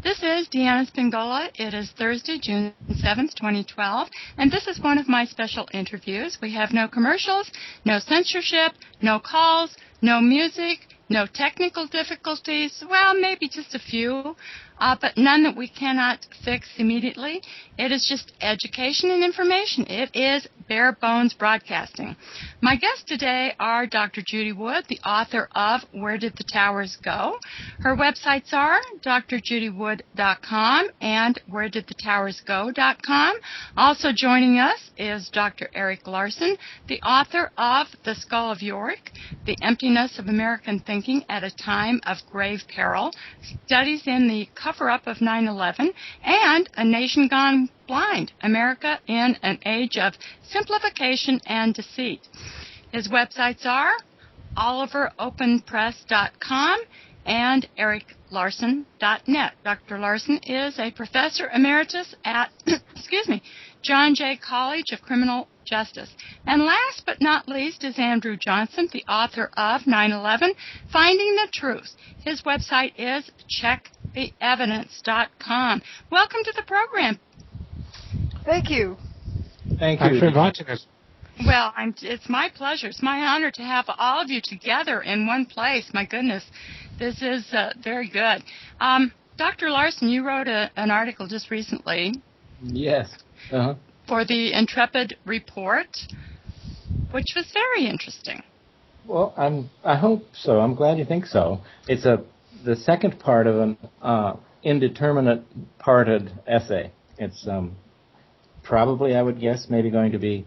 This is Deanna Spingola. It is Thursday, June 7th, 2012, and this is one of my special interviews. We have no commercials, no censorship, no calls, no music, no technical difficulties, well, maybe just a few, but none that we cannot fix immediately. It is just education and information. It is bare bones broadcasting. My guests today are Dr. Judy Wood, the author of Where Did the Towers Go? Her websites are drjudywood.com and wheredidthetowersgo.com. Also joining us is Dr. Eric Larsen, the author of The Skull of Yorick, The Emptiness of American Thinking at a Time of Grave Peril, Studies in the Cover-Up of 9/11, and A Nation Gone Blind, America in an Age of Simplification and Deceit. His websites are oliveropenpress.com and ericlarsen.net. Dr. Larsen is a professor emeritus at John Jay College of Criminal Justice. And last but not least is Andrew Johnson, the author of 9/11, Finding the Truth. His website is checktheevidence.com. Welcome to the program. Thank you. Thank you for inviting us. Well, it's my pleasure. It's my honor to have all of you together in one place. My goodness, this is very good. Dr. Larsen, you wrote an article just recently. Yes. For the Intrepid Report, which was very interesting. Well, I hope so. I'm glad you think so. It's the second part of an indeterminate parted essay. It's probably, I would guess, maybe going to be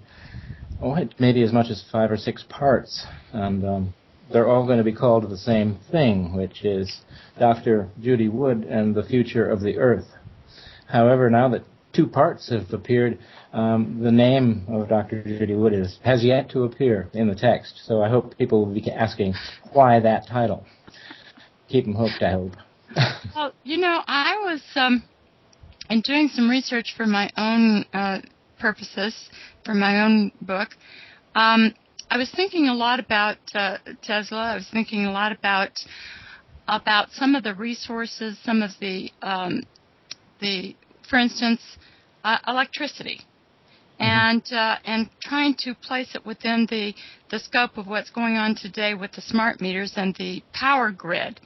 maybe as much as 5 or 6 parts, and they're all going to be called the same thing, which is Dr. Judy Wood and the Future of the Earth. However, now that 2 parts have appeared, the name of Dr. Judy Wood has yet to appear in the text, so I hope people will be asking why that title. Keep them hooked, I hope. Well, I was in doing some research for my own purposes, for my own book. I was thinking a lot about Tesla. I was thinking a lot about some of the resources, some of the for instance, electricity, and trying to place it within the scope of what's going on today with the smart meters and the power grid.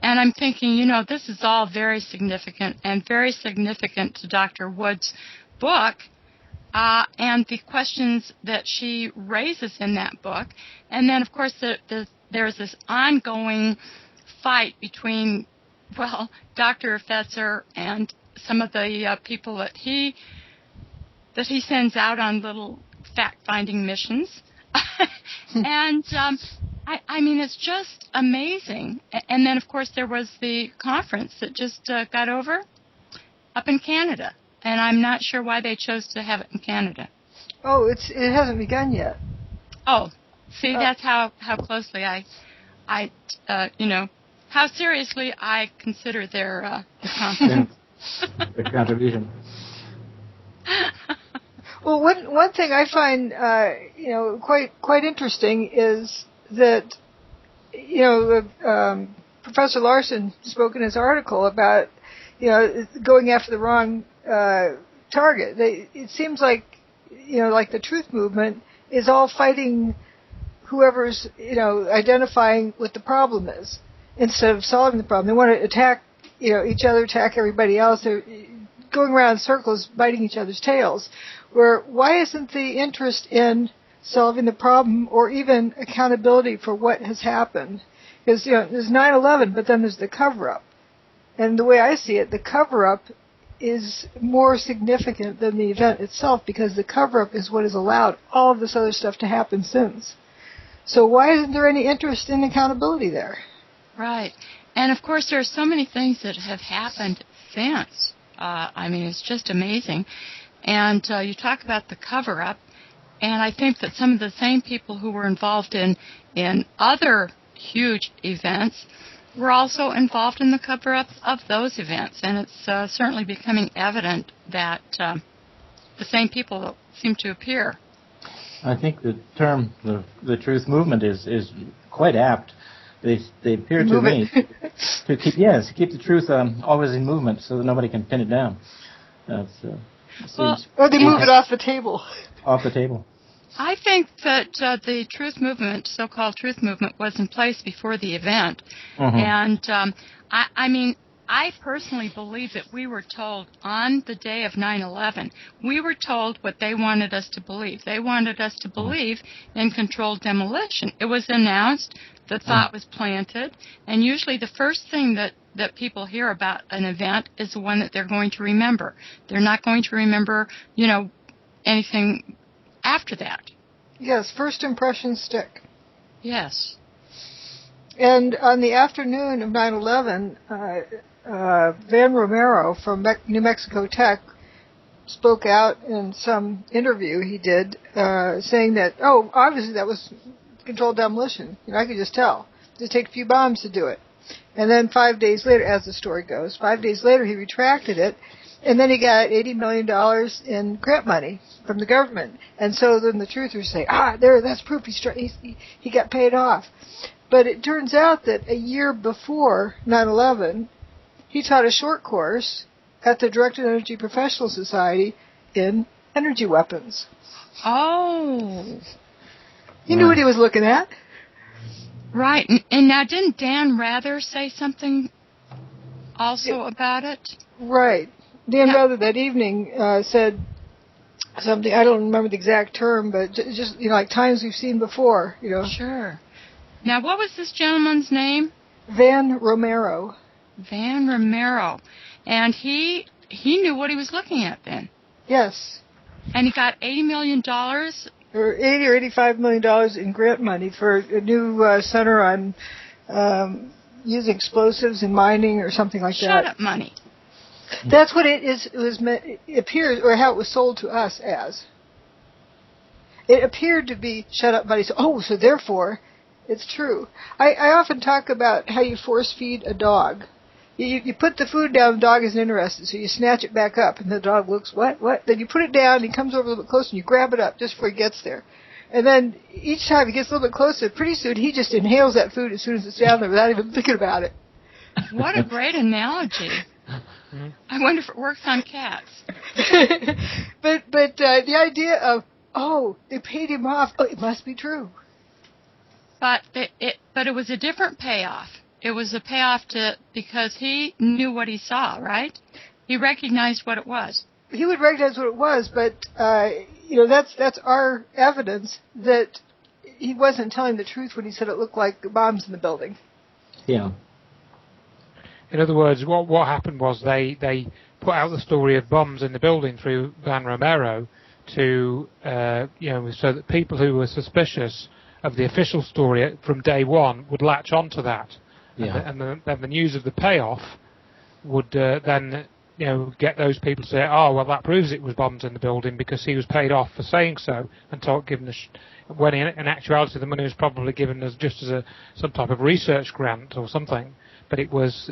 And I'm thinking, this is all very significant and very significant to Dr. Wood's book and the questions that she raises in that book. And then, of course, there's this ongoing fight between, Dr. Fetzer and some of the people that he sends out on little fact-finding missions. And I mean, it's just amazing. And then, of course, there was the conference that just got over up in Canada. And I'm not sure why they chose to have it in Canada. Oh, it hasn't begun yet. Oh, see, that's how closely I how seriously I consider their conference. The contribution. Well, one thing I find quite interesting is that Professor Larsen spoke in his article about going after the wrong target. It seems like like the truth movement is all fighting whoever's identifying what the problem is instead of solving the problem. They want to attack each other, attack everybody else. They're going around in circles, biting each other's tails. Why isn't the interest in solving the problem or even accountability for what has happened? Because, there's 9/11, but then there's the cover-up. And the way I see it, the cover-up is more significant than the event itself because the cover-up is what has allowed all of this other stuff to happen since. So why isn't there any interest in accountability there? Right. And, of course, there are so many things that have happened since. I mean, it's just amazing. And you talk about the cover-up, and I think that some of the same people who were involved in other huge events were also involved in the cover-up of those events. And it's certainly becoming evident that the same people seem to appear. I think the term, the truth movement, is quite apt. They appear to me to keep the truth always in movement so that nobody can pin it down. Or they move it off the table. Off the table. I think that the truth movement, so-called truth movement, was in place before the event. And I personally believe that we were told on the day of 9/11, we were told what they wanted us to believe. They wanted us to believe in controlled demolition. It was announced, the thought was planted, and usually the first thing that people hear about an event is the one that they're going to remember. They're not going to remember, anything after that. Yes, first impressions stick. Yes. And on the afternoon of 9/11, Van Romero from New Mexico Tech spoke out in some interview he did, saying that, obviously that was controlled demolition. I could just tell. Just take a few bombs to do it. And then 5 days later, as the story goes, 5 days later he retracted it, and then he got $80 million in grant money from the government. And so then the truthers say, that's proof he got paid off. But it turns out that a year before 9/11, he taught a short course at the Directed Energy Professional Society in energy weapons. Oh. He knew what he was looking at. Right. And now, didn't Dan Rather say something also about it? Right. Dan Rather that evening said something, I don't remember the exact term, but just, like times we've seen before, Sure. Now, what was this gentleman's name? Van Romero. Van Romero. And he knew what he was looking at then. Yes. And he got $80 million? Or $80 or $85 million in grant money for a new center on using explosives in mining or something like that. Shut up money. That's what it is. It appears, or how it was sold to us as. It appeared to be shut up money. So therefore, it's true. I often talk about how you force feed a dog. You put the food down, the dog isn't interested, so you snatch it back up, and the dog looks, what? Then you put it down, he comes over a little bit closer, and you grab it up just before he gets there. And then each time he gets a little bit closer, pretty soon he just inhales that food as soon as it's down there without even thinking about it. What a great analogy. I wonder if it works on cats. But the idea of, they paid him off, it must be true. But it was a different payoff. It was a payoff because he knew what he saw, right? He recognized what it was. He would recognize what it was, but that's our evidence that he wasn't telling the truth when he said it looked like bombs in the building. Yeah. In other words, what happened was they put out the story of bombs in the building through Van Romero to so that people who were suspicious of the official story from day one would latch onto that. Yeah. And then the news of the payoff would then get those people to say, that proves it was bombs in the building because he was paid off for saying so, and when in actuality the money was probably given as just as some type of research grant or something, but it was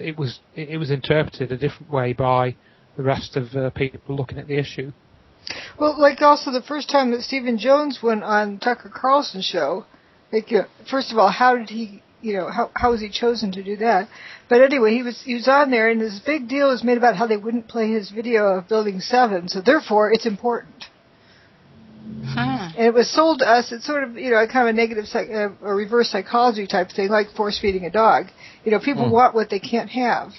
interpreted a different way by the rest of people looking at the issue. Well, like also the first time that Stephen Jones went on Tucker Carlson's show, first of all, how did he? How was he chosen to do that? But anyway, he was on there, and this big deal was made about how they wouldn't play his video of Building 7, so therefore it's important. And it was sold to us. It's sort of, kind of a negative, a reverse psychology type thing, like force feeding a dog. People want what they can't have.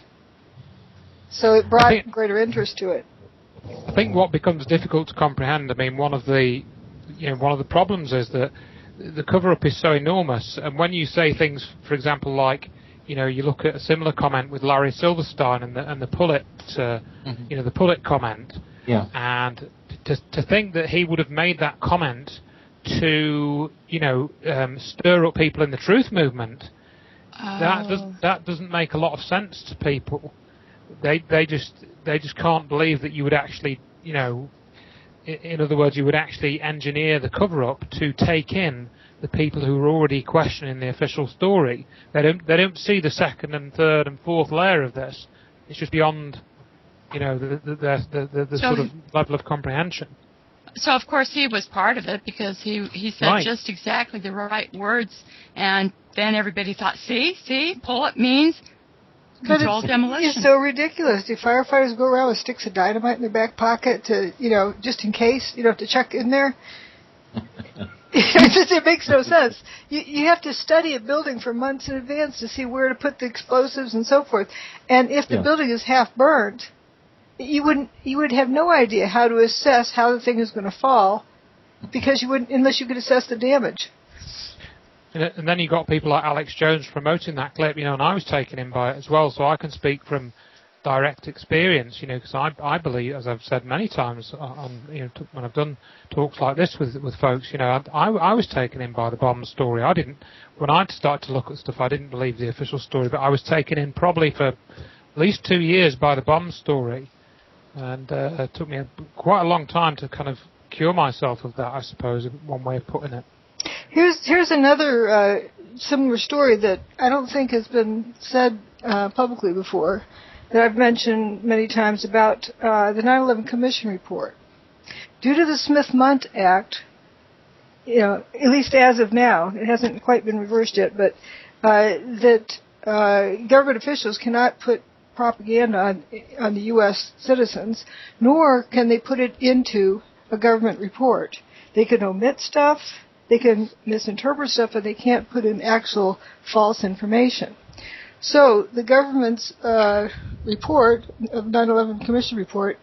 So it brought greater interest to it. I think what becomes difficult to comprehend, one of the problems is that the cover-up is so enormous, and when you say things, for example, like, you look at a similar comment with Larry Silverstein and the Pullet, the Pullet comment, and to think that he would have made that comment to, stir up people in the truth movement, that doesn't make a lot of sense to people. They just can't believe that you would actually, in other words, you would actually engineer the cover-up to take in the people who are already questioning the official story. They don't see the second and third and fourth layer of this. It's just beyond, the sort of level of comprehension. So of course he was part of it because he said just exactly the right words and then everybody thought, see, pull it means controlled demolition. It's so ridiculous. The firefighters go around with sticks of dynamite in their back pocket to, just in case, to chuck in there. It makes no sense. You have to study a building for months in advance to see where to put the explosives and so forth. And if the building is half burnt, you would have no idea how to assess how the thing is going to fall, because unless you could assess the damage. And then you got people like Alex Jones promoting that clip, and I was taken in by it as well, so I can speak from direct experience, because I believe, as I've said many times when I've done talks like this with folks, I was taken in by the bomb story. When I started to look at stuff, I didn't believe the official story, but I was taken in probably for at least 2 years by the bomb story, and it took me quite a long time to kind of cure myself of that, I suppose, one way of putting it. Here's another similar story that I don't think has been said publicly before, that I've mentioned many times about the 9/11 Commission report. Due to the Smith-Mundt Act, at least as of now, it hasn't quite been reversed yet, but that government officials cannot put propaganda on the U.S. citizens, nor can they put it into a government report. They can omit stuff, they can misinterpret stuff, but they can't put in actual false information. So the government's report, of 9/11 Commission report,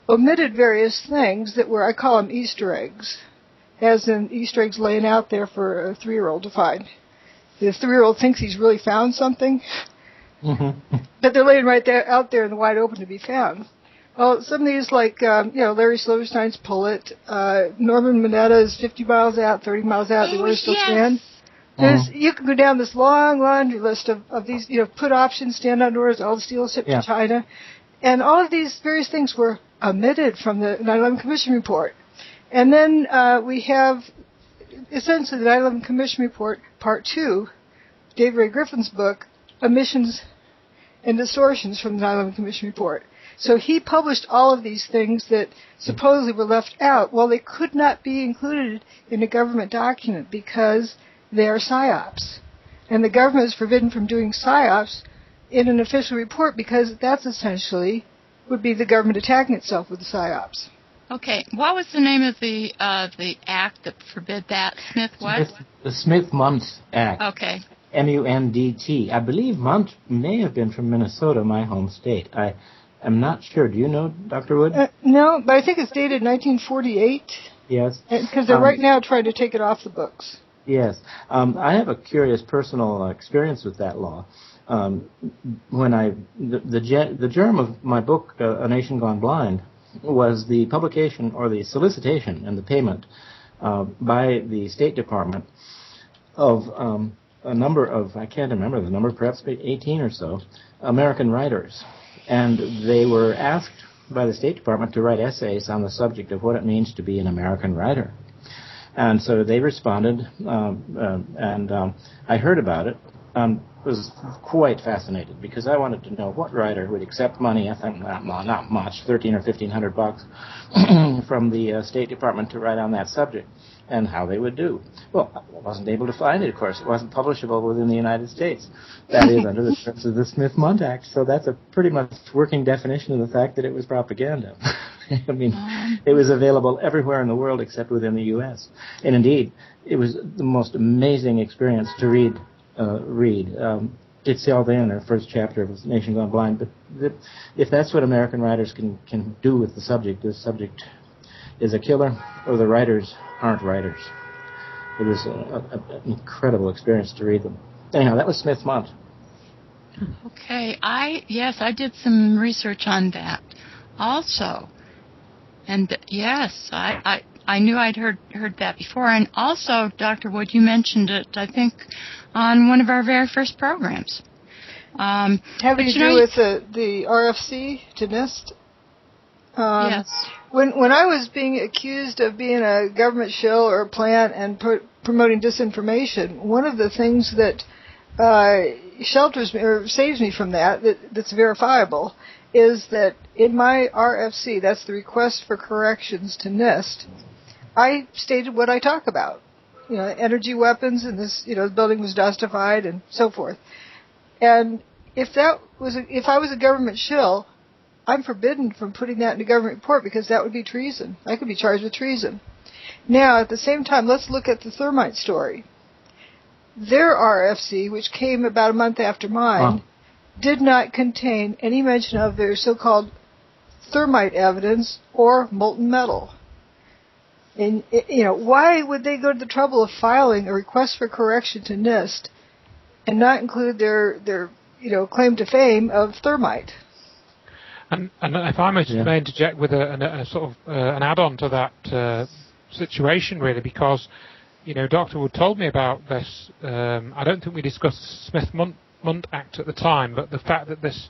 omitted various things that were, I call them Easter eggs, as in Easter eggs laying out there for a 3-year-old to find. The 3-year-old thinks he's really found something, but they're laying right there, out there in the wide open to be found. Well, some of these, like, Larry Silverstein's Pullet, Norman Minetta's 50 miles out, 30 miles out, the orders still stand. You can go down this long laundry list of these, put options, stand on orders, all the steel shipped to China. And all of these various things were omitted from the 9/11 Commission report. And then we have essentially the 9/11 Commission report, Part 2, David Ray Griffin's book, Omissions and Distortions from the 9/11 Commission report. So he published all of these things that supposedly were left out. Well, they could not be included in a government document because they are psyops. And the government is forbidden from doing psyops in an official report because that's essentially would be the government attacking itself with the psyops. Okay, what was the name of the act that forbid that? The Smith-Mundt Act. Okay. M-U-N-D-T. I believe Mundt may have been from Minnesota, my home state. I'm not sure. Do you know, Dr. Wood? No, but I think it's dated 1948. Yes. Because they're right now trying to take it off the books. Yes. I have a curious personal experience with that law. The germ of my book, A Nation Gone Blind, was the publication or the solicitation and the payment by the State Department of a number of, I can't remember the number, perhaps 18 or so, American writers. And they were asked by the State Department to write essays on the subject of what it means to be an American writer. And so they responded, and I heard about it. Was quite fascinated because I wanted to know what writer would accept money. I think not much, $1,300 or $1,500 from the State Department to write on that subject, and how they would do. Well, I wasn't able to find it. Of course, it wasn't publishable within the United States. That is under the terms of the Smith-Mundt Act. So that's a pretty much working definition of the fact that it was propaganda. I mean, it was available everywhere in the world except within the U.S. And indeed, it was the most amazing experience to read. It's all there in the first chapter of Nation Gone Blind. But if that's what American writers can do with the subject is a killer, or the writers aren't writers. It was an incredible experience to read them. Anyhow, that was Smith-Mundt. Okay, I did some research on that also, and yes, I knew I'd heard that before, and also, Dr. Wood, you mentioned it, I think, on one of our very first programs. Having to do with the RFC to NIST? Yes. When I was being accused of being a government shill or a plant and promoting disinformation, one of the things that shelters me or saves me from that's verifiable is that in my RFC, that's the request for corrections to NIST, I stated what I talk about. energy weapons, and this, the building was dustified and so forth. And if I was a government shill, I'm forbidden from putting that in a government report because that would be treason. I could be charged with treason. Now, at the same time, let's look at the thermite story. Their RFC, which came about a month after mine, did not contain any mention of their so-called thermite evidence or molten metal. And, why would they go to the trouble of filing a request for correction to NIST and not include their claim to fame of thermite? And if I may interject with a sort of an add-on to that situation, really, because Dr. Wood told me about this. I don't think we discussed the Smith-Mundt Act at the time, but the fact that this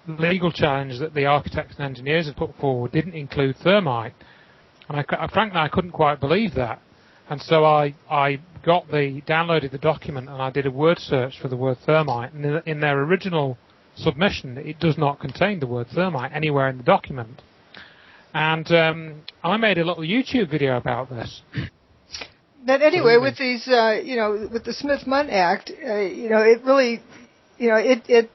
legal challenge that the architects and engineers had put forward didn't include thermite, and frankly I couldn't quite believe that. And so I downloaded the document and I did a word search for the word thermite, and in their original submission it does not contain the word thermite anywhere in the document. And I made a little YouTube video about this. But anyway, with these, with the Smith-Mundt Act, it really, it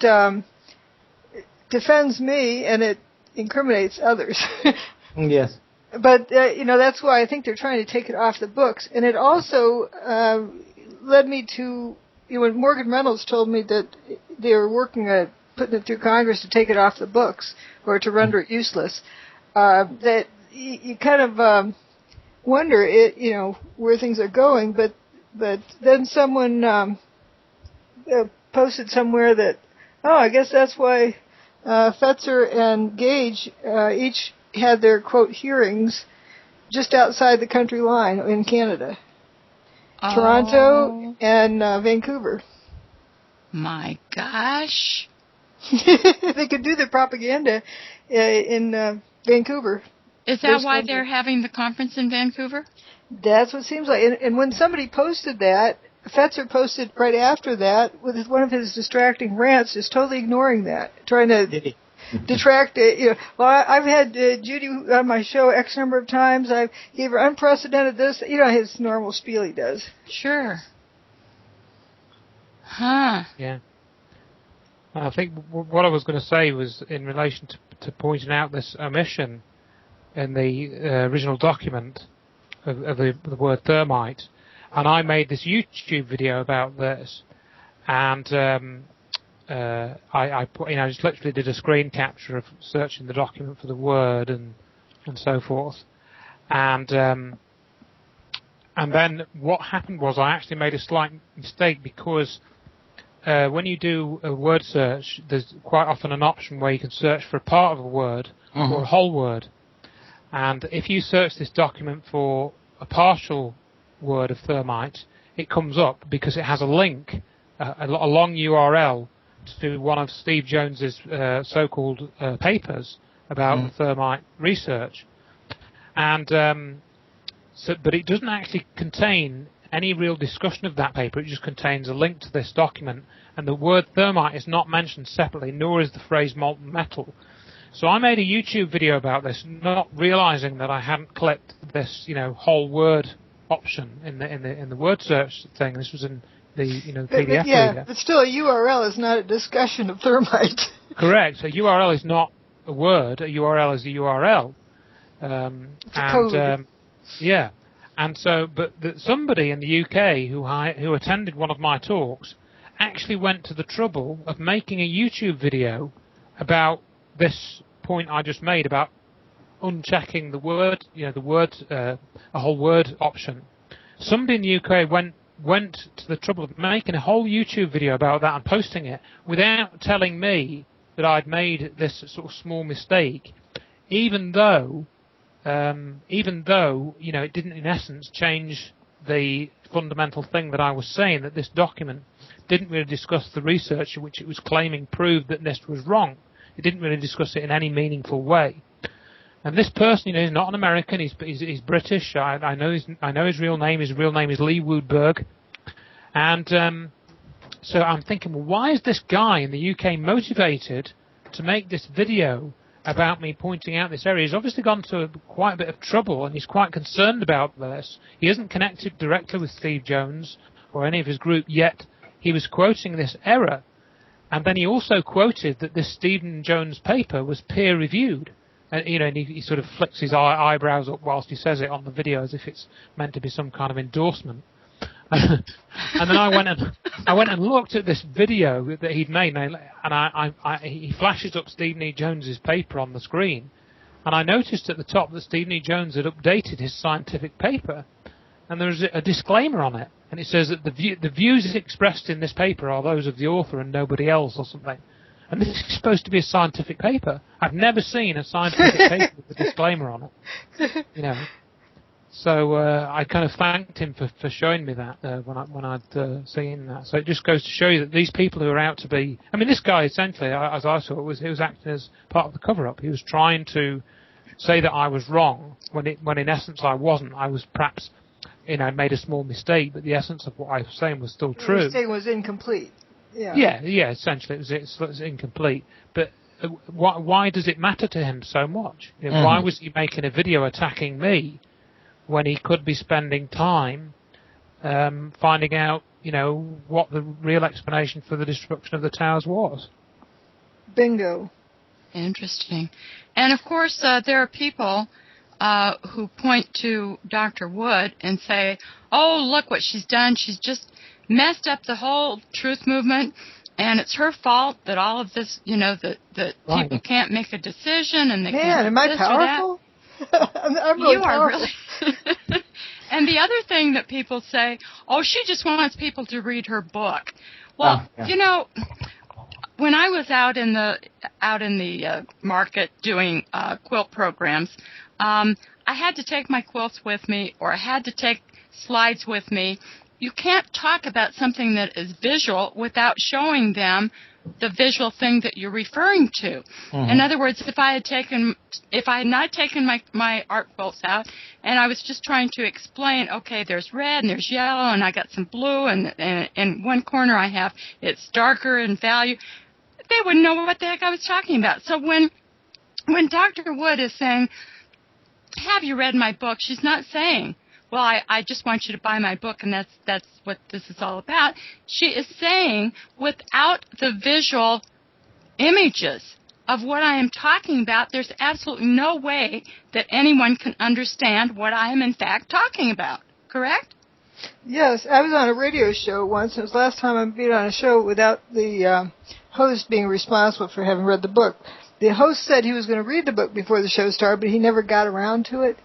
defends me and it incriminates others. Yes. But, that's why I think they're trying to take it off the books. And it also led me to, when Morgan Reynolds told me that they were working at putting it through Congress to take it off the books or to render it useless, that you kind of wonder, where things are going. But then someone posted somewhere that, I guess that's why Fetzer and Gage each had their, quote, hearings just outside the country line in Canada. Toronto and Vancouver. My gosh. They could do the propaganda in Vancouver. Is that why they're having the conference in Vancouver? That's what it seems like. And when somebody posted that, Fetzer posted right after that with one of his distracting rants, just totally ignoring that, trying to detract it. Well, I've had Judy on my show X number of times. I gave her unprecedented this. His normal spiel he does. Sure. Huh. Yeah. I think what I was going to say was in relation to pointing out this omission in the original document of the word thermite, and I made this YouTube video about this, and I just literally did a screen capture of searching the document for the word and so forth, and then what happened was I actually made a slight mistake because when you do a word search, there's quite often an option where you can search for a part of a word or a whole word. And if you search this document for a partial word of thermite, it comes up because it has a link, a long URL to one of Steve Jones's so-called papers about thermite research. And but it doesn't actually contain any real discussion of that paper. It just contains a link to this document, and the word thermite is not mentioned separately, nor is the phrase molten metal. So I made a YouTube video about this, not realizing that I hadn't clicked this, whole word option in the word search thing. This was in the PDF reader. But still, a URL is not a discussion of thermite. Correct. A URL is not a word. A URL is a URL. It's a code. Yeah. And so, but somebody in the UK who attended one of my talks actually went to the trouble of making a YouTube video about this point I just made about unchecking the word, a whole word option. Somebody in the UK went to the trouble of making a whole YouTube video about that and posting it without telling me that I'd made this sort of small mistake, even though it didn't in essence change the fundamental thing that I was saying, that this document didn't really discuss the research which it was claiming proved that NIST was wrong. It didn't really discuss it in any meaningful way. And this person, is not an American. He's British. I know his real name. His real name is Lee Woodberg. And so I'm thinking, well, why is this guy in the UK motivated to make this video about me pointing out this area. He's obviously gone to quite a bit of trouble, and he's quite concerned about this. He isn't connected directly with Steve Jones or any of his group, yet he was quoting this error. And then he also quoted that this Stephen Jones paper was peer-reviewed. And, and he sort of flicks his eyebrows up whilst he says it on the video as if it's meant to be some kind of endorsement. And then I went and looked at this video that he'd made, and he flashes up Stephen E. Jones's paper on the screen, and I noticed at the top that Stephen E. Jones had updated his scientific paper, and there was a disclaimer on it, and it says that the views expressed in this paper are those of the author and nobody else, or something. And this is supposed to be a scientific paper. I've never seen a scientific paper with a disclaimer on it. So I kind of thanked him for showing me that when I'd seen that. So it just goes to show you that these people who are out to be... I mean, this guy, essentially, as I saw it, he was acting as part of the cover-up. He was trying to say that I was wrong, when in essence I wasn't. I was perhaps, made a small mistake, but the essence of what I was saying was still true. The mistake was incomplete. Yeah, essentially, it was incomplete. But why does it matter to him so much? Why was he making a video attacking me when he could be spending time finding out, what the real explanation for the destruction of the towers was? Bingo. Interesting. And, of course, there are people who point to Dr. Wood and say, oh, look what she's done. She's just messed up the whole truth movement, and it's her fault that all of this, that right. People can't make a decision and they can't am I powerful? I'm really powerful. Really. And the other thing that people say, oh, she just wants people to read her book. Well, when I was out in the market doing quilt programs, I had to take my quilts with me, or I had to take slides with me. You can't talk about something that is visual without showing them the visual thing that you're referring to. Mm-hmm. In other words, if I had not taken my art quilts out and I was just trying to explain, okay, there's red and there's yellow and I got some blue and in one corner I have it's darker in value, they wouldn't know what the heck I was talking about. So when Dr. Wood is saying, have you read my book? She's not saying, well, I just want you to buy my book, and that's what this is all about. She is saying, without the visual images of what I am talking about, there's absolutely no way that anyone can understand what I am in fact talking about. Correct? Yes, I was on a radio show once. It was the last time I've been on a show without the host being responsible for having read the book. The host said he was going to read the book before the show started, but he never got around to it.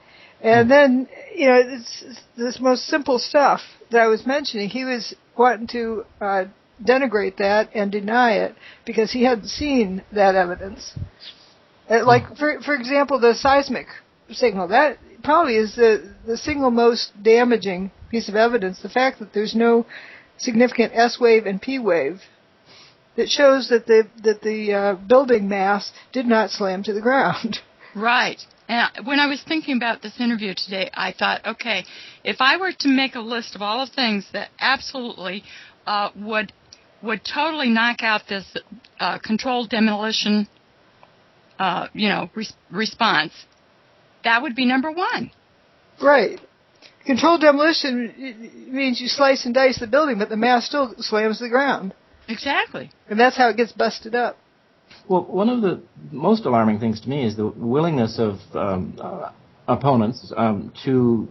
And then, it's this most simple stuff that I was mentioning. He was wanting to denigrate that and deny it because he hadn't seen that evidence. Like, for example, the seismic signal. That probably is the single most damaging piece of evidence. The fact that there's no significant S wave and P wave that shows that the building mass did not slam to the ground. Right. And when I was thinking about this interview today, I thought, okay, if I were to make a list of all the things that absolutely would totally knock out this controlled demolition, response, that would be number one. Right. Controlled demolition means you slice and dice the building, but the mass still slams to the ground. Exactly. And that's how it gets busted up. Well, one of the most alarming things to me is the willingness of opponents to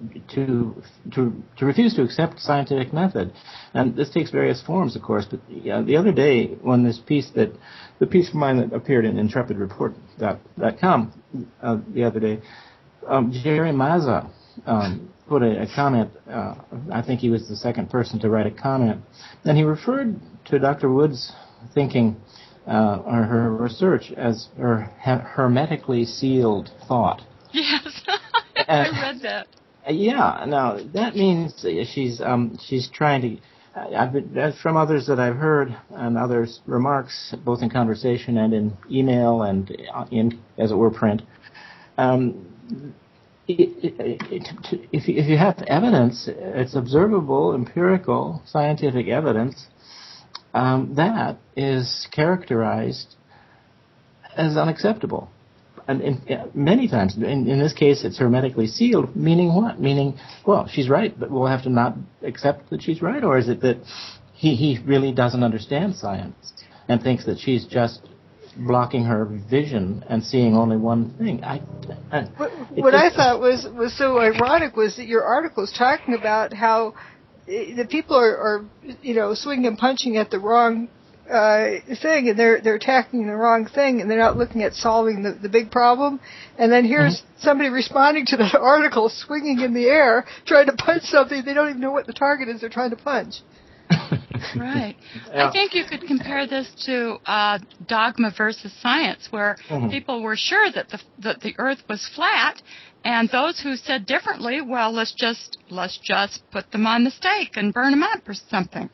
refuse to accept scientific method, and this takes various forms, of course. But the other day, when the piece of mine that appeared in IntrepidReport.com the other day, Jerry Mazza put a comment. I think he was the second person to write a comment, and he referred to Dr. Wood's thinking. Or her research as her hermetically sealed thought. Yes, I read that. Yeah, now that means she's trying to. From others that I've heard and others' remarks, both in conversation and in email and in, as it were, print. If you have evidence, it's observable, empirical, scientific evidence. That is characterized as unacceptable. And many times, in this case, it's hermetically sealed, meaning what? Meaning, well, she's right, but we'll have to not accept that she's right? Or is it that he really doesn't understand science and thinks that she's just blocking her vision and seeing only one thing? What I thought was so ironic was that your article is talking about how the people are swinging and punching at the wrong thing, and they're attacking the wrong thing, and they're not looking at solving the big problem. And then here's somebody responding to that article, swinging in the air, trying to punch something. They don't even know what the target is they're trying to punch. Right. Yeah. I think you could compare this to dogma versus science, where people were sure that the Earth was flat, and those who said differently, well, let's just put them on the stake and burn them up or something.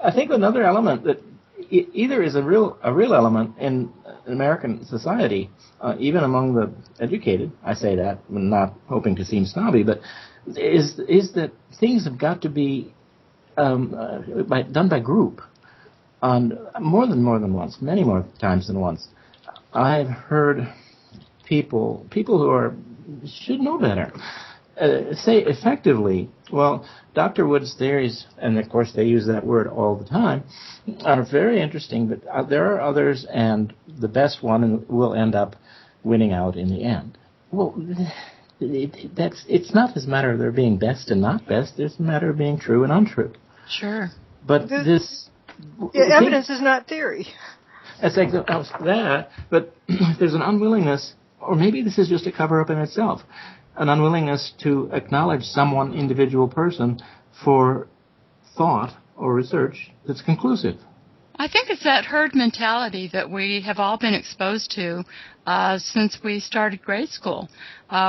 I think another element that either is a real element in American society, even among the educated, I say that, I'm not hoping to seem snobby, but is that things have got to be done by group, on more than once, many more times than once. I've heard people who should know better say effectively, well, Dr. Wood's theories, and of course they use that word all the time, are very interesting, but there are others, and the best one will end up winning out in the end. Well, it's not as a matter of there being best and not best, it's a matter of being true and untrue. Sure. But evidence is not theory. It's like that, but there's an unwillingness, or maybe this is just a cover-up in itself, an unwillingness to acknowledge someone, individual person, for thought or research that's conclusive. I think it's that herd mentality that we have all been exposed to since we started grade school,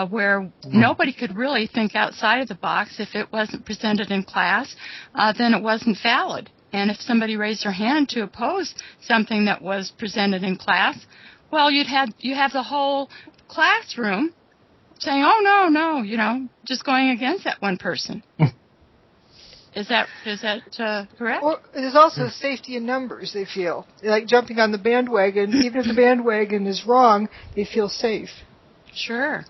where nobody could really think outside of the box. If it wasn't presented in class, then it wasn't valid. And if somebody raised their hand to oppose something that was presented in class, well, you have the whole classroom saying, "Oh no," just going against that one person. Is that correct? Well, there's also safety in numbers, they feel. They're like jumping on the bandwagon. Even if the bandwagon is wrong, they feel safe. Sure.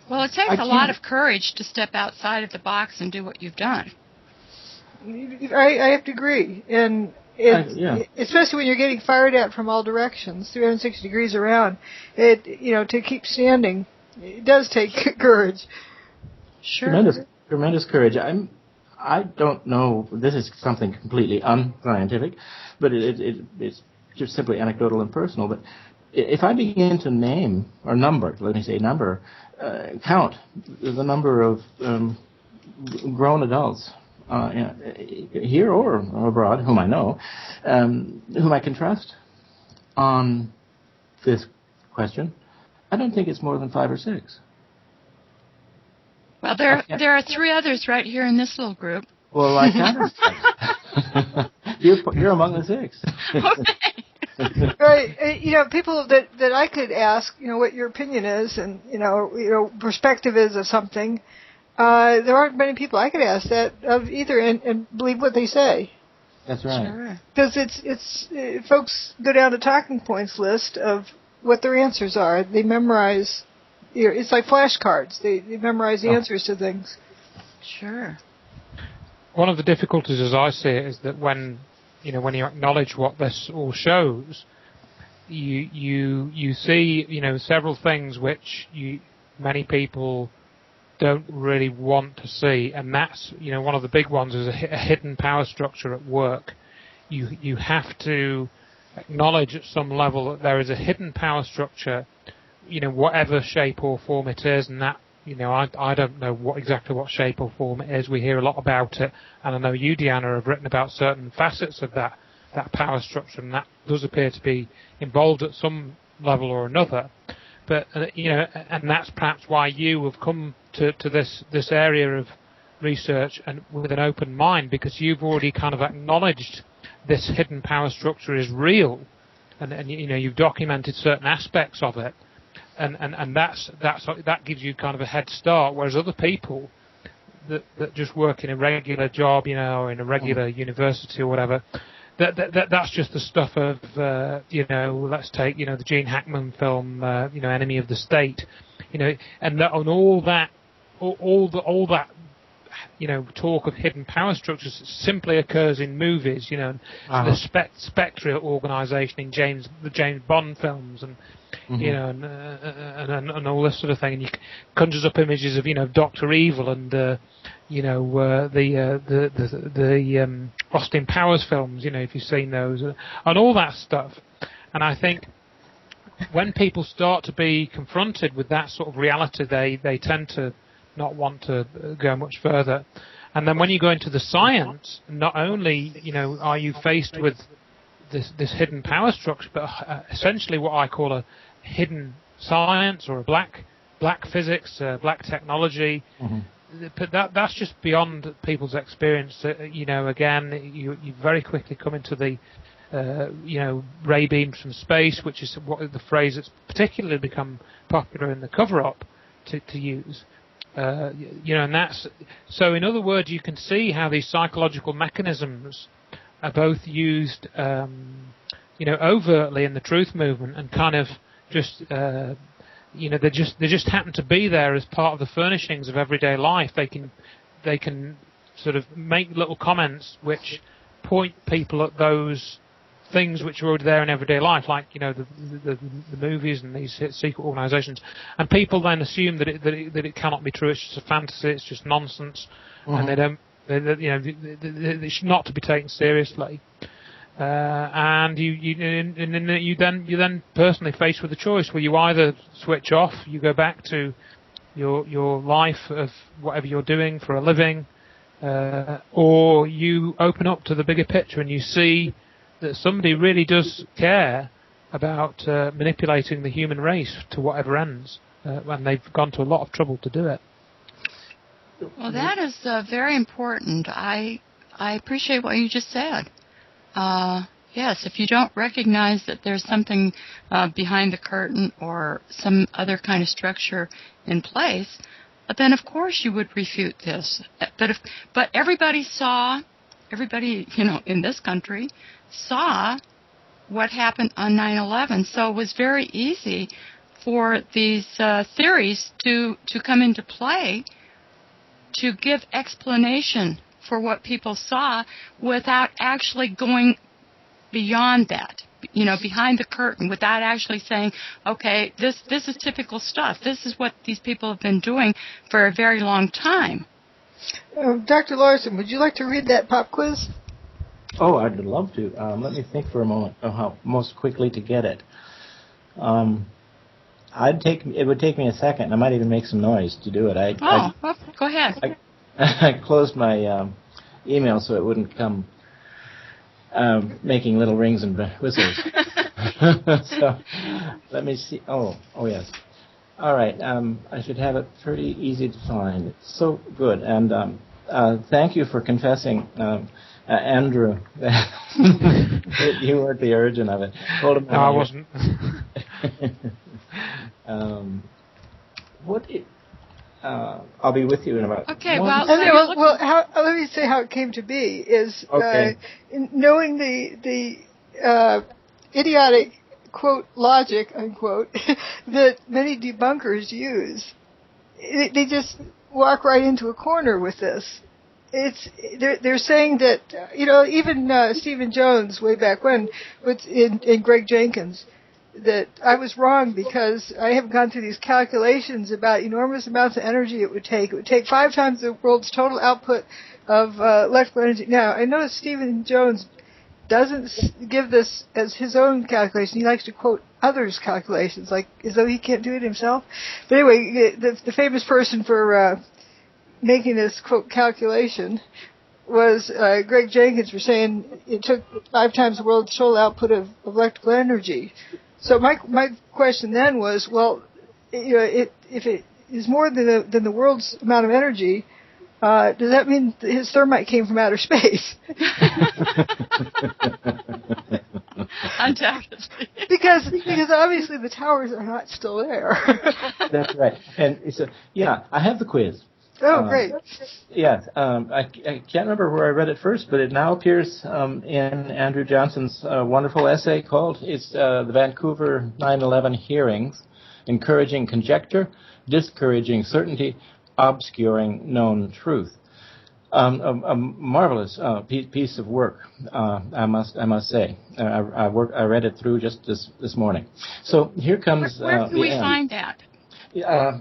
Well, it takes a lot of courage to step outside of the box and do what you've done. I have to agree. And especially when you're getting fired at from all directions, 360 degrees around, to keep standing, it does take courage. Sure. Tremendous courage. I don't know, this is something completely unscientific, but it's just simply anecdotal and personal, but if I begin to name, or count the number of grown adults here or abroad, whom I know, whom I can trust on this question, I don't think it's more than 5 or 6. Well, there are 3 others right here in this little group. Well, I counted. You're among the 6. Okay. Right. People that I could ask, what your opinion is, and perspective is of something. There aren't many people I could ask that of either, and believe what they say. That's right. Sure. Because it's folks go down a talking points list of what their answers are. They memorize. It's like flashcards. They memorize the answers to things. Sure. One of the difficulties, as I see it, is that when you acknowledge what this all shows, you see several things which many people don't really want to see, and that's one of the big ones is a hidden power structure at work. You have to acknowledge at some level that there is a hidden power structure, whatever shape or form it is, and that, I don't know exactly what shape or form it is. We hear a lot about it, and I know you, Deanna, have written about certain facets of that power structure, and that does appear to be involved at some level or another. But, and that's perhaps why you have come to this area of research and with an open mind, because you've already kind of acknowledged this hidden power structure is real, and you've documented certain aspects of it. And that gives you kind of a head start, whereas other people that just work in a regular job, or in a regular university or whatever, that's just the stuff of let's take the Gene Hackman film Enemy of the State, and all that talk of hidden power structures simply occurs in movies, the Spectre organization in the James Bond films, and and all this sort of thing, and you conjures up images of Dr. Evil and the Austin Powers films, if you've seen those, and all that stuff. And I think when people start to be confronted with that sort of reality, they tend to not want to go much further. And then when you go into the science, not only are you faced with this hidden power structure, but essentially what I call a hidden science or a black physics, black technology. But that's just beyond people's experience. Again, you very quickly come into the ray beams from space, which is what the phrase that's particularly become popular in the cover-up to use. And that's so. In other words, you can see how these psychological mechanisms are both used, overtly in the truth movement, and kind of just, they just happen to be there as part of the furnishings of everyday life. They can sort of make little comments which point people at those things which are already there in everyday life, like the movies and these secret organisations, and people then assume that it cannot be true. It's just a fantasy. It's just nonsense, and they don't. It's not to be taken seriously. And you then personally faced with a choice where you either switch off, you go back to your life of whatever you're doing for a living, or you open up to the bigger picture and you see that somebody really does care about manipulating the human race to whatever ends, and they've gone to a lot of trouble to do it. Well, that is very important. I appreciate what you just said. Yes, if you don't recognize that there's something behind the curtain or some other kind of structure in place, then of course you would refute this. But everybody in this country saw what happened on 9/11, so it was very easy for these theories to come into play, to give explanation for what people saw without actually going beyond that, behind the curtain, without actually saying, okay, this is typical stuff. This is what these people have been doing for a very long time. Dr. Larsen, would you like to read that pop quiz? Oh, I'd love to. Let me think for a moment of how most quickly to get it. It would take me a second. I might even make some noise to do it. Well, go ahead. I closed my email so it wouldn't come making little rings and whistles. So let me see. Oh yes. All right. I should have it pretty easy to find. It's so good. And thank you for confessing, Andrew, that you weren't the origin of it. Hold on. No, I wasn't. I'll be with you in about. Okay. Well, let me say how it came to be. Is okay. Knowing the idiotic quote logic unquote that many debunkers use, they just walk right into a corner with this. They're saying that even Stephen Jones way back when in Greg Jenkins, that I was wrong because I haven't gone through these calculations about enormous amounts of energy it would take. It would take 5 times the world's total output of electrical energy. Now, I notice Stephen Jones doesn't give this as his own calculation. He likes to quote others' calculations, like as though he can't do it himself. But anyway, the famous person for making this quote calculation was Greg Jenkins, for saying it took 5 times the world's total output of electrical energy. So my question then was, well, if it is more than the world's amount of energy, does that mean his thermite came from outer space? Undoubtedly. Because obviously the towers are not still there. That's right. And so I have the quiz. Oh, great. Yes. I can't remember where I read it first, but it now appears in Andrew Johnson's wonderful essay called the Vancouver 9/11 Hearings, Encouraging Conjecture, Discouraging Certainty, Obscuring Known Truth. A marvelous piece of work, I must say. I read it through just this morning. So here comes where can we end. find that?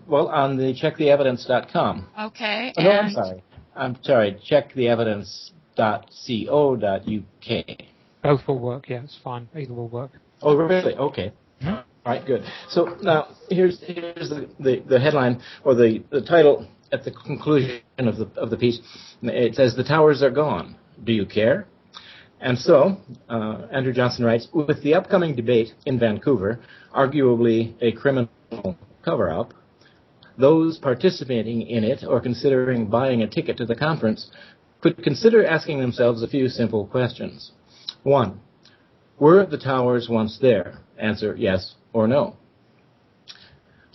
Well, on the checktheevidence.com. Okay. Oh, no, I'm sorry. Checktheevidence.co.uk. Both will work. Yeah, it's fine. Either will work. Oh, really? Okay. All right, good. So now here's the headline or the title at the conclusion of the piece. It says, "The towers are gone. Do you care?" And so Andrew Johnson writes, with the upcoming debate in Vancouver, arguably a criminal cover-up, those participating in it or considering buying a ticket to the conference could consider asking themselves a few simple questions. 1. Were the towers once there? Answer yes or no.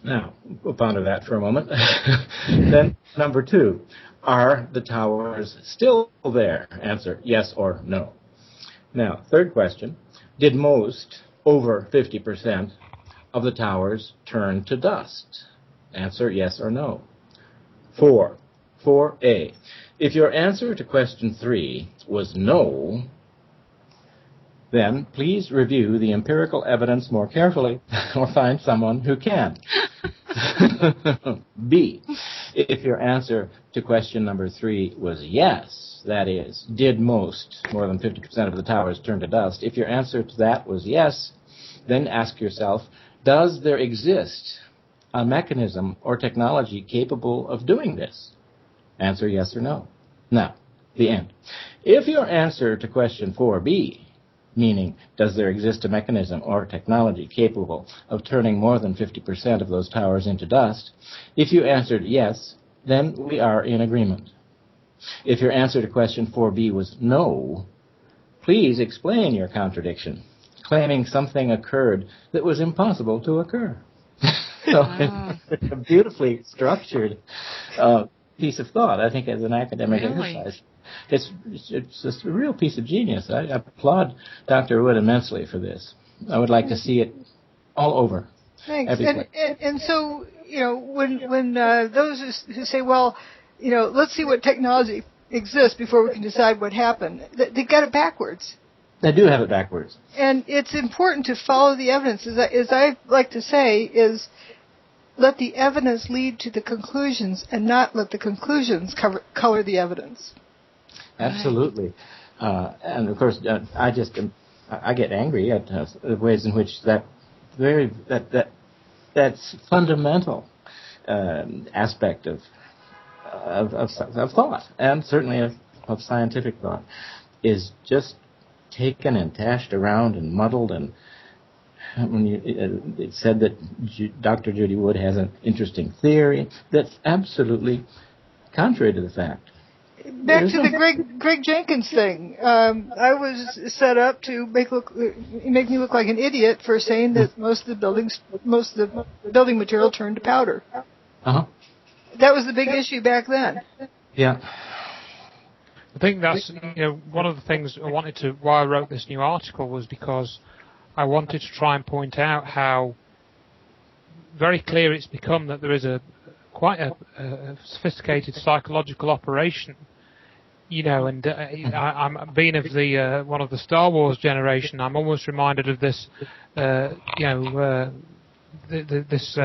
Now, we'll ponder that for a moment. Then, number 2, are the towers still there? Answer yes or no. Now, third question, did most, over 50%, of the towers turn to dust? Answer yes or no. 4A. If your answer to question 3 was no, then please review the empirical evidence more carefully or find someone who can. B. If your answer to question number 3 was yes, that is, did most, more than 50% of the towers turn to dust, if your answer to that was yes, then ask yourself, does there exist a mechanism or technology capable of doing this? Answer yes or no. Now, the end. If your answer to question 4B, meaning does there exist a mechanism or technology capable of turning more than 50% of those towers into dust, if you answered yes, then we are in agreement. If your answer to question 4B was no, please explain your contradiction, claiming something occurred that was impossible to occur. So it's a beautifully structured piece of thought, I think, as an academic exercise. It's just a real piece of genius. I applaud Dr. Wood immensely for this. I would like to see it all over. Thanks. And so, when those who say, well, let's see what technology exists before we can decide what happened, they got it backwards. They do have it backwards. And it's important to follow the evidence. As I like to say, is let the evidence lead to the conclusions and not let the conclusions color the evidence. Absolutely. And of course, I get angry at the ways in which that's fundamental aspect of thought, and certainly of scientific thought, is just taken and tashed around and muddled. And when it said that Dr. Judy Wood has an interesting theory that's absolutely contrary to the fact. Back to the Greg Jenkins thing. I was set up to make me look like an idiot for saying that most of the building material turned to powder. Uh-huh. That was the big issue back then. Yeah. I think that's one of the things why I wrote this new article was because I wanted to try and point out how very clear it's become that there is quite a sophisticated psychological operation, and I'm being of the one of the Star Wars generation. I'm almost reminded of this, this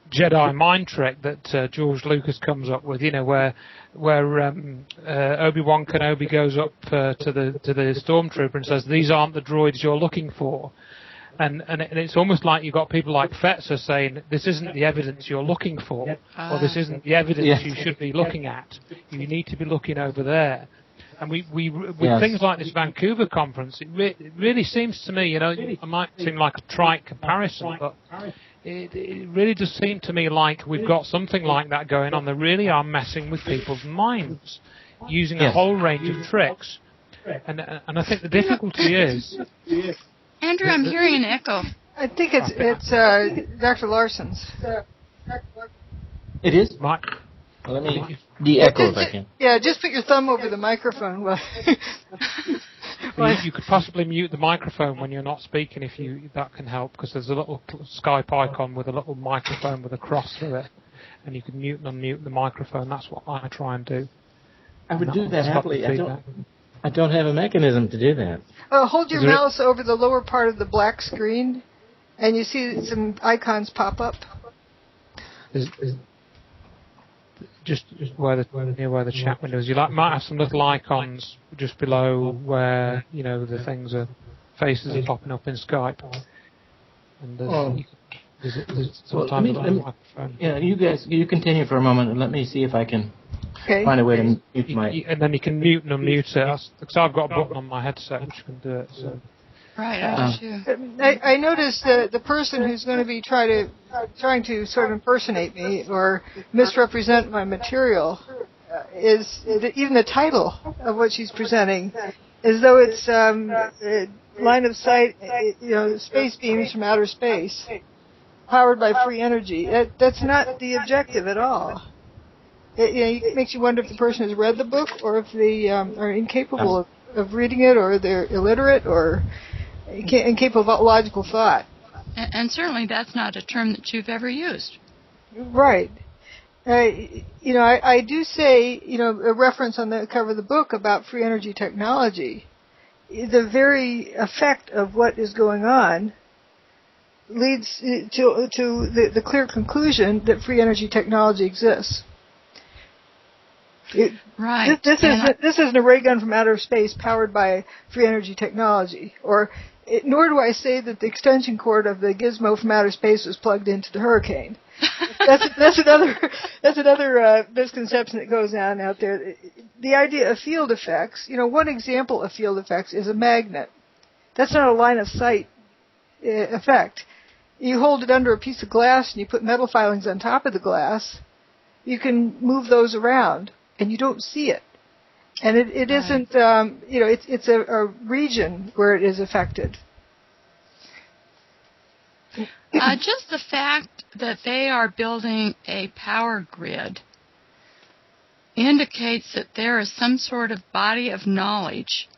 Jedi mind trick that George Lucas comes up with, where Obi-Wan Kenobi goes up to the stormtrooper and says, "These aren't the droids you're looking for." And it's almost like you've got people like Fetzer saying, this isn't the evidence you're looking for, or this isn't the evidence you should be looking at. You need to be looking over there. And with things like this Vancouver conference, it really seems to me, it might seem like a trite comparison, but it really does seem to me like we've got something like that going on. They really are messing with people's minds, using a whole range of tricks. And I think the difficulty is... Andrew, I'm hearing an echo. I think it's Dr. Larsen's. It is? Let me de-echo if I can. Yeah, just put your thumb over the microphone. You could possibly mute the microphone when you're not speaking if that can help, because there's a little Skype icon with a little microphone with a cross through it, and you can mute and unmute the microphone. That's what I try and do. I would do that happily. I don't have a mechanism to do that. Hold your mouse over the lower part of the black screen, and you see some icons pop up. Just near where the chat window is. You might have some little icons just below where the things faces are popping up in Skype. And there's sometimes a microphone. Yeah, you continue for a moment and let me see if I can find a way to mute my. And then you can mute and unmute it. Because I've got a button on my headset which can do it. So. Right, I noticed that the person who's going to be trying to sort of impersonate me or misrepresent my material is even the title of what she's presenting, as though it's line of sight, space beams from outer space, powered by free energy. That's not the objective at all. It makes you wonder if the person has read the book or if they are incapable of reading it, or they're illiterate, or incapable of logical thought. And certainly that's not a term that you've ever used. Right. I do say, a reference on the cover of the book about free energy technology. The very effect of what is going on leads to the clear conclusion that free energy technology exists. Right. This isn't a ray gun from outer space powered by free energy technology, nor do I say that the extension cord of the gizmo from outer space was plugged into the hurricane. That's another misconception that goes on out there. The idea of field effects, one example of field effects is a magnet. That's not a line of sight effect. You hold it under a piece of glass and you put metal filings on top of the glass. You can move those around and you don't see it. And it isn't, it's a region where it is affected. Just the fact that they are building a power grid indicates that there is some sort of body of knowledge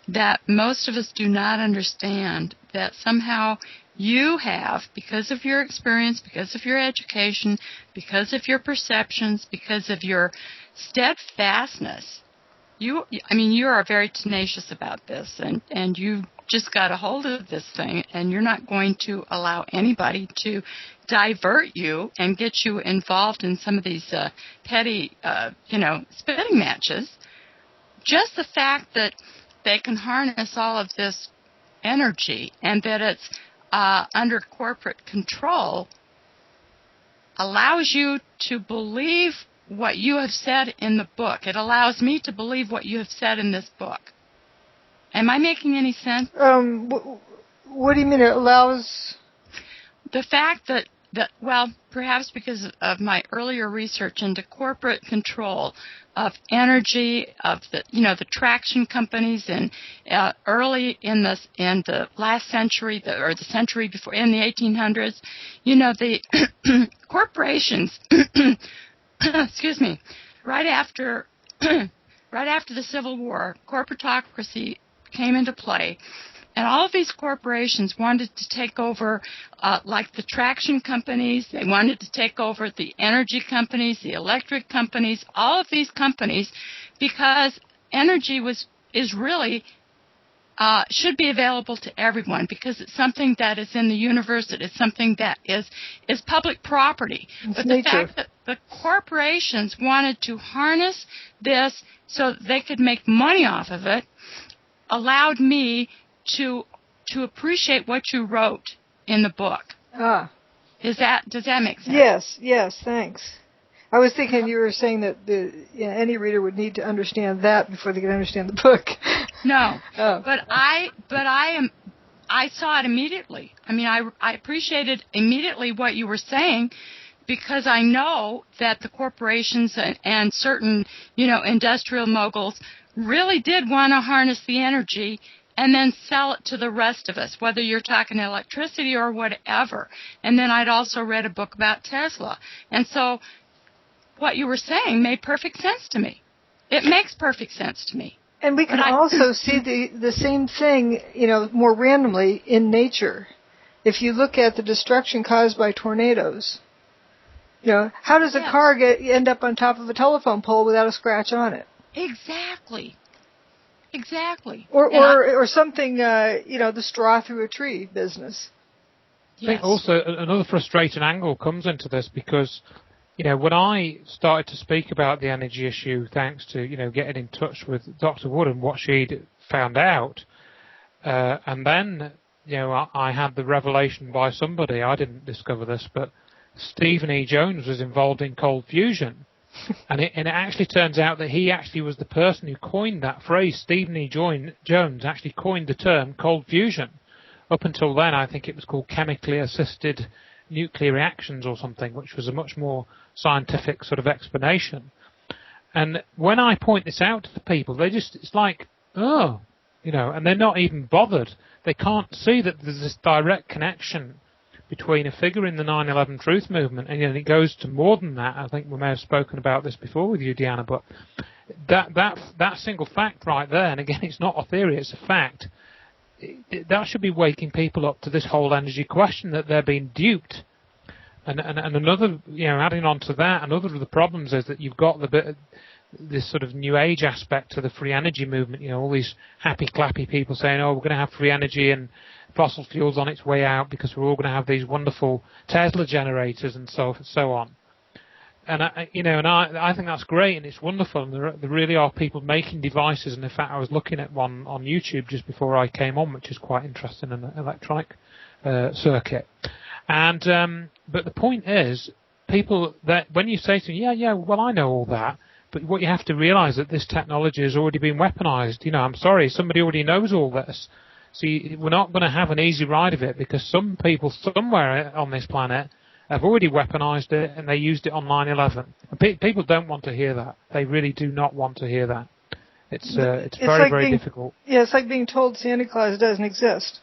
that most of us do not understand, that somehow you have, because of your experience, because of your education, because of your perceptions, because of your steadfastness. You are very tenacious about this, and you just got a hold of this thing, and you're not going to allow anybody to divert you and get you involved in some of these petty, spitting matches. Just the fact that they can harness all of this energy and that it's under corporate control allows you to believe what you have said in the book. It allows me to believe what you have said in this book. Am I making any sense? What do you mean it allows? The fact that perhaps because of my earlier research into corporate control of energy, of the traction companies, and early in the last century, or the century before, in the 1800s, the corporations. Excuse me. Right after the Civil War, corporatocracy came into play, and all of these corporations wanted to take over, like the traction companies. They wanted to take over the energy companies, the electric companies, all of these companies, because energy is really should be available to everyone, because it's something that is in the universe. It is something that is public property. But the fact that the corporations wanted to harness this so that they could make money off of it allowed me to appreciate what you wrote in the book. Does that make sense? Yes, thanks. I was thinking you were saying that any reader would need to understand that before they could understand the book. No, but I saw it immediately. I appreciated immediately what you were saying, because I know that the corporations and certain, industrial moguls really did want to harness the energy and then sell it to the rest of us, whether you're talking electricity or whatever. And then I'd also read a book about Tesla. And so what you were saying made perfect sense to me. It makes perfect sense to me. And we can also see the same thing, more randomly in nature. If you look at the destruction caused by tornadoes, how does a car end up on top of a telephone pole without a scratch on it? Exactly. Or something, the straw through a tree business. I think also another frustrating angle comes into this because, when I started to speak about the energy issue, thanks to, getting in touch with Dr. Wood and what she'd found out, and then, I had the revelation by somebody, I didn't discover this, but Stephen E. Jones was involved in cold fusion. And it actually turns out that he actually was the person who coined that phrase. Stephen E. Jones actually coined the term cold fusion. Up until then, I think it was called chemically assisted nuclear reactions or something, which was a much more scientific sort of explanation. And when I point this out to the people, it's like, and they're not even bothered. They can't see that there's this direct connection between a figure in the 9/11 truth movement, and it goes to more than that. I think we may have spoken about this before with you, Deanna, but that single fact right there, and again, it's not a theory, it's a fact, that should be waking people up to this whole energy question, that they're being duped. And another, adding on to that, another of the problems is that you've got this sort of new age aspect to the free energy movement, all these happy clappy people saying, we're going to have free energy and fossil fuels on its way out because we're all going to have these wonderful Tesla generators and so on. And I think that's great and it's wonderful, and there really are people making devices. And in fact, I was looking at one on YouTube just before I came on, which is quite interesting, an electronic circuit. And but the point is, people that when you say to them, well, I know all that, but what you have to realise that this technology has already been weaponised. I'm sorry, somebody already knows all this. So we're not going to have an easy ride of it, because some people somewhere on this planet have already weaponised it and they used it on 9/11. People don't want to hear that. They really do not want to hear that. It's very difficult. Yeah, it's like being told Santa Claus doesn't exist.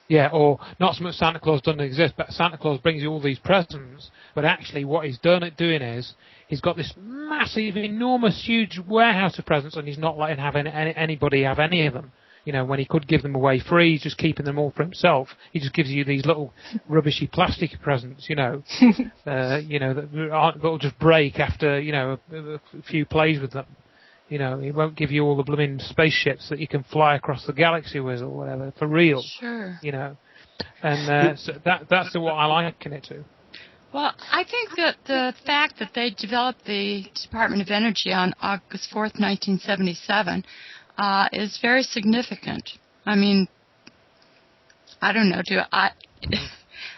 Yeah, or not so much Santa Claus doesn't exist, but Santa Claus brings you all these presents. But actually what he's doing is he's got this massive, enormous, huge warehouse of presents, and he's not letting anybody have any of them. When he could give them away free, he's just keeping them all for himself. He just gives you these little rubbishy plastic presents, that'll just break after, a few plays with them. He won't give you all the blooming spaceships that you can fly across the galaxy with or whatever, for real. Sure. And so that's what I liken it to. Well, I think that the fact that they developed the Department of Energy on August 4th, 1977, is very significant. I mean, I don't know.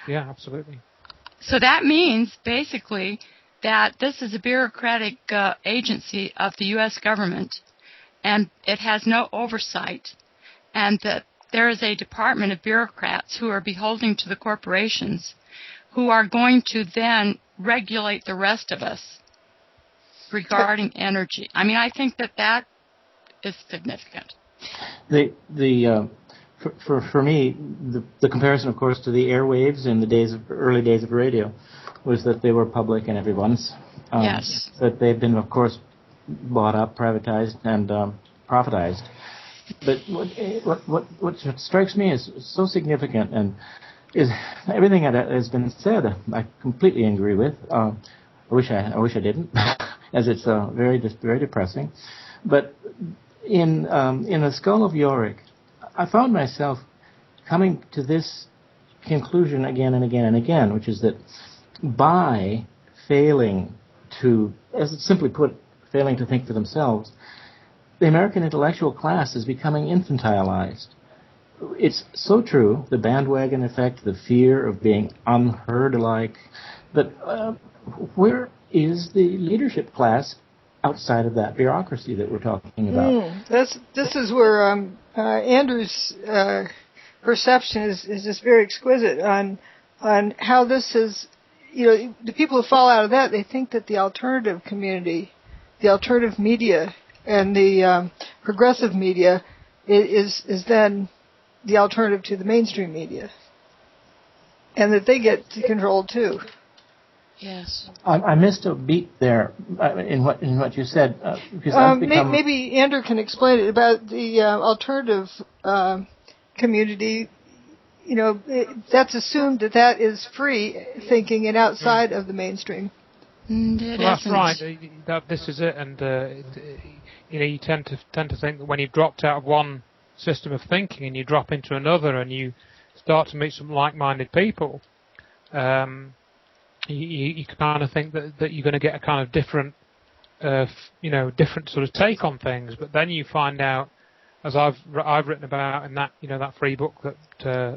Yeah, absolutely. So that means, basically, that this is a bureaucratic agency of the U.S. government, and it has no oversight, and that there is a department of bureaucrats who are beholden to the corporations, who are going to then regulate the rest of us regarding energy. I mean, I think that is significant. For me, the comparison, of course, to the airwaves in the early days of radio was that they were public and everyone's. Yes. That they've been, of course, bought up, privatized, and profitized. But what strikes me as so significant and is everything that has been said, I completely agree with. I wish I didn't, as it's very depressing. But in the Skull of Yorick, I found myself coming to this conclusion again and again and again, which is that by failing to, as it's simply put, failing to think for themselves, the American intellectual class is becoming infantilized. It's so true, the bandwagon effect, the fear of being unheard alike, but where is the leadership class outside of that bureaucracy that we're talking about? This is where Andrew's perception is just very exquisite on how this is. The people who fall out of that, they think that the alternative community, the alternative media, and the progressive media is then the alternative to the mainstream media, and that they get controlled too. Yes. I missed a beat there in what you said because I've become... Maybe Andrew can explain it about the alternative community. You know, that's assumed that is free thinking and outside of the mainstream. That's right. This is it, and you tend to think that when you've dropped out of one system of thinking and you drop into another, and you start to meet some like-minded people, you kind of think that you're going to get a kind of different, different sort of take on things. But then you find out, as I've written about in that that free book that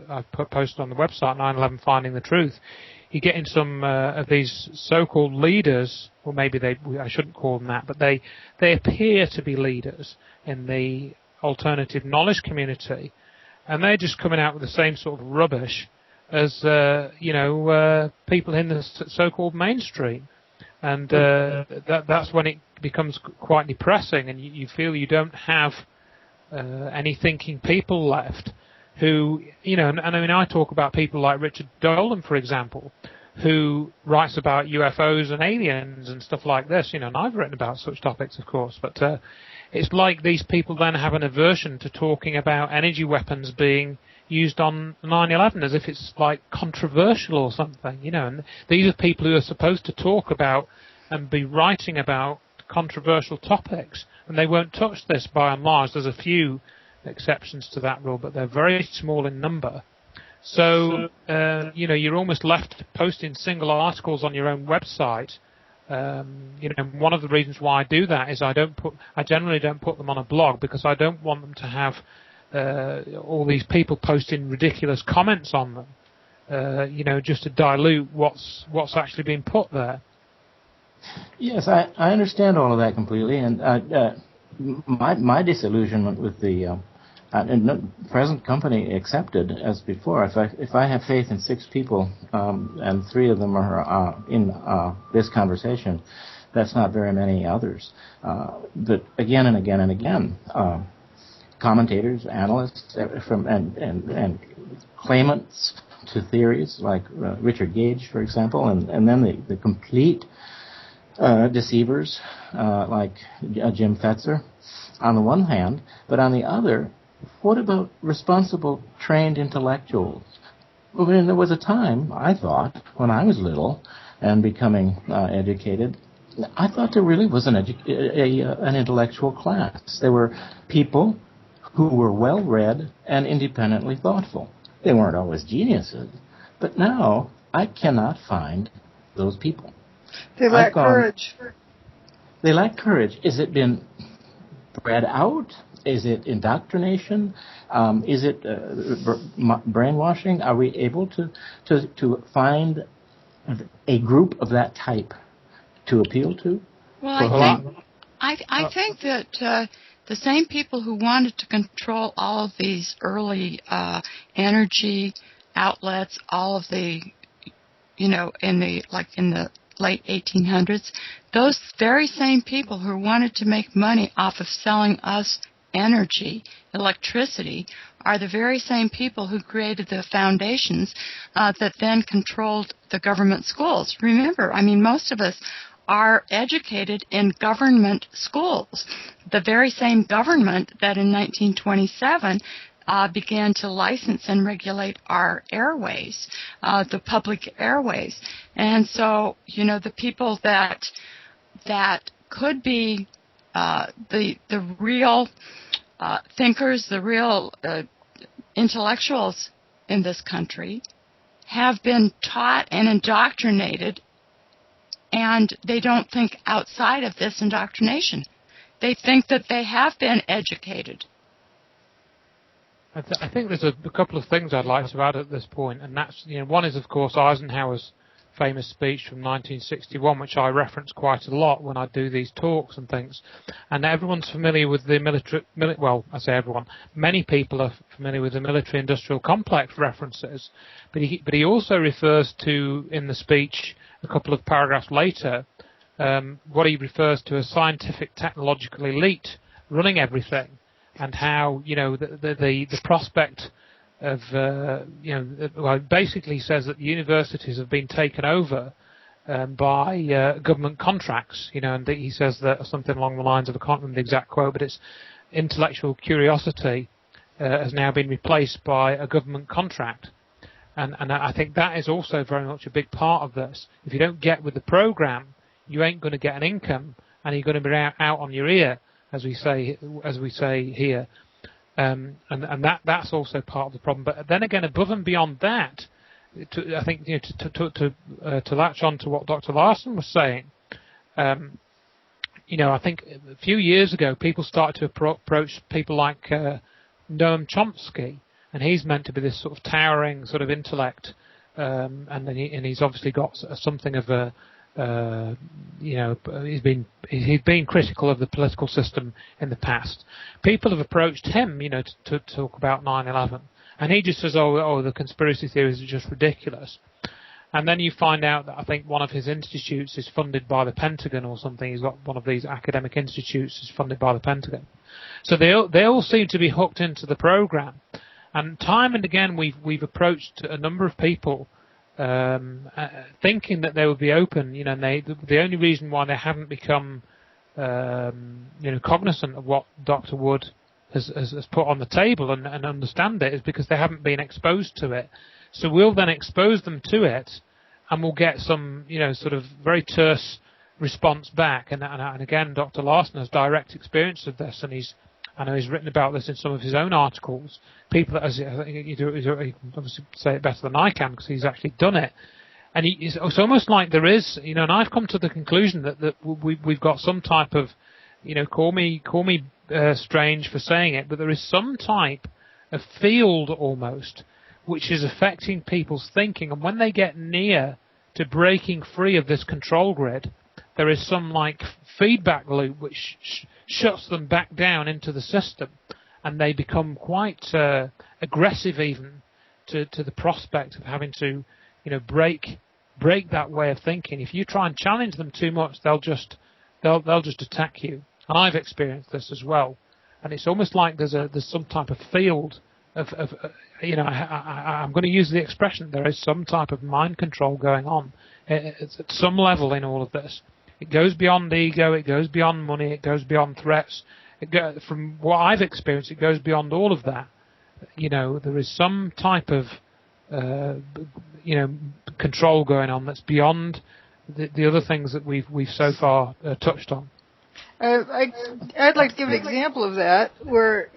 I've posted on the website, 9/11 Finding the Truth. You get in some of these so-called leaders, or maybe I shouldn't call them that, but they appear to be leaders in the alternative knowledge community, and they're just coming out with the same sort of rubbish as people in the so-called mainstream, and that's when it becomes quite depressing, and you feel you don't have any thinking people left. Who, and I mean, I talk about people like Richard Dolan, for example, who writes about UFOs and aliens and stuff like this, and I've written about such topics, of course, but it's like these people then have an aversion to talking about energy weapons being used on 9/11 as if it's like controversial or something, and these are people who are supposed to talk about and be writing about controversial topics, and they won't touch this by and large. There's a few exceptions to that rule, but they're very small in number. So, you're almost left posting single articles on your own website. One of the reasons why I do that is I generally don't put them on a blog, because I don't want them to have all these people posting ridiculous comments on them, just to dilute what's actually being put there. Yes, I understand all of that completely, and my disillusionment with the present company accepted as before. If I have faith in 6 people and 3 of them are in this conversation, that's not very many others. But again and again and again, commentators, analysts, and claimants to theories like Richard Gage, for example, and then the complete deceivers like Jim Fetzer on the one hand, but on the other, what about responsible, trained intellectuals? I mean, there was a time, I thought, when I was little and becoming educated, I thought there really was an intellectual class. There were people who were well-read and independently thoughtful. They weren't always geniuses, but now I cannot find those people. They lack courage. They lack courage. Is it been bred out? Is it indoctrination? Is it brainwashing? Are we able to find a group of that type to appeal to? Well, I think that the same people who wanted to control all of these early energy outlets, all of the, in the late 1800s, those very same people who wanted to make money off of selling us energy, electricity, are the very same people who created the foundations that then controlled the government schools. Remember, I mean, most of us are educated in government schools. The very same government that in 1927 began to license and regulate our airways, the public airways. And so, the people that could be the real thinkers, the real intellectuals in this country have been taught and indoctrinated, and they don't think outside of this indoctrination. They think that they have been educated. I think there's a couple of things I'd like to add at this point, and that's, one is, of course, Eisenhower's famous speech from 1961, which I reference quite a lot when I do these talks and things. And everyone's familiar with the well, I say everyone, many people are familiar with the military-industrial complex references, but he also refers to, in the speech a couple of paragraphs later, what he refers to as scientific technological elite running everything, and how, the prospect of, well, it basically says that the universities have been taken over by government contracts, and he says that something along the lines of, I can't remember the exact quote, but it's intellectual curiosity has now been replaced by a government contract. And I think that is also very much a big part of this. If you don't get with the program, you ain't going to get an income, and you're going to be out on your ear, as we say here. And that's also part of the problem. But then again, above and beyond that, I think to latch on to what Dr. Larsen was saying, I think a few years ago people started to approach people like Noam Chomsky, and he's meant to be this sort of towering sort of intellect, and he's obviously got something of a he's been critical of the political system in the past. People have approached him, to talk about 9/11. And he just says, oh, the conspiracy theories are just ridiculous. And then you find out that I think one of his institutes is funded by the Pentagon or something. He's got one of these academic institutes is funded by the Pentagon. So they all seem to be hooked into the program. And time and again we've approached a number of people thinking that they would be open, and the only reason why they haven't become cognizant of what Dr. Wood has put on the table and understand it is because they haven't been exposed to it. So we'll then expose them to it, and we'll get some, sort of very terse response back. And again, Dr. Larsen has direct experience of this, and I know he's written about this in some of his own articles. People that, I think he can obviously say it better than I can because he's actually done it. And it's almost like there is, and I've come to the conclusion that we've got some type of, call me strange for saying it, but there is some type of field almost which is affecting people's thinking, and when they get near to breaking free of this control grid, there is some like feedback loop which shuts them back down into the system, and they become quite aggressive even to the prospect of having to break that way of thinking. If you try and challenge them too much, they'll just attack you. And I've experienced this as well. And it's almost like there's some type of field of I'm going to use the expression, there is some type of mind control going on. It's at some level in all of this. It goes beyond ego, it goes beyond money, it goes beyond threats. From what I've experienced, it goes beyond all of that. There is some type of control going on that's beyond the other things that we've so far touched on. I'd like to give an example of that, where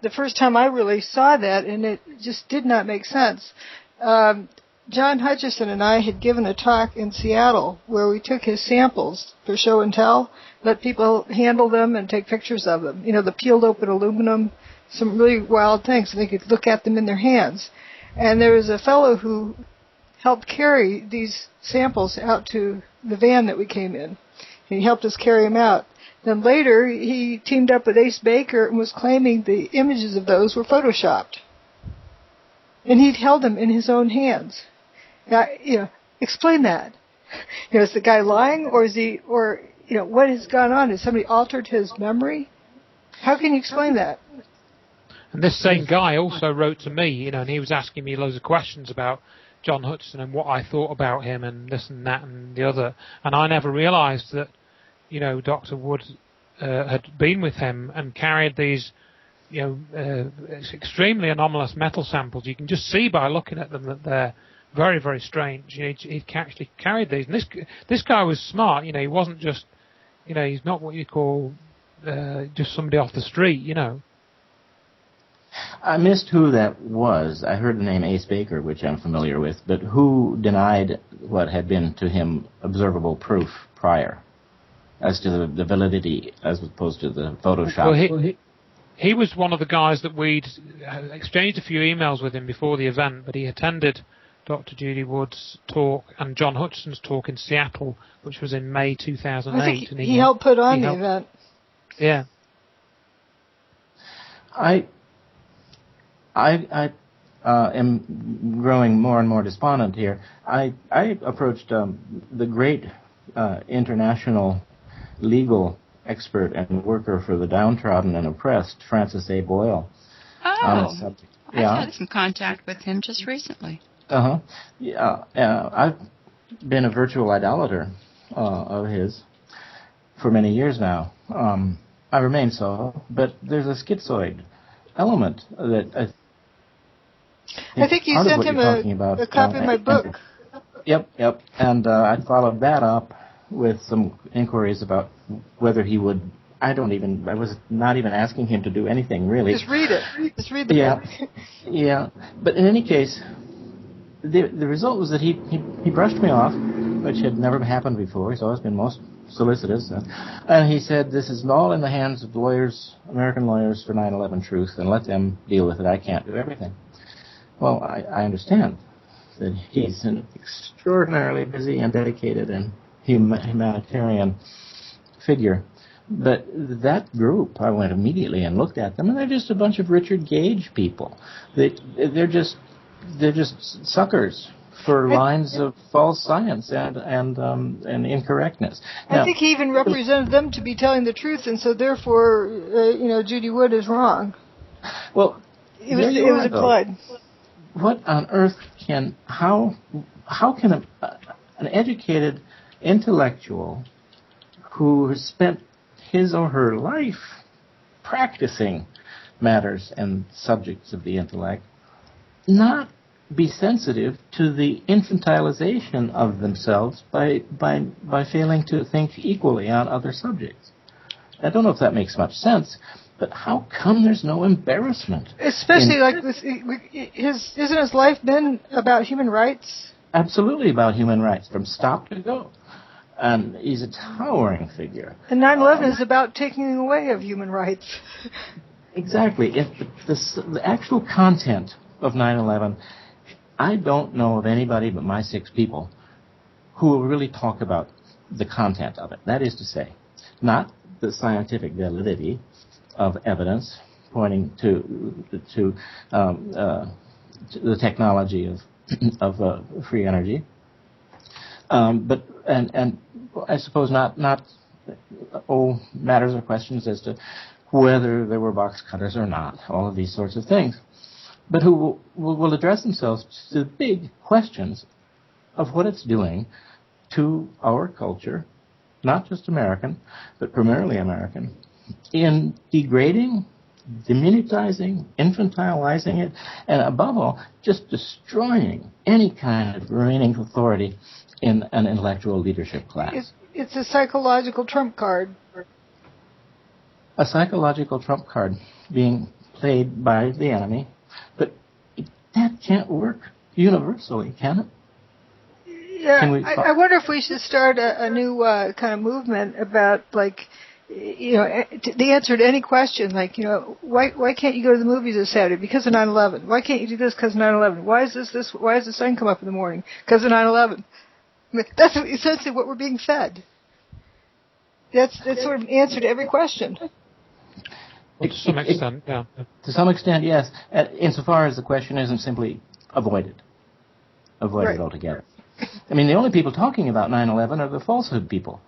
the first time I really saw that, and it just did not make sense. John Hutchison and I had given a talk in Seattle where we took his samples for show and tell, let people handle them and take pictures of them. The peeled open aluminum, some really wild things, and they could look at them in their hands. And there was a fellow who helped carry these samples out to the van that we came in. He helped us carry them out. Then later, he teamed up with Ace Baker and was claiming the images of those were photoshopped. And he'd held them in his own hands. Now, explain that. Is the guy lying, or what has gone on? Has somebody altered his memory? How can you explain that? And this same guy also wrote to me, and he was asking me loads of questions about John Hutchison and what I thought about him and this and that and the other. And I never realized that, Dr. Wood had been with him and carried these, extremely anomalous metal samples. You can just see by looking at them that they're very, very strange. He actually carried these. And this guy was smart. He wasn't just, he's not what you call just somebody off the street, I missed who that was. I heard the name Ace Baker, which I'm familiar with, but who denied what had been to him observable proof prior as to the validity as opposed to the Photoshop? Well, he was one of the guys that we'd exchanged a few emails with him before the event, but he attended Dr. Judy Wood's talk and John Hutchison's talk in Seattle, which was in May 2008. I think he helped put on the event. Yeah. I am growing more and more despondent here. I approached the great international legal expert and worker for the downtrodden and oppressed, Francis A. Boyle. Oh, I've had some contact with him just recently. Yeah. been a virtual idolater of his for many years now. I remain so, but there's a schizoid element that I think you sent him a copy of my book. Yep. And I followed that up with some inquiries about whether he would. I was not even asking him to do anything, really. Just read it. Just read the book. Yeah. But in any case, the result was that he brushed me off, which had never happened before. He's always been most solicitous. And he said, this is all in the hands of lawyers, American lawyers for 9/11 truth, and let them deal with it. I can't do everything. Well, I understand that he's an extraordinarily busy and dedicated and humanitarian figure. But that group, I went immediately and looked at them, and they're just a bunch of Richard Gage people. They're just suckers for lines of false science and incorrectness. Now, I think he even represented them to be telling the truth, and so therefore, Judy Wood is wrong. Well, it was applied. What on earth how can an educated intellectual who has spent his or her life practicing matters and subjects of the intellect not be sensitive to the infantilization of themselves by failing to think equally on other subjects? I don't know if that makes much sense, but how come there's no embarrassment? Especially like this, isn't his life been about human rights? Absolutely about human rights, from stop to go. And he's a towering figure. And 9/11 is about taking away of human rights. Exactly. If the actual content of 9/11, I don't know of anybody but my 6 people who will really talk about the content of it. That is to say, not the scientific validity of evidence pointing to the technology of free energy, but I suppose not matters or questions as to whether there were box cutters or not, all of these sorts of things, but who will address themselves to the big questions of what it's doing to our culture, not just American, but primarily American, in degrading, demonetizing, infantilizing it, and above all, just destroying any kind of remaining authority in an intellectual leadership class. It's a psychological trump card. A psychological trump card being played by the enemy, but that can't work universally, can it? Yeah, I wonder if we should start a new kind of movement about, like, the answer to any question, like, why can't you go to the movies this Saturday? Because of 9/11. Why can't you do this because of 9/11? Why is this? Why does the sun come up in the morning? Because of 9/11. I mean, that's essentially what we're being fed. That's sort of an answer to every question. Well, to some extent, yeah. To some extent, yes. Insofar as the question isn't simply avoided Right. altogether. I mean, the only people talking about 9/11 are the falsehood people.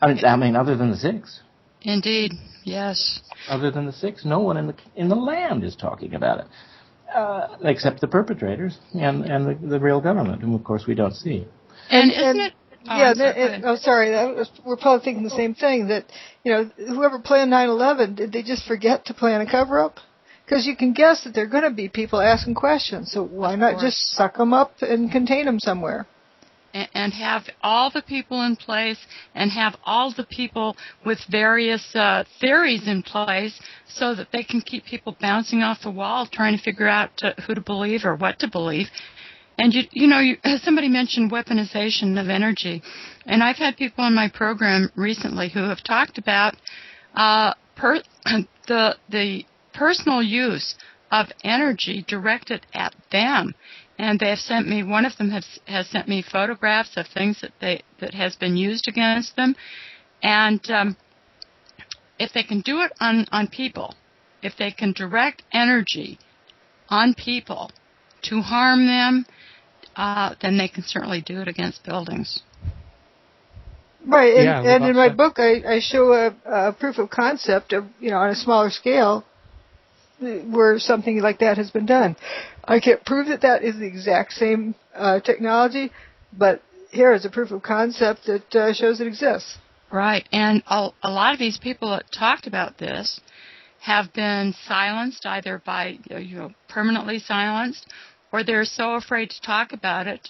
I mean, other than the 6. Indeed, yes. Other than the 6, no one in the land is talking about it, except the perpetrators and the real government, whom of course we don't see. And isn't it? We're probably thinking the same thing, that, whoever planned 9/11, did they just forget to plan a cover-up? Because you can guess that there are going to be people asking questions, so why not just suck them up and contain them somewhere? And have all the people in place, and have all the people with various theories in place, so that they can keep people bouncing off the wall trying to figure out who to believe or what to believe. And, somebody mentioned weaponization of energy. And I've had people on my program recently who have talked about the personal use of energy directed at them. And they have sent me, one of them has sent me photographs of things that has been used against them. And if they can do it on people, if they can direct energy on people to harm them, then they can certainly do it against buildings. Right, and in my book I show a proof of concept of, on a smaller scale where something like that has been done. I can't prove that is the exact same technology, but here as a proof of concept that shows it exists. Right, and a lot of these people that talked about this have been silenced, either by, permanently silenced, or they're so afraid to talk about it.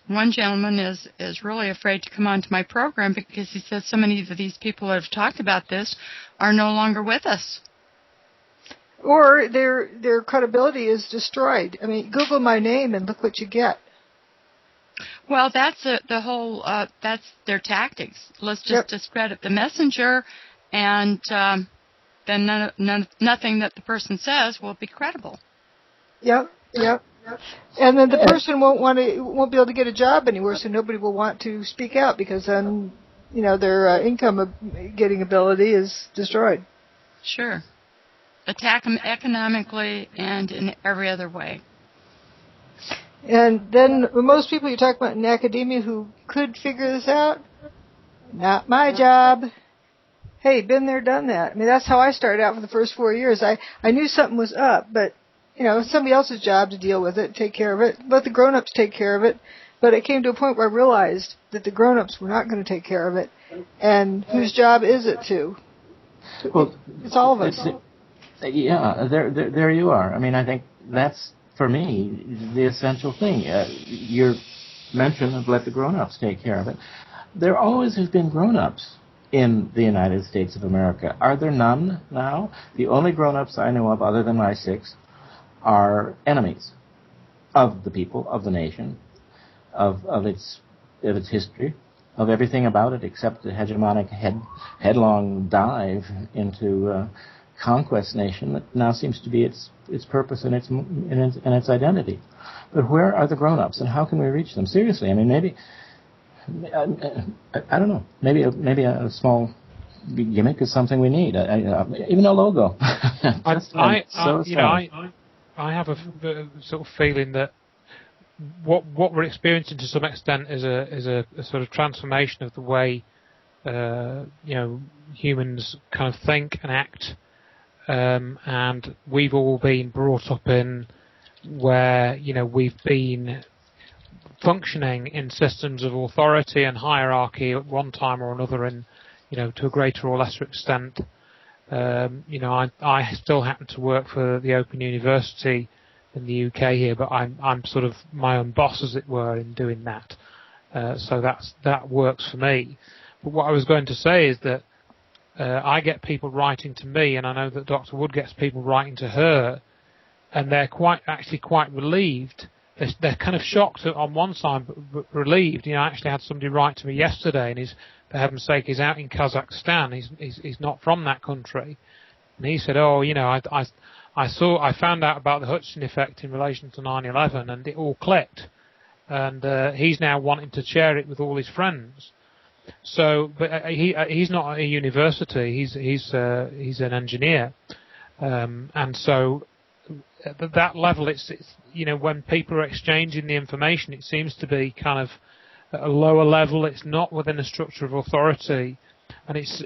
One gentleman is really afraid to come onto my program because he says so many of these people that have talked about this are no longer with us. Or their credibility is destroyed. I mean, Google my name and look what you get. Well, that's that's their tactics. Let's just discredit the messenger, and then nothing that the person says will be credible. Yep. And then the person won't be able to get a job anywhere, so nobody will want to speak out because then, their income getting ability is destroyed. Sure. Attack them economically and in every other way. And then most people you talk about in academia who could figure this out, not my job. Hey, been there, done that. I mean, that's how I started out for the first 4 years. I knew something was up, but, it's somebody else's job to deal with it, take care of it. Let the grown-ups take care of it. But it came to a point where I realized that the grown-ups were not going to take care of it. And whose job is it to? Well, it's all of us. Yeah, there you are. I mean, I think that's, for me, the essential thing. Your mention of let the grown-ups take care of it. There always have been grown-ups in the United States of America. Are there none now? The only grown-ups I know of, other than my 6, are enemies of the people, of the nation, of its history, of everything about it except the hegemonic headlong dive into conquest nation that now seems to be its purpose and its identity. But where are the grown-ups, and how can we reach them? Seriously, I mean, maybe I don't know. Maybe a small gimmick is something we need. Even a logo. I have a sort of feeling that what we're experiencing to some extent is a sort of transformation of the way humans kind of think and act, and we've all been brought up in where we've been functioning in systems of authority and hierarchy at one time or another, and to a greater or lesser extent. I still happen to work for the Open University in the UK here, but I'm sort of my own boss, as it were, in doing that. So that works for me. But what I was going to say is that I get people writing to me, and I know that Dr. Wood gets people writing to her, and they're quite relieved. They're kind of shocked on one side, but relieved. I actually had somebody write to me yesterday, and for heaven's sake, he's out in Kazakhstan. He's not from that country, and he said, I found out about the Hudson effect in relation to 9/11, and it all clicked, and he's now wanting to share it with all his friends. So, but he's not at a university. He's an engineer, and so at that level, it's when people are exchanging the information, it seems to be kind of at a lower level. It's not within a structure of authority, and it's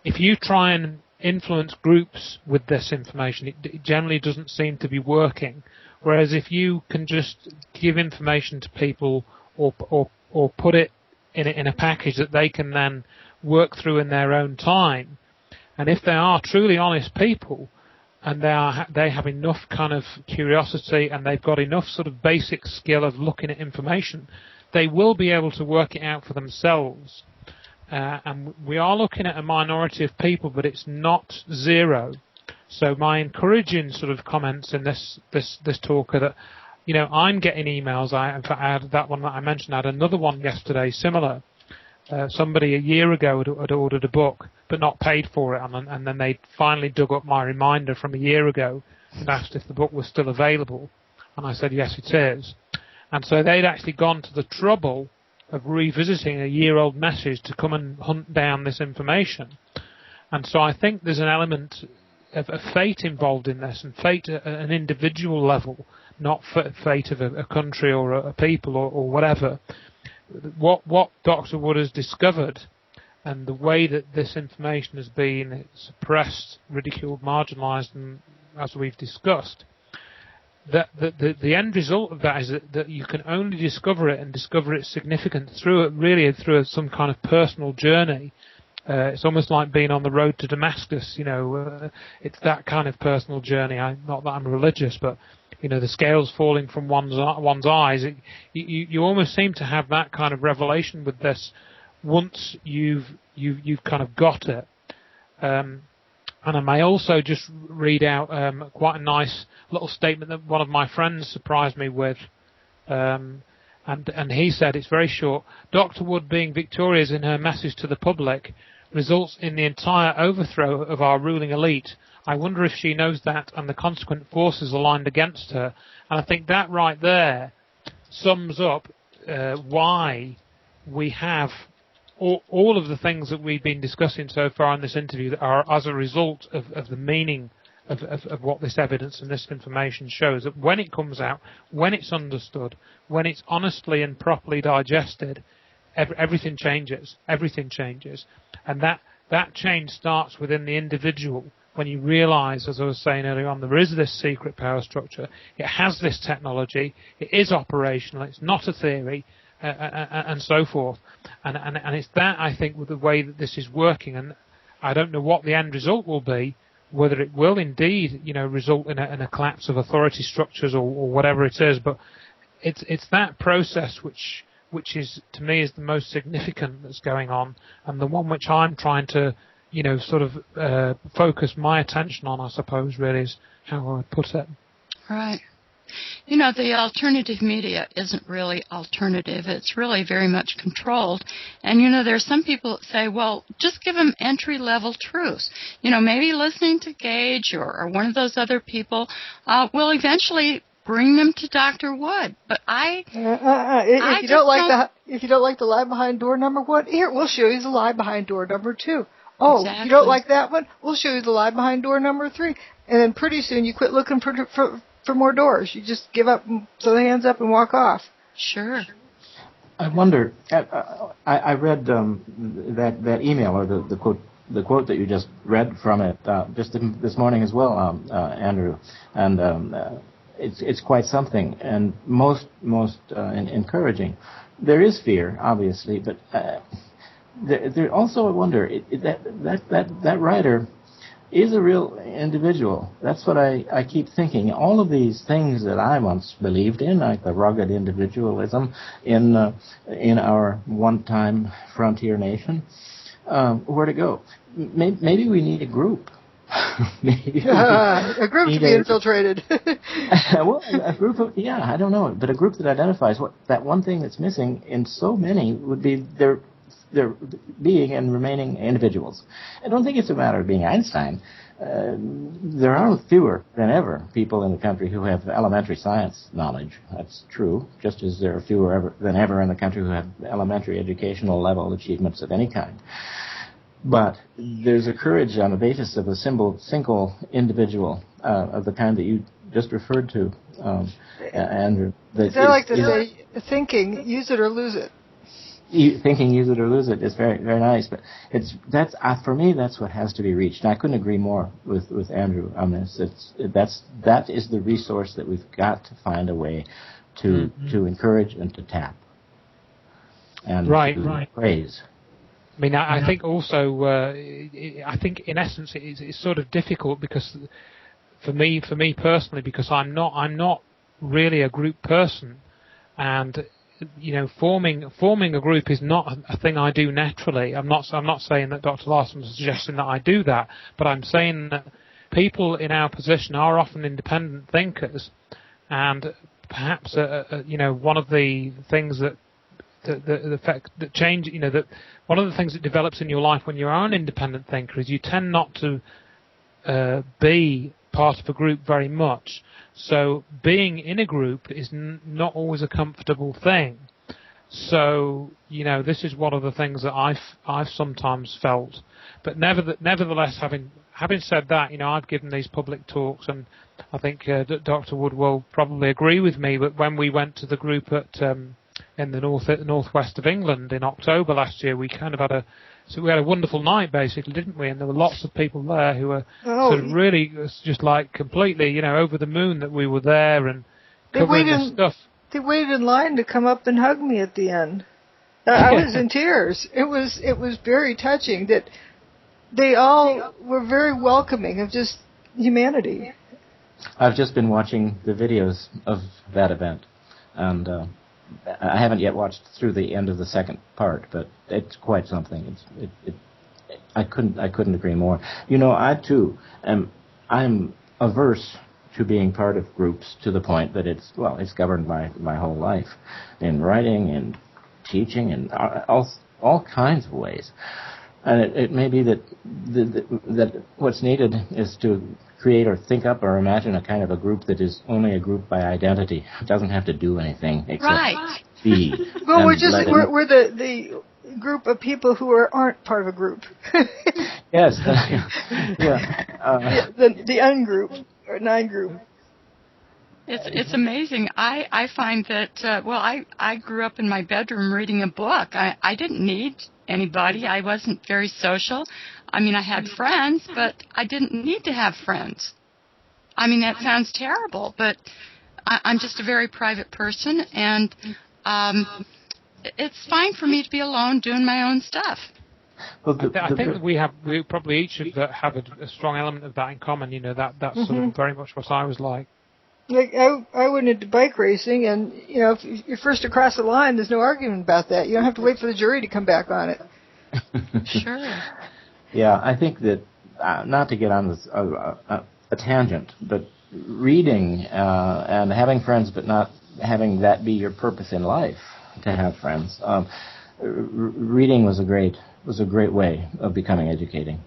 if you try and influence groups with this information, it generally doesn't seem to be working. Whereas if you can just give information to people or put it in a package that they can then work through in their own time, and if they are truly honest people, and they have enough kind of curiosity, and they've got enough sort of basic skill of looking at information, they will be able to work it out for themselves. And we are looking at a minority of people, but it's not zero. So my encouraging sort of comments in this talk are that, I'm getting emails. In fact, I had that one that I mentioned. I had another one yesterday, similar. Somebody a year ago had ordered a book, but not paid for it, and then they finally dug up my reminder from a year ago and asked if the book was still available, and I said yes, it is. And so they'd actually gone to the trouble of revisiting a year-old message to come and hunt down this information. And so I think there's an element of fate involved in this, and fate at an individual level, not fate of a country or a people or whatever. What Dr. Wood has discovered, and the way that this information has been suppressed, ridiculed, marginalised, and as we've discussed, the end result of that is that you can only discover it and discover its significance through some kind of personal journey. It's almost like being on the road to Damascus. It's that kind of personal journey. Not that I'm religious, but the scales falling from one's eyes. You almost seem to have that kind of revelation with this once you've kind of got it. And I may also just read out quite a nice little statement that one of my friends surprised me with. And he said, it's very short, Dr. Wood being victorious in her message to the public results in the entire overthrow of our ruling elite. I wonder if she knows that and the consequent forces aligned against her. And I think that right there sums up why we have all of the things that we've been discussing so far in this interview that are as a result of the meaning of what this evidence and this information shows. That when it comes out, when it's understood, when it's honestly and properly digested, everything changes. Everything changes. And that change starts within the individual. When you realise, as I was saying earlier on, there is this secret power structure. It has this technology. It is operational. It's not a theory. And so forth, and it's that, I think, with the way that this is working, and I don't know what the end result will be, whether it will indeed, result in a collapse of authority structures or whatever it is, but it's that process which is, to me, is the most significant that's going on, and the one which I'm trying to, sort of focus my attention on, I suppose, really is how I would put it. Right. The alternative media isn't really alternative. It's really very much controlled. And, there's some people that say, well, just give them entry-level truths. Maybe listening to Gage or one of those other people will eventually bring them to Dr. Wood. But if you don't like the lie behind door number 1, here, we'll show you the lie behind door number 2. Oh, exactly. You don't like that one? We'll show you the lie behind door number 3. And then pretty soon you quit looking for more doors. You just give up, throw the hands up, and walk off. Sure. I wonder. I read that email or the quote that you just read from it just this morning as well, Andrew, and it's quite something and most encouraging. There is fear, obviously, but there also I wonder that writer is a real individual. That's what I keep thinking. All of these things that I once believed in, like the rugged individualism in our one-time frontier nation, where to go? Maybe we need a group. A group to be infiltrated. Well, a group of, I don't know, but a group that identifies that one thing that's missing in so many would be their being and remaining individuals. I don't think it's a matter of being Einstein. There are fewer than ever people in the country who have elementary science knowledge. That's true, just as there are fewer than ever in the country who have elementary educational level achievements of any kind. But there's a courage on the basis of a single individual of the kind that you just referred to, Andrew. Is that like to say, thinking, use it or lose it? Thinking, use it or lose it is very, very nice, but that's for me. That's what has to be reached. And I couldn't agree more with Andrew on this. That is the resource that we've got to find a way to encourage and to tap and to praise. I mean, I think also, I think in essence it's sort of difficult because for me personally, because I'm not really a group person, and forming a group is not a thing I do naturally. I'm not saying that Dr. Larsen was suggesting that I do that, but I'm saying that people in our position are often independent thinkers, and perhaps one of the things that change, that one of the things that develops in your life when you are an independent thinker is you tend not to be part of a group very much. So being in a group is not always a comfortable thing. So this is one of the things that I've sometimes felt. But nevertheless, having said that, I've given these public talks, and I think Dr. Wood will probably agree with me. But when we went to the group at in the northwest of England in October last year. We kind of had a wonderful night, basically, didn't we? And there were lots of people there who were sort of really just like completely, over the moon that we were there and covering this stuff. They waited in line to come up and hug me at the end. I was in tears. It was very touching that they all were very welcoming of just humanity. I've just been watching the videos of that event, and I haven't yet watched through the end of the second part, but it's quite something. I couldn't agree more. I too I'm averse to being part of groups to the point that it's governed my whole life in writing and teaching and all kinds of ways. And it may be that what's needed is to create or think up or imagine a kind of a group that is only a group by identity. It doesn't have to do anything except be. Well, we're the group of people who aren't part of a group. Yes. The ungroup or non-group. It's amazing. I find that I grew up in my bedroom reading a book. I didn't need anybody. I wasn't very social. I mean, I had friends, but I didn't need to have friends. I mean, that sounds terrible, but I'm just a very private person, and it's fine for me to be alone doing my own stuff. Well, I think we probably each have a strong element of that in common. That's sort of very much what I was like. Like I went into bike racing, and if you're first across the line, there's no argument about that. You don't have to wait for the jury to come back on it. Sure. Yeah, I think that not to get on this, a tangent, but reading and having friends, but not having that be your purpose in life, to have friends. Reading was a great way of becoming educated.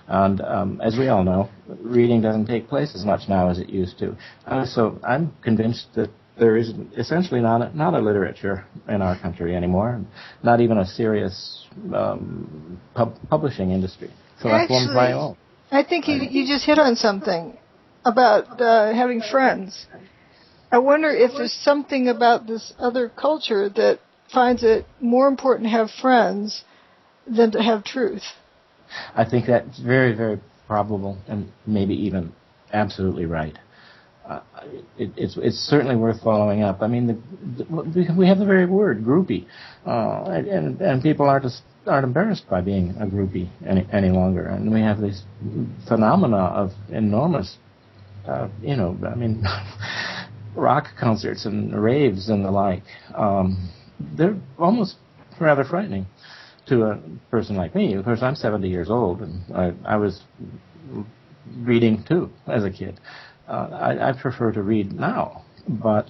And as we all know, reading doesn't take place as much now as it used to. So I'm convinced that there is essentially not a literature in our country anymore, not even a serious publishing industry. So that's one by all. I think you just hit on something about having friends. I wonder if there's something about this other culture that finds it more important to have friends than to have truth. I think that's very, very probable, and maybe even absolutely right. It's certainly worth following up. I mean, we have the very word groupie, and people aren't embarrassed by being a groupie any longer. And we have these phenomena of enormous, rock concerts and raves and the like. They're almost rather frightening to a person like me. Of course, I'm 70 years old, and I was reading too as a kid. I prefer to read now, but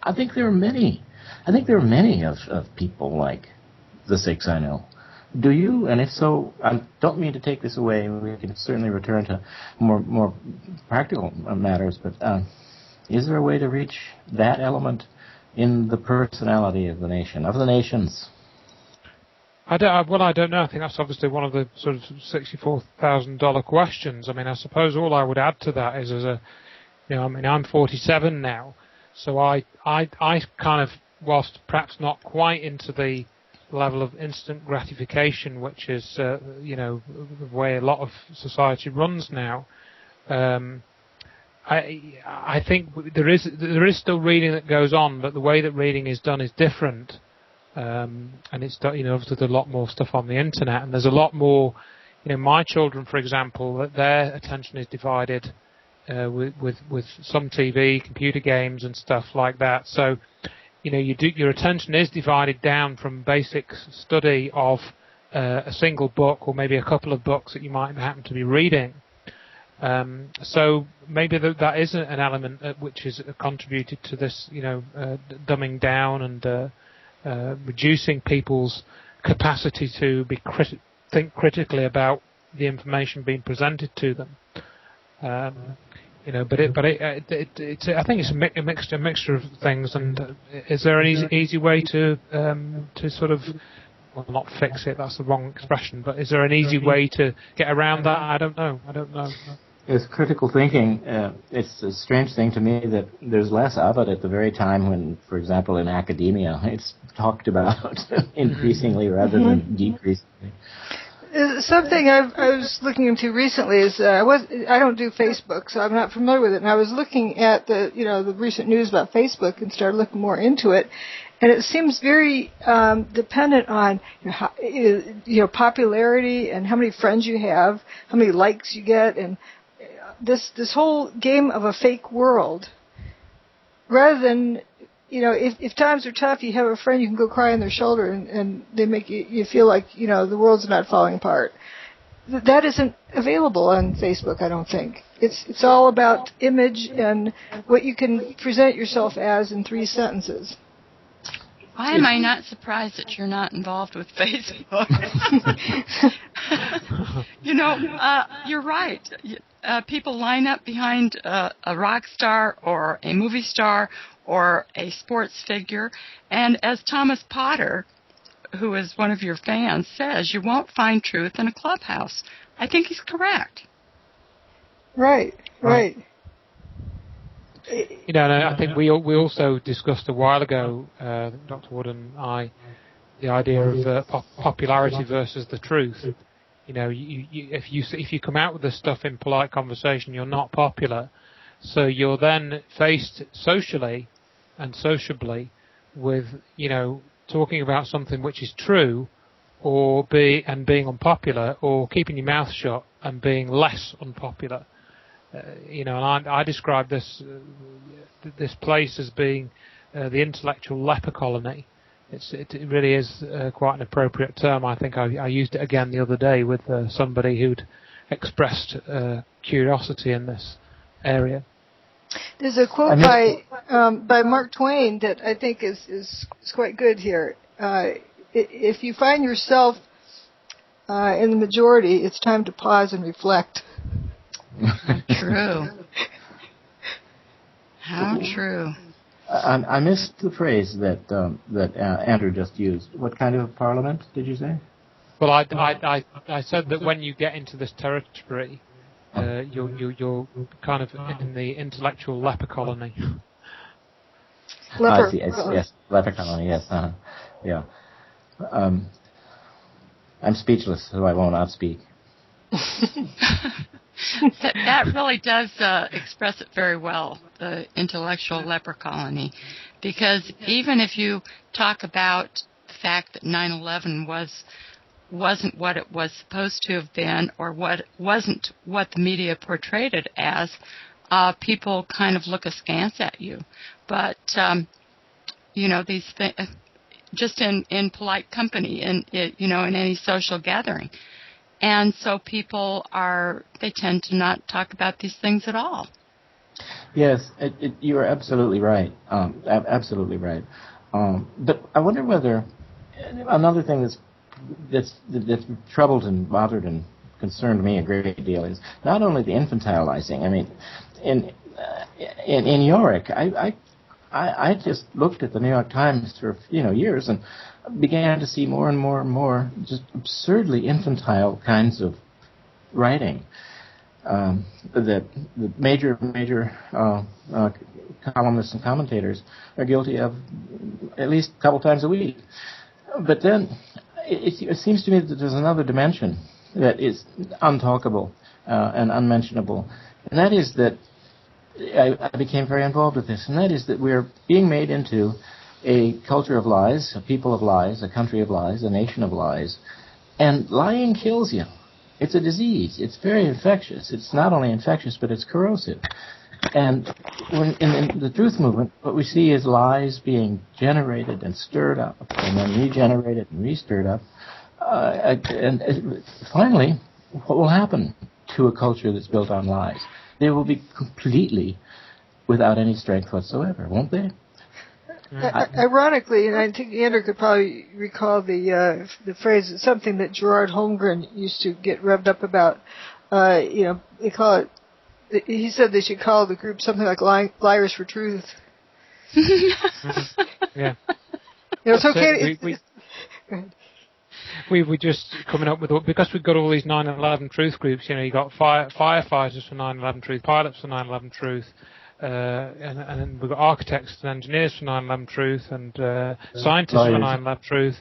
I think there are many. Of people like the six I know. Do you? And if so, I don't mean to take this away. We can certainly return to more practical matters. But is there a way to reach that element in the personality of the nation, of the nations? I don't know. I think that's obviously one of the sort of $64,000 questions. I mean, I suppose all I would add to that is I'm 47 now, so I kind of, whilst perhaps not quite into the level of instant gratification, which is the way a lot of society runs now. I think there is still reading that goes on, but the way that reading is done is different. And it's obviously there's a lot more stuff on the internet, and there's a lot more. My children, for example, that their attention is divided with some TV, computer games, and stuff like that. So, your attention is divided down from basic study of a single book or maybe a couple of books that you might happen to be reading. So maybe that is an element which has contributed to this, dumbing down and reducing people's capacity to think critically about the information being presented to them. But I think it's a mixture of things. And is there an easy way to sort of, well, not fix it? That's the wrong expression. But is there an easy way to get around that? I don't know. Is critical thinking, it's a strange thing to me that there's less of it at the very time when, for example, in academia, it's talked about increasingly rather than decreasingly. Something I was looking into recently is I don't do Facebook, so I'm not familiar with it. And I was looking at the recent news about Facebook and started looking more into it, and it seems very dependent on popularity and how many friends you have, how many likes you get, and this whole game of a fake world. Rather than if times are tough, you have a friend you can go cry on their shoulder, and they make you feel like the world's not falling apart. That isn't available on Facebook, I don't think. It's all about image and what you can present yourself as in 3 sentences. Why am I not surprised that you're not involved with Facebook? You're right. People line up behind a rock star or a movie star or a sports figure, and as Thomas Potter, who is one of your fans, says, you won't find truth in a clubhouse. I think he's correct. Right. And I think we also discussed a while ago, Dr. Wood and I, the idea of popularity versus the truth. If you come out with this stuff in polite conversation, you're not popular, so you're then faced socially and sociably with talking about something which is true, and being unpopular, or keeping your mouth shut and being less unpopular. And I describe this place as being the intellectual leper colony. It really is quite an appropriate term. I think I used it again the other day with somebody who'd expressed curiosity in this area. There's a quote by Mark Twain that I think is quite good here. If you find yourself in the majority, it's time to pause and reflect. True. How true. I missed the phrase that Andrew just used. What kind of parliament did you say? Well, I said that when you get into this territory, you're kind of in the intellectual leper colony. I see. Yes, leper colony. Yes. Yeah. I'm speechless, so I won't outspeak. That really does express it very well, the intellectual leper colony, because even if you talk about the fact that 9/11 wasn't what it was supposed to have been, or wasn't what the media portrayed it as, people kind of look askance at you. But these things, just in polite company, in any social gathering. And so people they tend to not talk about these things at all. Yes, you are absolutely right. Absolutely right. But I wonder whether another thing that's troubled and bothered and concerned me a great deal is not only the infantilizing. I mean, in Yorick, I just looked at the New York Times for years and began to see more and more and more just absurdly infantile kinds of writing that the major columnists and commentators are guilty of at least a couple times a week. But then it seems to me that there's another dimension that is untalkable and unmentionable, and that is that I became very involved with this, and that is that we're being made into a culture of lies, a people of lies, a country of lies, a nation of lies, and lying kills you. It's a disease. It's very infectious. It's not only infectious, but it's corrosive. And when in the truth movement, what we see is lies being generated and stirred up, and then regenerated and re-stirred up. And finally, what will happen to a culture that's built on lies? They will be completely without any strength whatsoever, won't they? Ironically, and I think Andrew could probably recall the phrase, something that Gerard Holmgren used to get revved up about. They call it. He said they should call the group something like Liars for Truth. Yeah. It's okay. We we were just coming up with, because we've got all these 9/11 Truth groups. You got firefighters for 9/11 Truth, pilots for 9/11 Truth. And then we've got architects and engineers for 9/11 Truth, and scientists for 9/11 Truth,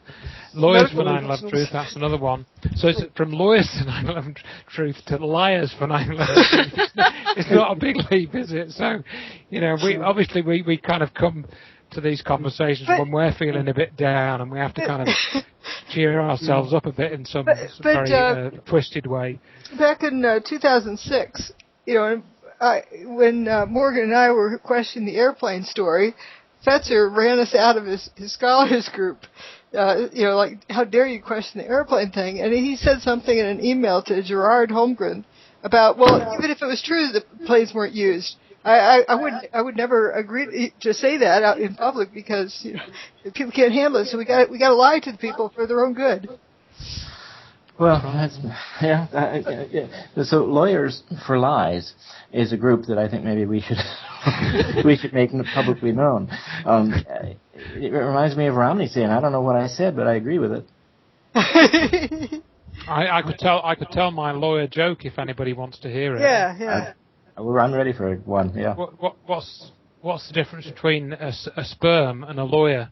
lawyers for 9/11 Truth. That's another one. So it's from lawyers to 9/11 Truth to liars for 9/11 Truth. It's not a big leap, is it? So, we kind of come to these conversations when we're feeling a bit down, and we have to kind of cheer ourselves up a bit in some very twisted way. Back in 2006, when Morgan and I were questioning the airplane story, Fetzer ran us out of his scholars group. Like, how dare you question the airplane thing? And he said something in an email to Gerard Holmgren about, well, even if it was true that the planes weren't used, I would never agree to say that out in public, because people can't handle it. So we got to lie to the people for their own good. Well, So Lawyers for Lies is a group that I think maybe we should make publicly known. It reminds me of Romney saying, "I don't know what I said, but I agree with it." I could tell my lawyer joke if anybody wants to hear it. Yeah. I'm ready for one. Yeah. What's the difference between a sperm and a lawyer?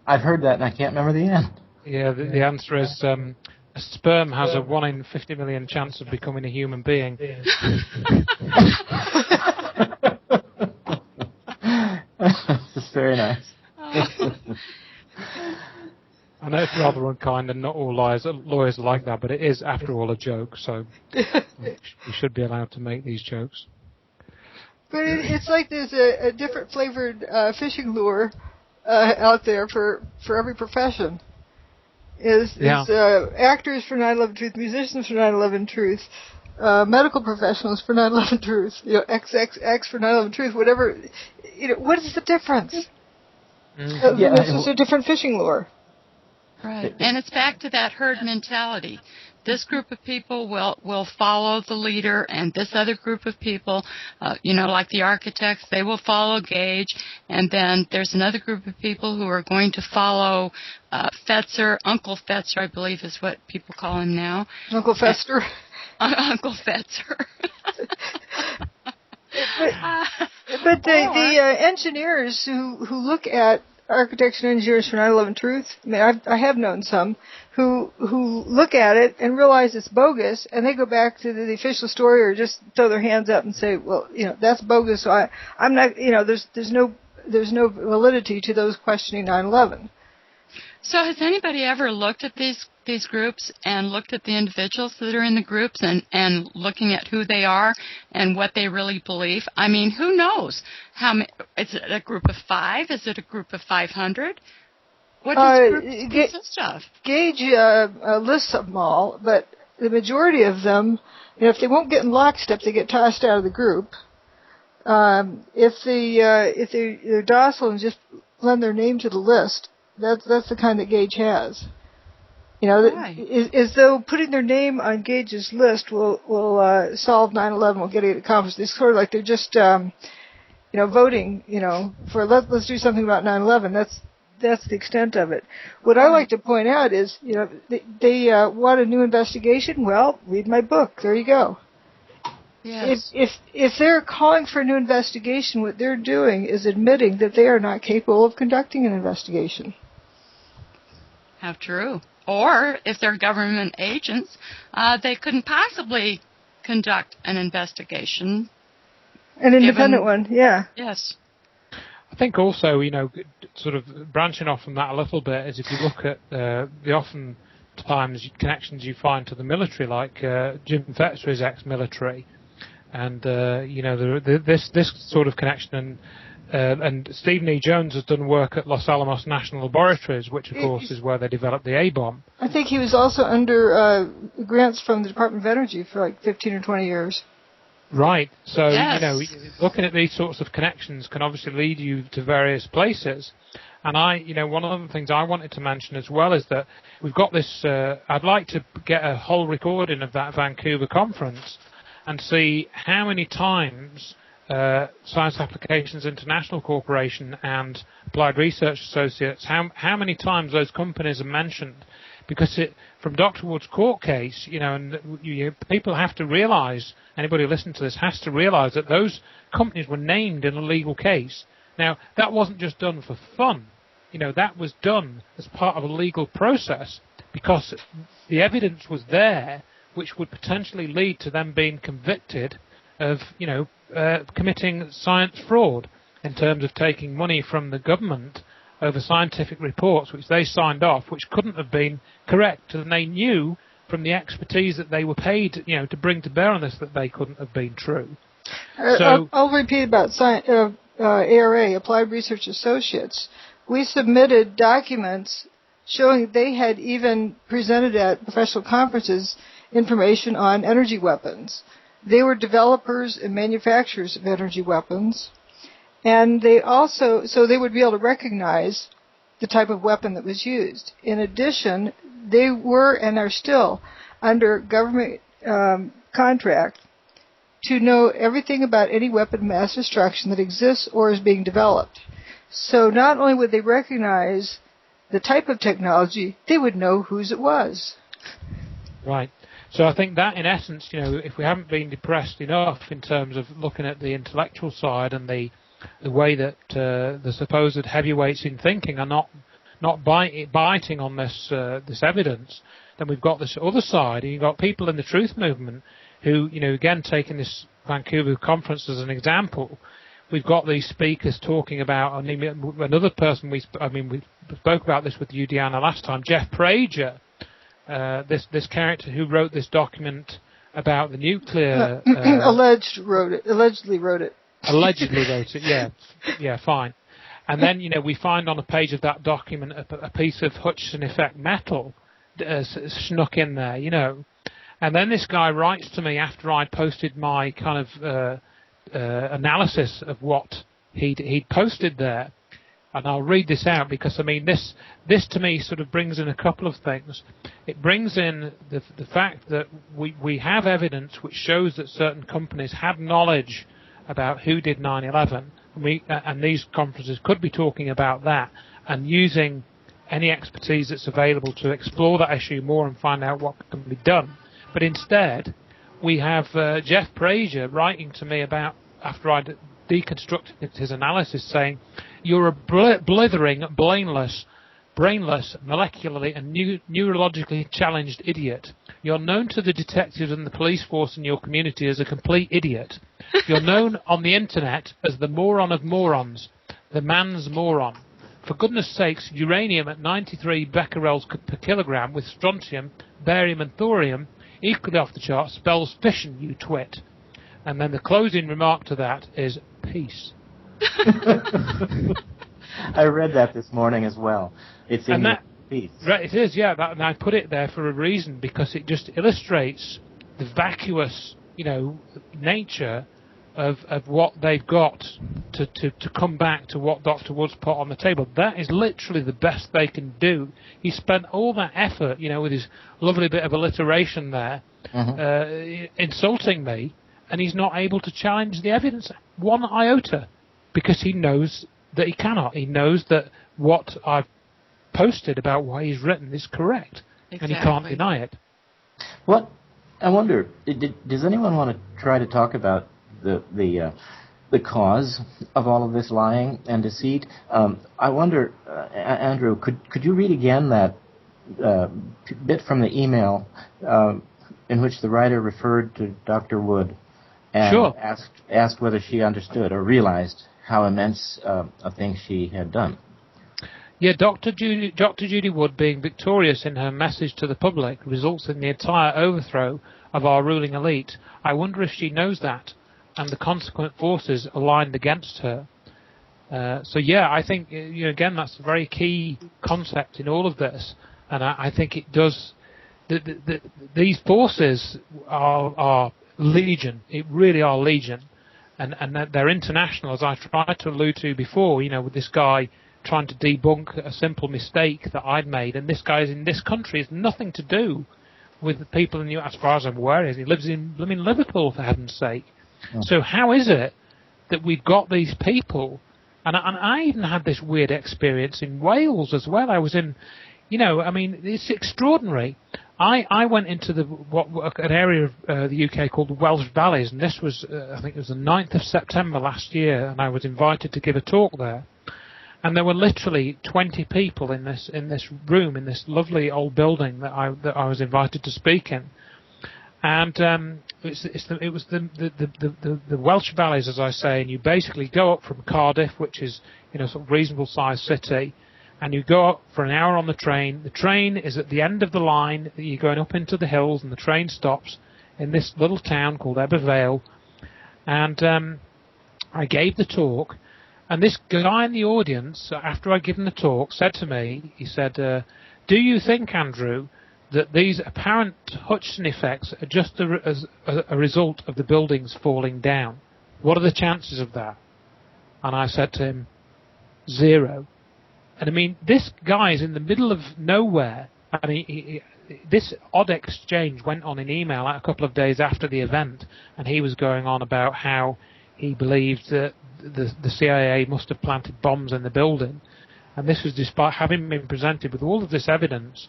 I've heard that, and I can't remember the end. Yeah, the answer is a sperm has a 1 in 50 million chance of becoming a human being. That's very nice. I know it's rather unkind, and not all lawyers are like that, but it is, after all, a joke, so you should be allowed to make these jokes. But it's like there's a different flavored fishing lure out there for every profession. Is actors for 9/11 Truth, musicians for 9/11 Truth, medical professionals for 9/11 Truth, XXX for 9/11 Truth, whatever. What is the difference? It's just a different fishing lure. Right, and it's back to that herd mentality. This group of people will follow the leader, and this other group of people, like the architects, they will follow Gage, and then there's another group of people who are going to follow Fetzer, Uncle Fetzer, I believe is what people call him now. Uncle Fester. Uncle Fetzer. But the engineers who look at architects and engineers for 9/11 Truth, I mean, I have known some who look at it and realize it's bogus, and they go back to the official story or just throw their hands up and say, well, that's bogus, so I'm not, there's no validity to those questioning 9/11. So has anybody ever looked at these groups and looked at the individuals that are in the groups and looking at who they are and what they really believe? I mean, who knows? Is it a group of 5? Is it a group of 500? What does the group consist of? Gage lists them all, but the majority of them, if they won't get in lockstep, they get tossed out of the group. If they're docile and just lend their name to the list, that's the kind that Gage has. As though putting their name on Gage's list will solve 9/11, will get it accomplished. It's sort of like they're just voting, for let's do something about 9/11. That's the extent of it. What I like to point out is, they want a new investigation. Well, read my book. There you go. Yes. If they're calling for a new investigation, what they're doing is admitting that they are not capable of conducting an investigation. How true. Or if they're government agents, they couldn't possibly conduct an investigation. An independent one, yeah. Yes. I think also, sort of branching off from that a little bit, is if you look at the oftentimes connections you find to the military, like Jim Fetzer is ex-military, and this sort of connection, and Stephen E. Jones has done work at Los Alamos National Laboratories, which of course is where they developed the A-bomb. I think he was also under grants from the Department of Energy for like 15 or 20 years. Right. So, yes. Looking at these sorts of connections can obviously lead you to various places. And one of the things I wanted to mention as well is that we've got this, I'd like to get a whole recording of that Vancouver conference and see how many times Science Applications International Corporation and Applied Research Associates, how many times those companies are mentioned? Because from Dr. Wood's court case, and people have to realise, anybody listening to this has to realise that those companies were named in a legal case. Now, that wasn't just done for fun. That was done as part of a legal process because the evidence was there, which would potentially lead to them being convicted of, committing science fraud in terms of taking money from the government over scientific reports which they signed off, which couldn't have been correct, and they knew from the expertise that they were paid, to bring to bear on this, that they couldn't have been true. I'll repeat about ARA, Applied Research Associates. We submitted documents showing they had even presented at professional conferences information on energy weapons. They were developers and manufacturers of energy weapons, and they would be able to recognize the type of weapon that was used. In addition, they were and are still under government contract to know everything about any weapon of mass destruction that exists or is being developed. So not only would they recognize the type of technology, they would know whose it was. Right. So I think that, in essence, if we haven't been depressed enough in terms of looking at the intellectual side and the way that the supposed heavyweights in thinking are not biting on this evidence, then we've got this other side. And you've got people in the truth movement who, again, taking this Vancouver conference as an example, we've got these speakers talking about another person. We spoke about this with you, Deanna, last time. Jeff Prager, this character who wrote this document about the nuclear. Allegedly wrote it. Allegedly wrote it. Yeah, fine. And then we find on a page of that document a piece of Hutchison effect metal snuck in there, And then this guy writes to me after I'd posted my kind of analysis of what he'd posted there, and I'll read this out because this to me sort of brings in a couple of things. It brings in the fact that we have evidence which shows that certain companies had knowledge about who did 9/11, and these conferences could be talking about that and using any expertise that's available to explore that issue more and find out what can be done. But instead, we have Jeff Prager writing to me about, after I'd deconstructed his analysis, saying, "You're a blithering, brainless, molecularly and neurologically challenged idiot. You're known to the detectives and the police force in your community as a complete idiot. You're known on the internet as the moron of morons, the man's moron. For goodness sakes, uranium at 93 becquerels per kilogram with strontium, barium and thorium equally off the chart spells fission, you twit." And then the closing remark to that is peace. I read that this morning as well. It's in peace. Right, it is, yeah. And I put it there for a reason, because it just illustrates the vacuous, nature of what they've got to come back to what Dr. Wood's put on the table. That is literally the best they can do. He spent all that effort, with his lovely bit of alliteration there, insulting me, and he's not able to challenge the evidence one iota, because he knows that he cannot. He knows that what I've posted about what he's written is correct, and he can't deny it. What I wonder, does anyone want to try to talk about the cause of all of this lying and deceit? I wonder, Andrew, could you read again that bit from the email in which the writer referred to Dr. Wood and Sure. asked whether she understood or realized how immense a thing she had done? Yeah, Dr. Judy Wood, being victorious in her message to the public, results in the entire overthrow of our ruling elite. I wonder if she knows that, and the consequent forces aligned against her. I think, again, that's a very key concept in all of this, and I think it does. These forces are legion. It really are legion, and they're international, as I tried to allude to before. With this guy trying to debunk a simple mistake that I'd made, and this guy's in this country. It's nothing to do with the people in the, as far as I'm aware, he lives in Liverpool, for heaven's sake. Oh. So how is it that we've got these people, and I even had this weird experience in Wales as well. I was in, it's extraordinary. I went into an area of the UK called the Welsh Valleys, and this was, I think it was the 9th of September last year, and I was invited to give a talk there. And there were literally 20 people in this room, in this lovely old building that I was invited to speak in. And it was the Welsh Valleys, as I say, and you basically go up from Cardiff, which is sort of reasonable sized city, and you go up for an hour on the train. The train is at the end of the line. You're going up into the hills, and the train stops in this little town called Ebervale. And I gave the talk. And this guy in the audience, after I'd given the talk, said to me, he said, do you think, Andrew, that these apparent Hutchison effects are just a result of the buildings falling down? What are the chances of that? And I said to him, 0. And I mean, this guy is in the middle of nowhere. I mean, this odd exchange went on in email a couple of days after the event, and he was going on about how he believed that the CIA must have planted bombs in the building, and this was despite having been presented with all of this evidence.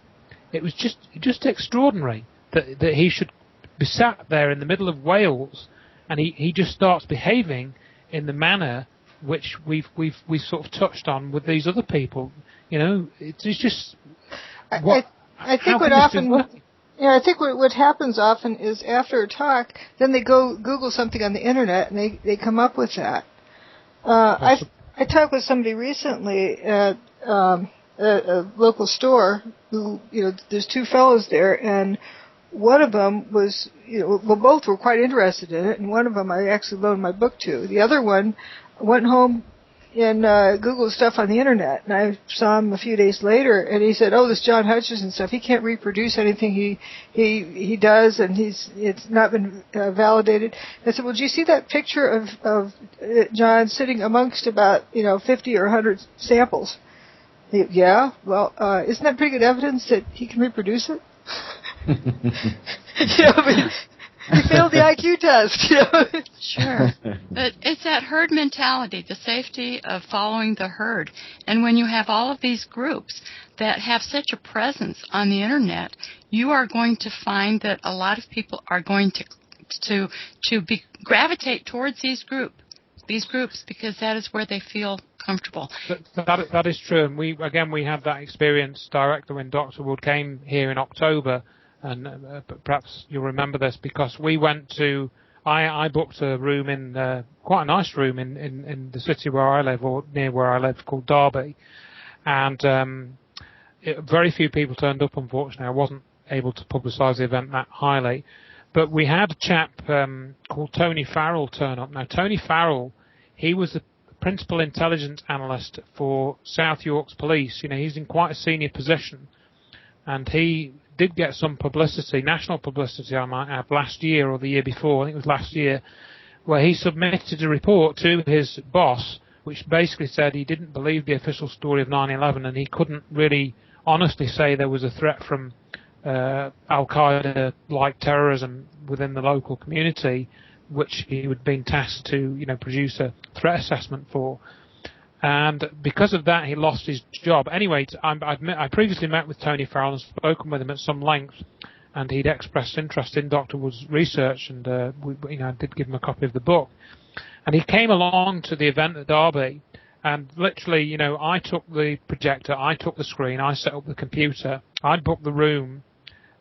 It was just extraordinary that he should be sat there in the middle of Wales, and he just starts behaving in the manner which we sort of touched on with these other people. It's just. I think what often. Yeah, I think what happens often is after a talk, then they go Google something on the internet and they come up with that. I talked with somebody recently at a local store who, there's 2 fellows there, and one of them was, both were quite interested in it, and one of them I actually loaned my book to. The other one went home and Googled stuff on the internet, and I saw him a few days later, and he said, "Oh, this John Hutchison stuff, he can't reproduce anything he does, and it's not been validated." I said, "Well, do you see that picture of John sitting amongst about 50 or 100 samples?" Yeah. Well, isn't that pretty good evidence that he can reproduce it? He failed the IQ test. Sure. But it's that herd mentality, the safety of following the herd. And when you have all of these groups that have such a presence on the internet, you are going to find that a lot of people are going to gravitate towards these groups because that is where they feel comfortable. That is true. And we had that experience directly when Dr. Wood came here in October. And perhaps you'll remember this because we went to, I booked a room in, quite a nice room in the city where I live, or near where I live, called Derby. And very few people turned up, unfortunately. I wasn't able to publicise the event that highly. But we had a chap called Tony Farrell turn up. Now, Tony Farrell, he was the principal intelligence analyst for South York's police. He's in quite a senior position. And he did get some publicity, national publicity I might add, last year or the year before, I think it was last year, where he submitted a report to his boss, which basically said he didn't believe the official story of 9/11 and he couldn't really honestly say there was a threat from Al-Qaeda-like terrorism within the local community, which he had been tasked to, produce a threat assessment for. And because of that, he lost his job. Anyway, I previously met with Tony Farrell and spoken with him at some length, and he'd expressed interest in Dr. Wood's research, and I did give him a copy of the book. And he came along to the event at Derby, and literally, I took the projector, I took the screen, I set up the computer, I'd booked the room,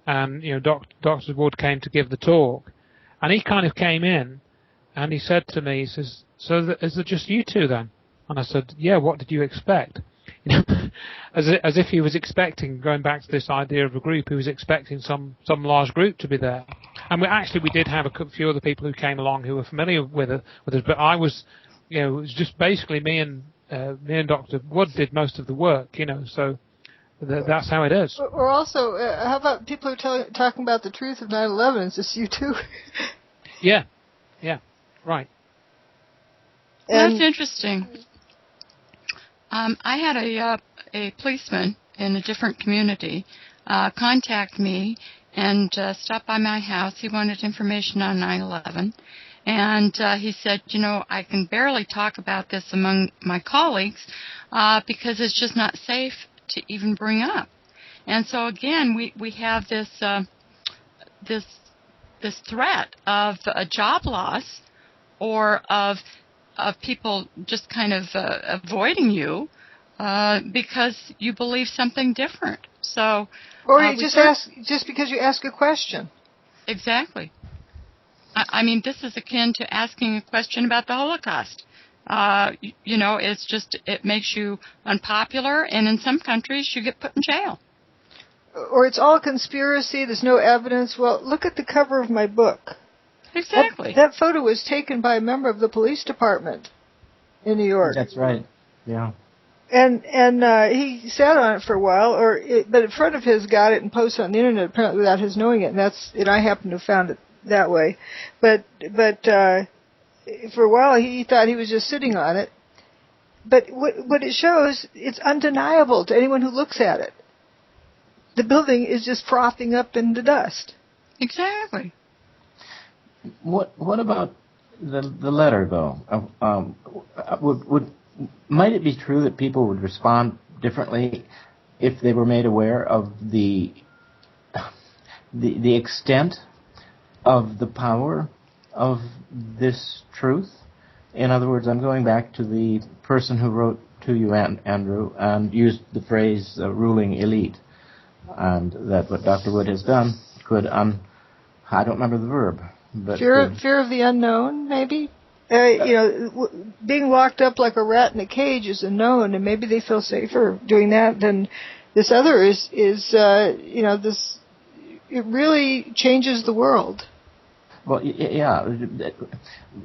and Dr. Wood came to give the talk, and he kind of came in, and he said to me, he says, "So is it just you two then?" And I said, "Yeah, what did you expect?" As if he was expecting, going back to this idea of a group, he was expecting some large group to be there. And we did have a few other people who came along who were familiar with us, but I was, it was just basically me and Dr. Wood did most of the work, so that's how it is. Or also, how about people who are talking about the truth of 9/11? Is this you too? Yeah, right. That's interesting. I had a policeman in a different community contact me and stop by my house. He wanted information on 9/11, And he said, I can barely talk about this among my colleagues because it's just not safe to even bring up. And so again, we have this threat of a job loss or of people just kind of avoiding you because you believe something different. So, or you just because you ask a question. Exactly. I mean, this is akin to asking a question about the Holocaust. It makes you unpopular, and in some countries you get put in jail. Or it's all conspiracy, there's no evidence. Well, look at the cover of my book. Exactly. That photo was taken by a member of the police department in New York. That's right, yeah. And he sat on it for a while, but a friend of his got it and posted it on the internet apparently without his knowing it, and I happen to have found it that way. But for a while he thought he was just sitting on it. But what it shows, it's undeniable to anyone who looks at it. The building is just frothing up into dust. Exactly. What about the letter, though? Might it be true that people would respond differently if they were made aware of the extent of the power of this truth? In other words, I'm going back to the person who wrote to you, Andrew, and used the phrase ruling elite, and that what Dr. Wood has done could I don't remember the verb. But fear of the unknown, maybe? Being locked up like a rat in a cage is a known, and maybe they feel safer doing that than this other is this, it really changes the world. Well, yeah,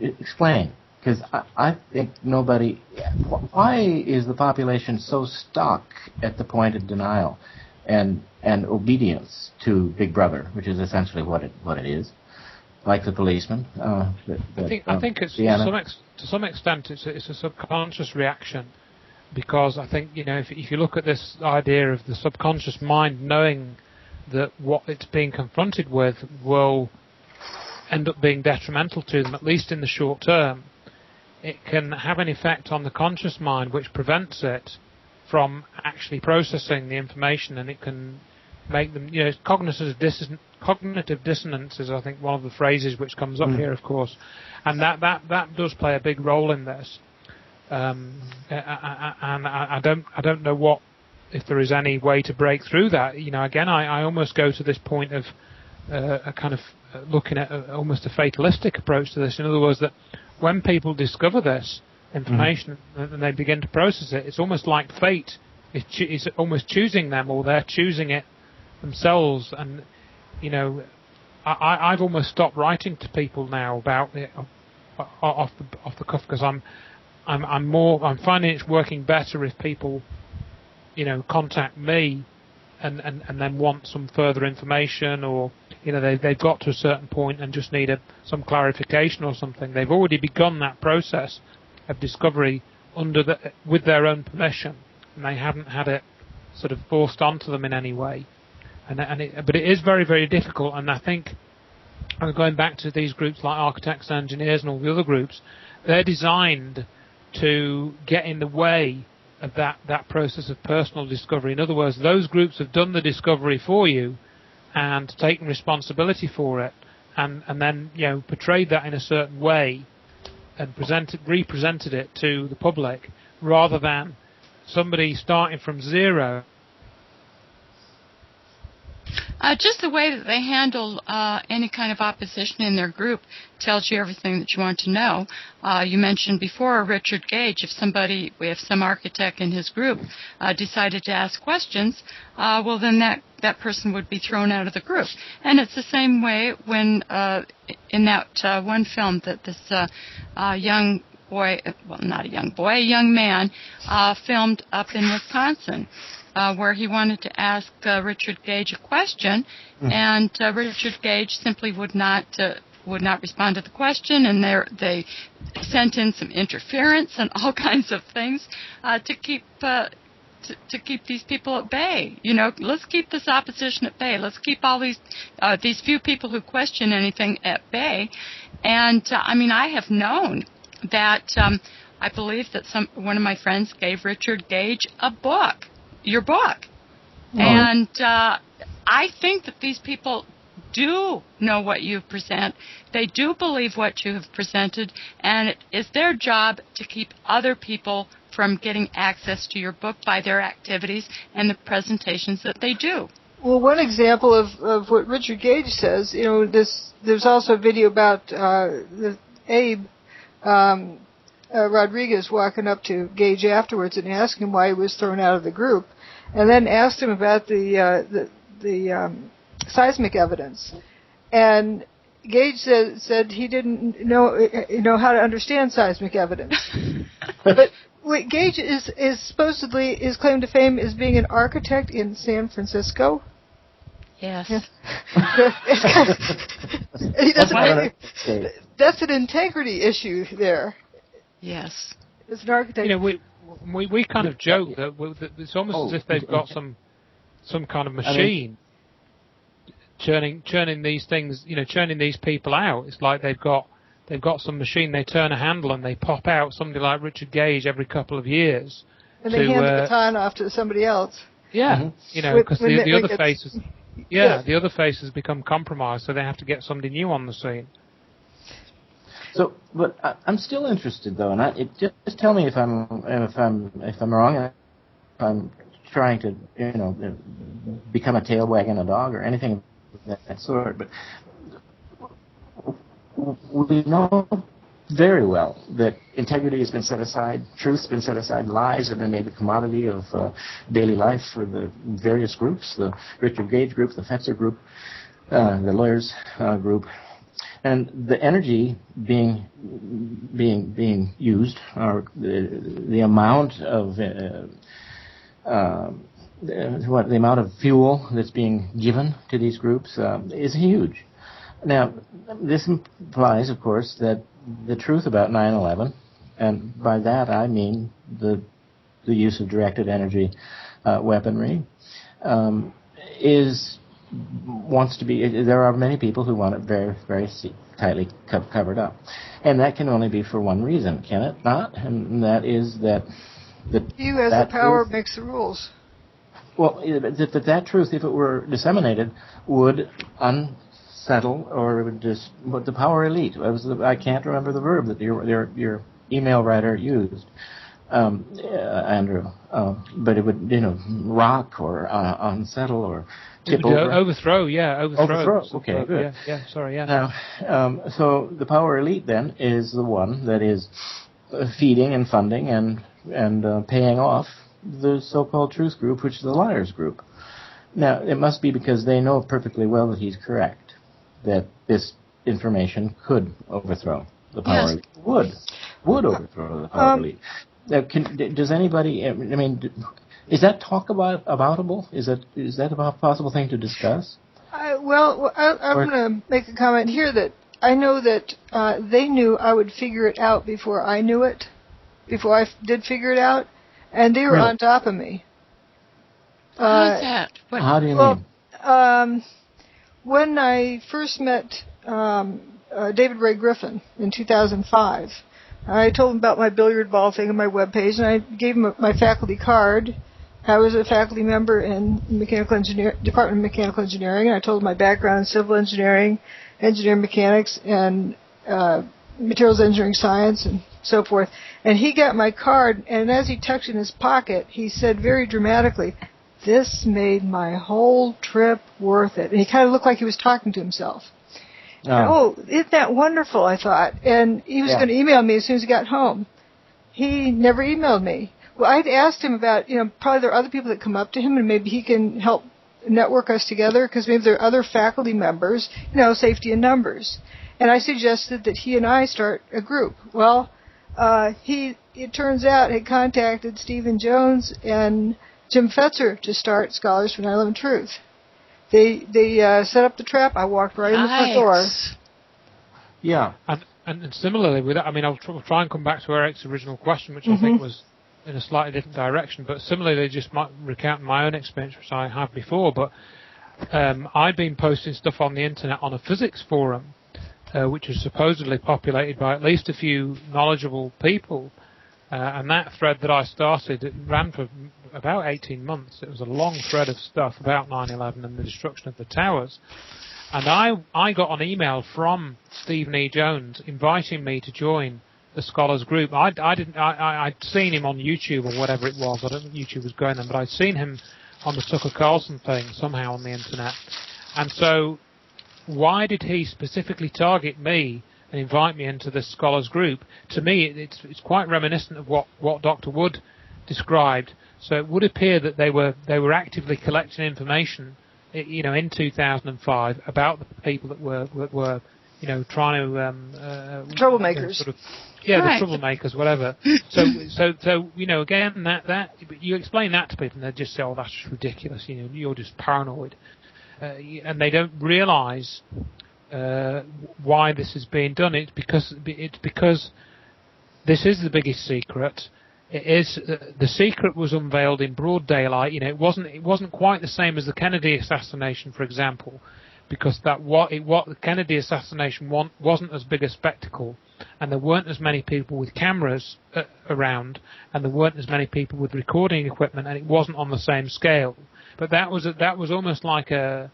explain, because I think why is the population so stuck at the point of denial and obedience to Big Brother, which is essentially what it is? Like the policeman. I think it's to some extent it's a subconscious reaction, because I think if you look at this idea of the subconscious mind knowing that what it's being confronted with will end up being detrimental to them, at least in the short term, it can have an effect on the conscious mind which prevents it from actually processing the information, and it can make them, cognitive dissonance is, I think, one of the phrases which comes up here, of course, and that does play a big role in this. And I don't know if there is any way to break through that. Again, I almost go to this point of a kind of looking at almost a fatalistic approach to this. In other words, that when people discover this information and they begin to process it, it's almost like fate is almost choosing them, or they're choosing it themselves. And I've almost stopped writing to people now about it off the cuff, because I'm finding it's working better if people contact me and then want some further information, or they've got to a certain point and just need some clarification or something. They've already begun that process of discovery with their own permission, and they haven't had it sort of forced onto them in any way. But it is very, very difficult, and I think, going back to these groups like architects and engineers and all the other groups, they're designed to get in the way of that process of personal discovery. In other words, those groups have done the discovery for you and taken responsibility for it, and then portrayed that in a certain way and represented it to the public, rather than somebody starting from zero. Just the way that they handle any kind of opposition in their group tells you everything that you want to know. You mentioned before Richard Gage. If some architect in his group decided to ask questions, well, then that person would be thrown out of the group. And it's the same way when in that one film that this young boy, well, not a young boy, a young man, filmed up in Wisconsin. Where he wanted to ask Richard Gage a question, and Richard Gage simply would not respond to the question, and they sent in some interference and all kinds of things to keep to keep these people at bay. Let's keep this opposition at bay. Let's keep all these few people who question anything at bay. And I have known that I believe that one of my friends gave Richard Gage your book, and I think that these people do know what you present. They do believe what you have presented, and it is their job to keep other people from getting access to your book by their activities and the presentations that they do. Well, one example of what Richard Gage says, there's also a video about Abe Rodriguez walking up to Gage afterwards and asking him why he was thrown out of the group, and then asked him about the seismic evidence, and Gage said he didn't know how to understand seismic evidence. But Gage is supposedly is claimed to fame as being an architect in San Francisco. Yes. He doesn't. That's an integrity issue there. Yes. As an architect. We kind of joke that it's almost as if they've got some kind of machine churning these things, churning these people out. It's like they've got some machine. They turn a handle and they pop out somebody like Richard Gage every couple of years. And they hand the baton off to somebody else. Yeah, because the other faces. Yeah, the other face has become compromised, so they have to get somebody new on the scene. So, but I'm still interested though, and just tell me if I'm wrong, if I'm trying to become a tail wagging a dog or anything of that sort. But we know very well that integrity has been set aside, truth's been set aside, lies have been made a commodity of daily life for the various groups, the Richard Gage group, the Fetzer group, the lawyers group, and the energy being used, or the amount of the amount of fuel that's being given to these groups is huge. Now, this implies, of course, that the truth about 9/11, and by that I mean the use of directed energy weaponry, wants to be. There are many people who want it very, very tightly covered up, and that can only be for one reason, can it not? And that is that you, as the power, makes the rules. Well, that truth, if it were disseminated, would unsettle, or it would just the power elite. I can't remember the verb that your email writer used, Andrew, but it would rock or unsettle or tip over. Overthrow, yeah, overthrow. Okay, good. Yeah, sorry, yeah. Now, so the power elite then is the one that is feeding and funding and paying off the so-called truth group, which is the liars group. Now, it must be because they know perfectly well that he's correct, that this information could overthrow the power elite. Would overthrow the power elite. Does anybody, is that aboutable? Is that a possible thing to discuss? I'm going to make a comment here that I know that they knew I would figure it out before I knew it, before I did figure it out, and they were on top of me. How's that? How do you mean? When I first met David Ray Griffin in 2005, I told him about my billiard ball thing on my webpage, and I gave him my faculty card. I was a faculty member in Department of Mechanical Engineering, and I told him my background in civil engineering, engineering mechanics, and materials engineering science, and so forth. And he got my card, and as he tucked it in his pocket, he said very dramatically, "This made my whole trip worth it." And he kind of looked like he was talking to himself. Oh, isn't that wonderful, I thought. And he was going to email me as soon as he got home. He never emailed me. Well, I'd asked him about, probably there are other people that come up to him and maybe he can help network us together because maybe there are other faculty members, safety in numbers. And I suggested that he and I start a group. Well, it turns out, had contacted Stephen Jones and Jim Fetzer to start Scholars for 9/11 Truth. They set up the trap. I walked right in the front door. Yeah. And similarly with that, I'll try and come back to Eric's original question, which I think was in a slightly different direction, but similarly, just recount my own experience, which I have before. But I've been posting stuff on the internet on a physics forum, which was supposedly populated by at least a few knowledgeable people. And that thread that I started, it ran for about 18 months. It was a long thread of stuff about 9/11 and the destruction of the towers. And I got an email from Stephen E. Jones inviting me to join the scholars group. I'd seen him on YouTube or whatever it was. I don't think YouTube was going then, but I'd seen him on the Tucker Carlson thing somehow on the internet. And so why did he specifically target me and invite me into this scholars group? To me, it's quite reminiscent of what Dr. Wood described. So it would appear that they were actively collecting information, in 2005 about the people that were trying to troublemakers. Right. The troublemakers, whatever. So again, that you explain that to people, and they just say, "Oh, that's just ridiculous. You're just paranoid," and they don't realise why this is being done. It's because this is the biggest secret. It is the secret was unveiled in broad daylight. It wasn't quite the same as the Kennedy assassination, for example, because what the Kennedy assassination wasn't as big a spectacle, and there weren't as many people with cameras around, and there weren't as many people with recording equipment, and it wasn't on the same scale. But that was almost like a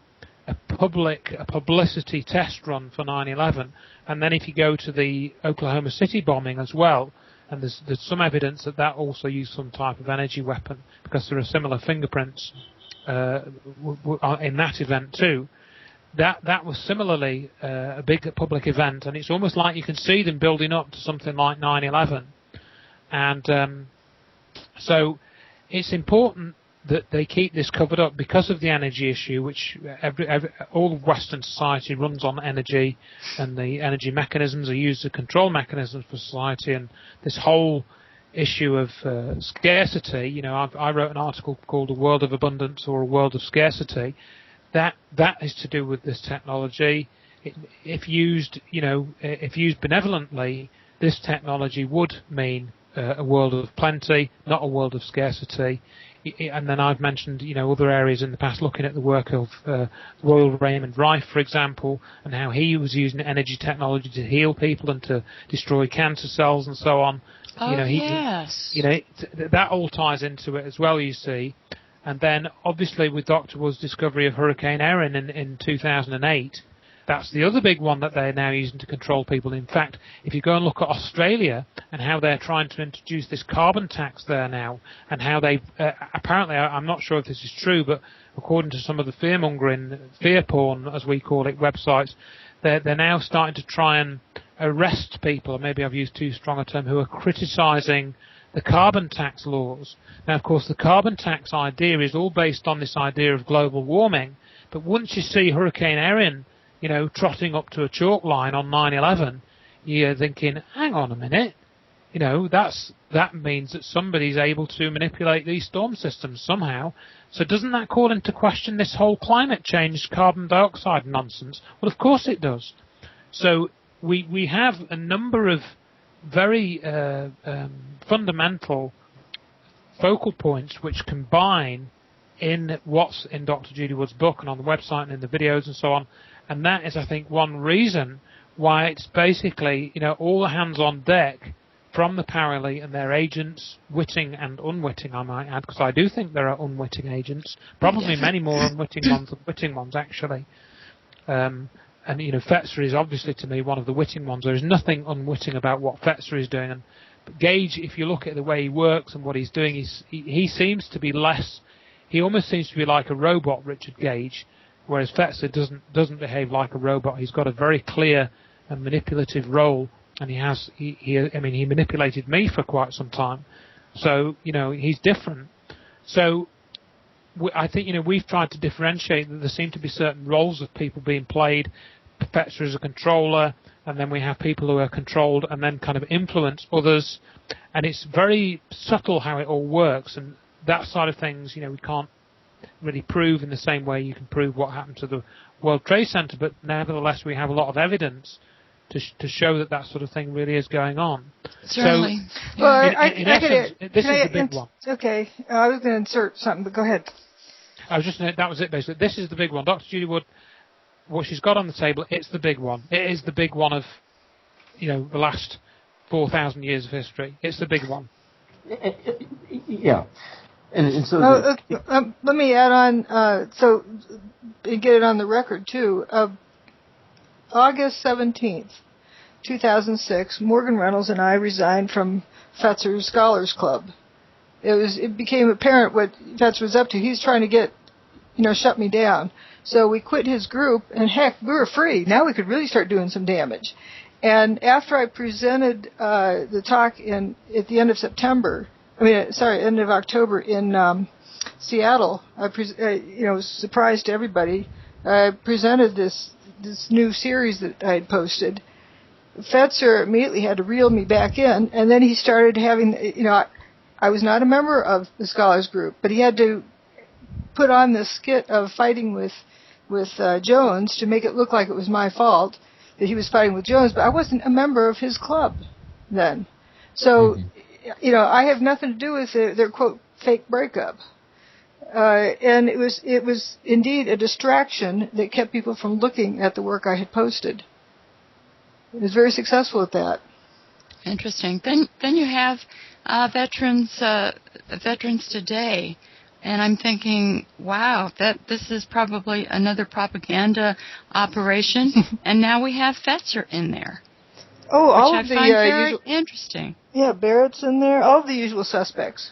publicity test run for 9/11. And then if you go to the Oklahoma City bombing as well, and there's some evidence that also used some type of energy weapon, because there are similar fingerprints in that event too. That was similarly a big public event, and it's almost like you can see them building up to something like 9/11. And so it's important that they keep this covered up because of the energy issue, which all of Western society runs on energy, and the energy mechanisms are used as control mechanisms for society, and this whole issue of scarcity. I wrote an article called "A World of Abundance" or "A World of Scarcity." That is to do with this technology. If used benevolently, this technology would mean a world of plenty, not a world of scarcity. And then I've mentioned, other areas in the past, looking at the work of Royal Raymond Rife, for example, and how he was using energy technology to heal people and to destroy cancer cells and so on. Yes. That all ties into it as well, you see. And then, obviously, with Dr. Wood's discovery of Hurricane Erin in 2008, that's the other big one that they're now using to control people. In fact, if you go and look at Australia and how they're trying to introduce this carbon tax there now, and how they apparently, I'm not sure if this is true, but according to some of the fear-mongering, fear porn, as we call it, websites, they're now starting to try and arrest people, or maybe I've used too strong a term, who are criticising the carbon tax laws. Now, of course, the carbon tax idea is all based on this idea of global warming, but once you see Hurricane Erin, trotting up to a chalk line on 9/11, you're thinking, hang on a minute, that means that somebody's able to manipulate these storm systems somehow. So doesn't that call into question this whole climate change, carbon dioxide nonsense? Well, of course it does. So we have a number of very fundamental focal points which combine in what's in Dr. Judy Wood's book and on the website and in the videos and so on. And that is, I think, one reason why it's basically, all the hands on deck from the power elite and their agents, witting and unwitting, I might add, because I do think there are unwitting agents, probably many more unwitting ones than witting ones, actually. And, Fetzer is obviously, to me, one of the witting ones. There is nothing unwitting about what Fetzer is doing. And Gage, if you look at the way he works and what he's doing, he seems to be less, he almost seems to be like a robot, Richard Gage, whereas Fetzer doesn't behave like a robot. He's got a very clear and manipulative role, and he manipulated me for quite some time. So, he's different. So I think, we've tried to differentiate that there seem to be certain roles of people being played. Fetzer is a controller, and then we have people who are controlled and then kind of influence others. And it's very subtle how it all works, and that side of things, we can't really prove in the same way you can prove what happened to the World Trade Center, but nevertheless we have a lot of evidence to show that sort of thing really is going on. Certainly. So, well, in essence, this is the big one. Okay, I was going to insert something, but go ahead. I was just that was it basically. This is the big one. Dr. Judy Wood, what she's got on the table, it's the big one. It is the big one of, the last 4,000 years of history. It's the big one. Yeah. And so let me add on, so get it on the record too. August 17th, 2006, Morgan Reynolds and I resigned from Fetzer's Scholars Club. It became apparent what Fetzer was up to. He's trying to get, shut me down. So we quit his group, and heck, we were free. Now we could really start doing some damage. And after I presented the talk at the end of end of October in Seattle, I surprised everybody. I presented this new series that I had posted. Fetzer immediately had to reel me back in, and then he started having, I was not a member of the Scholars Group, but he had to put on this skit of fighting with Jones to make it look like it was my fault that he was fighting with Jones, but I wasn't a member of his club then. So, I have nothing to do with their quote, fake breakup. And it was indeed a distraction that kept people from looking at the work I had posted. It was very successful at that. Interesting. Then you have veterans today, and I'm thinking, wow, that this is probably another propaganda operation, and now we have Fetzer in there. Oh, all of I the find very interesting. Yeah, Barrett's in there. All of the usual suspects.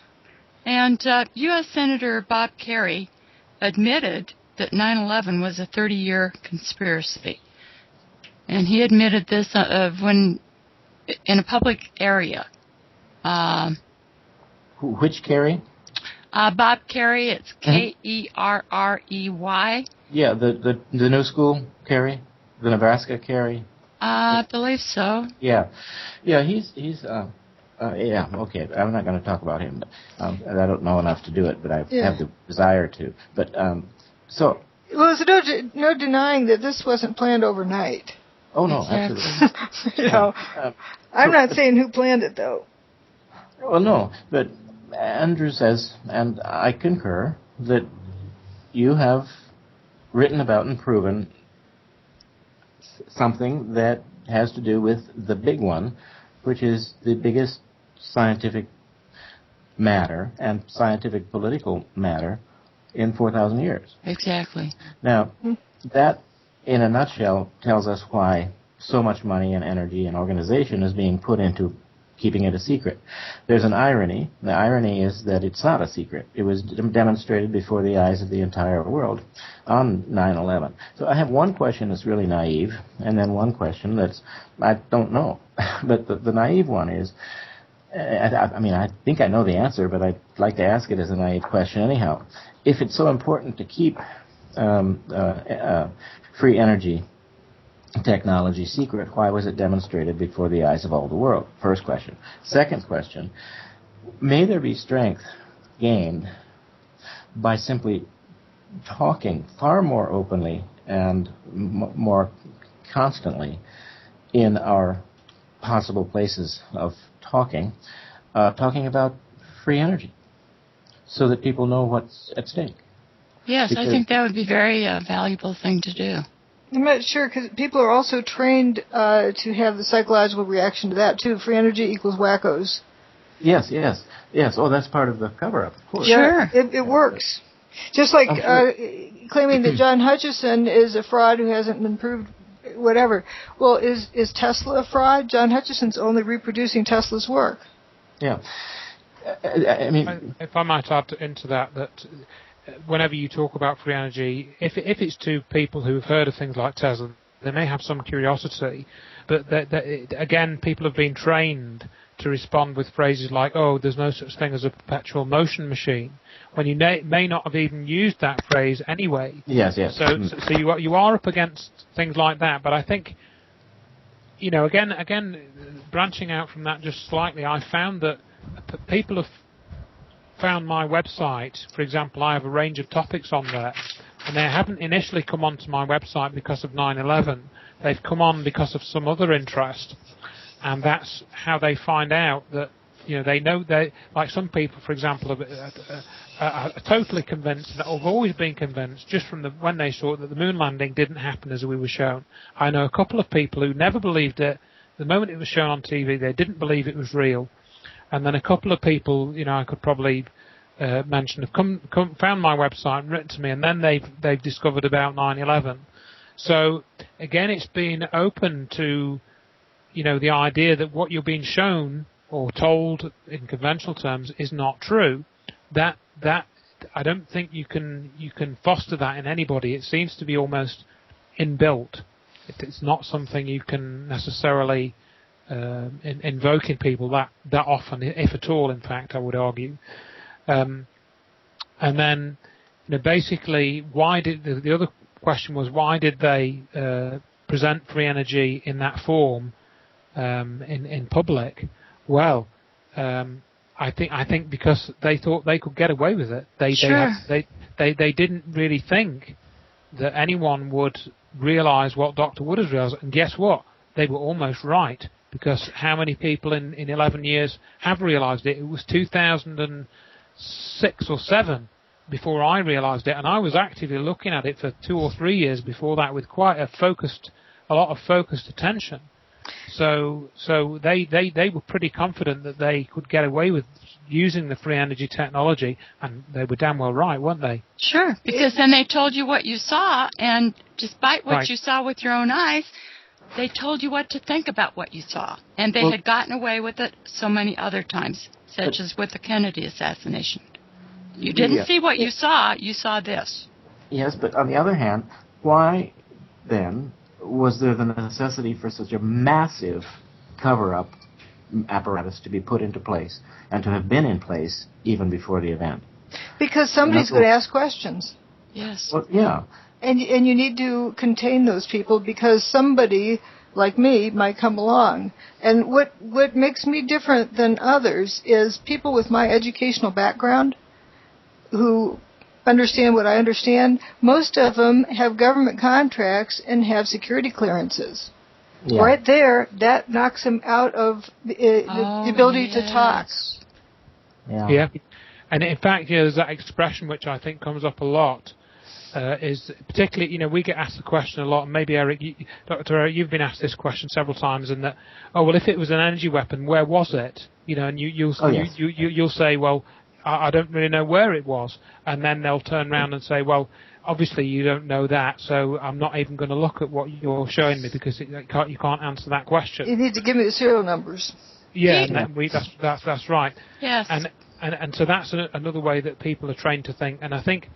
And U.S. Senator Bob Kerrey admitted that 9/11 was a 30-year conspiracy. And he admitted this when in a public area. Which Kerry? Bob Kerrey. It's Kerrey. Yeah, the new school Kerry, the Nebraska Kerry. I believe so. Yeah, he's yeah, okay. I'm not going to talk about him. But, I don't know enough to do it, but I have the desire to. But so. Well, there's no denying that this wasn't planned overnight. Oh no, absolutely. I'm not saying who planned it though. Well, no, but Andrew says, and I concur, that you have written about and proven something that has to do with the big one, which is the biggest scientific matter and scientific political matter in 4,000 years. Exactly. Now, that, in a nutshell, tells us why so much money and energy and organization is being put into keeping it a secret. There's an irony. The irony is that it's not a secret. It was demonstrated before the eyes of the entire world on 9/11. So I have one question that's really naive, and then one question that's, I don't know. But the naive one is, I think I know the answer, but I'd like to ask it as a naive question anyhow. If it's so important to keep free energy technology secret, why was it demonstrated before the eyes of all the world? First question. Second question, may there be strength gained by simply talking far more openly and more constantly in our possible places of talking about free energy, so that people know what's at stake? Yes, because I think that would be a very valuable thing to do. I'm not sure, because people are also trained to have the psychological reaction to that, too. Free energy equals wackos. Yes. Oh, that's part of the cover-up, of course. Yeah, it works. Just like claiming that John Hutchison is a fraud who hasn't been proved, whatever. Well, is Tesla a fraud? John Hutchison's only reproducing Tesla's work. Yeah. I mean, if I might add into that whenever you talk about free energy, if it's to people who've heard of things like Tesla, they may have some curiosity, but again, people have been trained to respond with phrases like, oh, there's no such thing as a perpetual motion machine, when you may not have even used that phrase anyway. Yes. So you are up against things like that, but I think, again, branching out from that just slightly, I found that people have found my website. For example, I have a range of topics on there And they haven't initially come onto my website because of 9/11. They've come on because of some other interest. And that's how they find out that, they know like some people, for example, are totally convinced, and have always been convinced, just from when they saw that the moon landing didn't happen as we were shown. I know a couple of people who never believed it. The moment it was shown on TV, they didn't believe it was real. And then a couple of people, I could probably mention, have found my website and written to me, and then they've discovered about 9/11. So again, it's been open to, the idea that what you're being shown or told in conventional terms is not true. That I don't think you can foster that in anybody. It seems to be almost inbuilt. It's not something you can necessarily invoke in people that often, if at all. In fact, I would argue. And then, basically, why did the other question was why did they present free energy in that form in public? Well, I think because they thought they could get away with it. They didn't really think that anyone would realise what Dr. Wood has realised. And guess what? They were almost right, because how many people in 11 years have realised it? It was 2006 or 7 before I realised it, and I was actively looking at it for 2 or 3 years before that with quite a lot of focused attention. So they were pretty confident that they could get away with using the free energy technology, and they were damn well right, weren't they? Sure, because then they told you what you saw, and despite what you saw with your own eyes, they told you what to think about what you saw. And they had gotten away with it so many other times, such as with the Kennedy assassination. You didn't see what you saw this. Yes, but on the other hand, why then was there the necessity for such a massive cover-up apparatus to be put into place and to have been in place even before the event? Because somebody's going to ask questions. Yes. Well, yeah. And you need to contain those people, because somebody like me might come along. And what makes me different than others is people with my educational background who understand what I understand. Most of them have government contracts and have security clearances. Yeah. Right there, that knocks them out of the ability to talk. Yeah. And in fact, there's that expression which I think comes up a lot. Is particularly, we get asked the question a lot, and maybe Eric, Dr. Eric, you've been asked this question several times, and that, if it was an energy weapon, where was it? And you'll say, well, I don't really know where it was, and then they'll turn around and say, well, obviously you don't know that, so I'm not even going to look at what you're showing me, because you can't answer that question. You need to give me the serial numbers. Yeah, and that's right. Yes. And so that's another way that people are trained to think, and I think.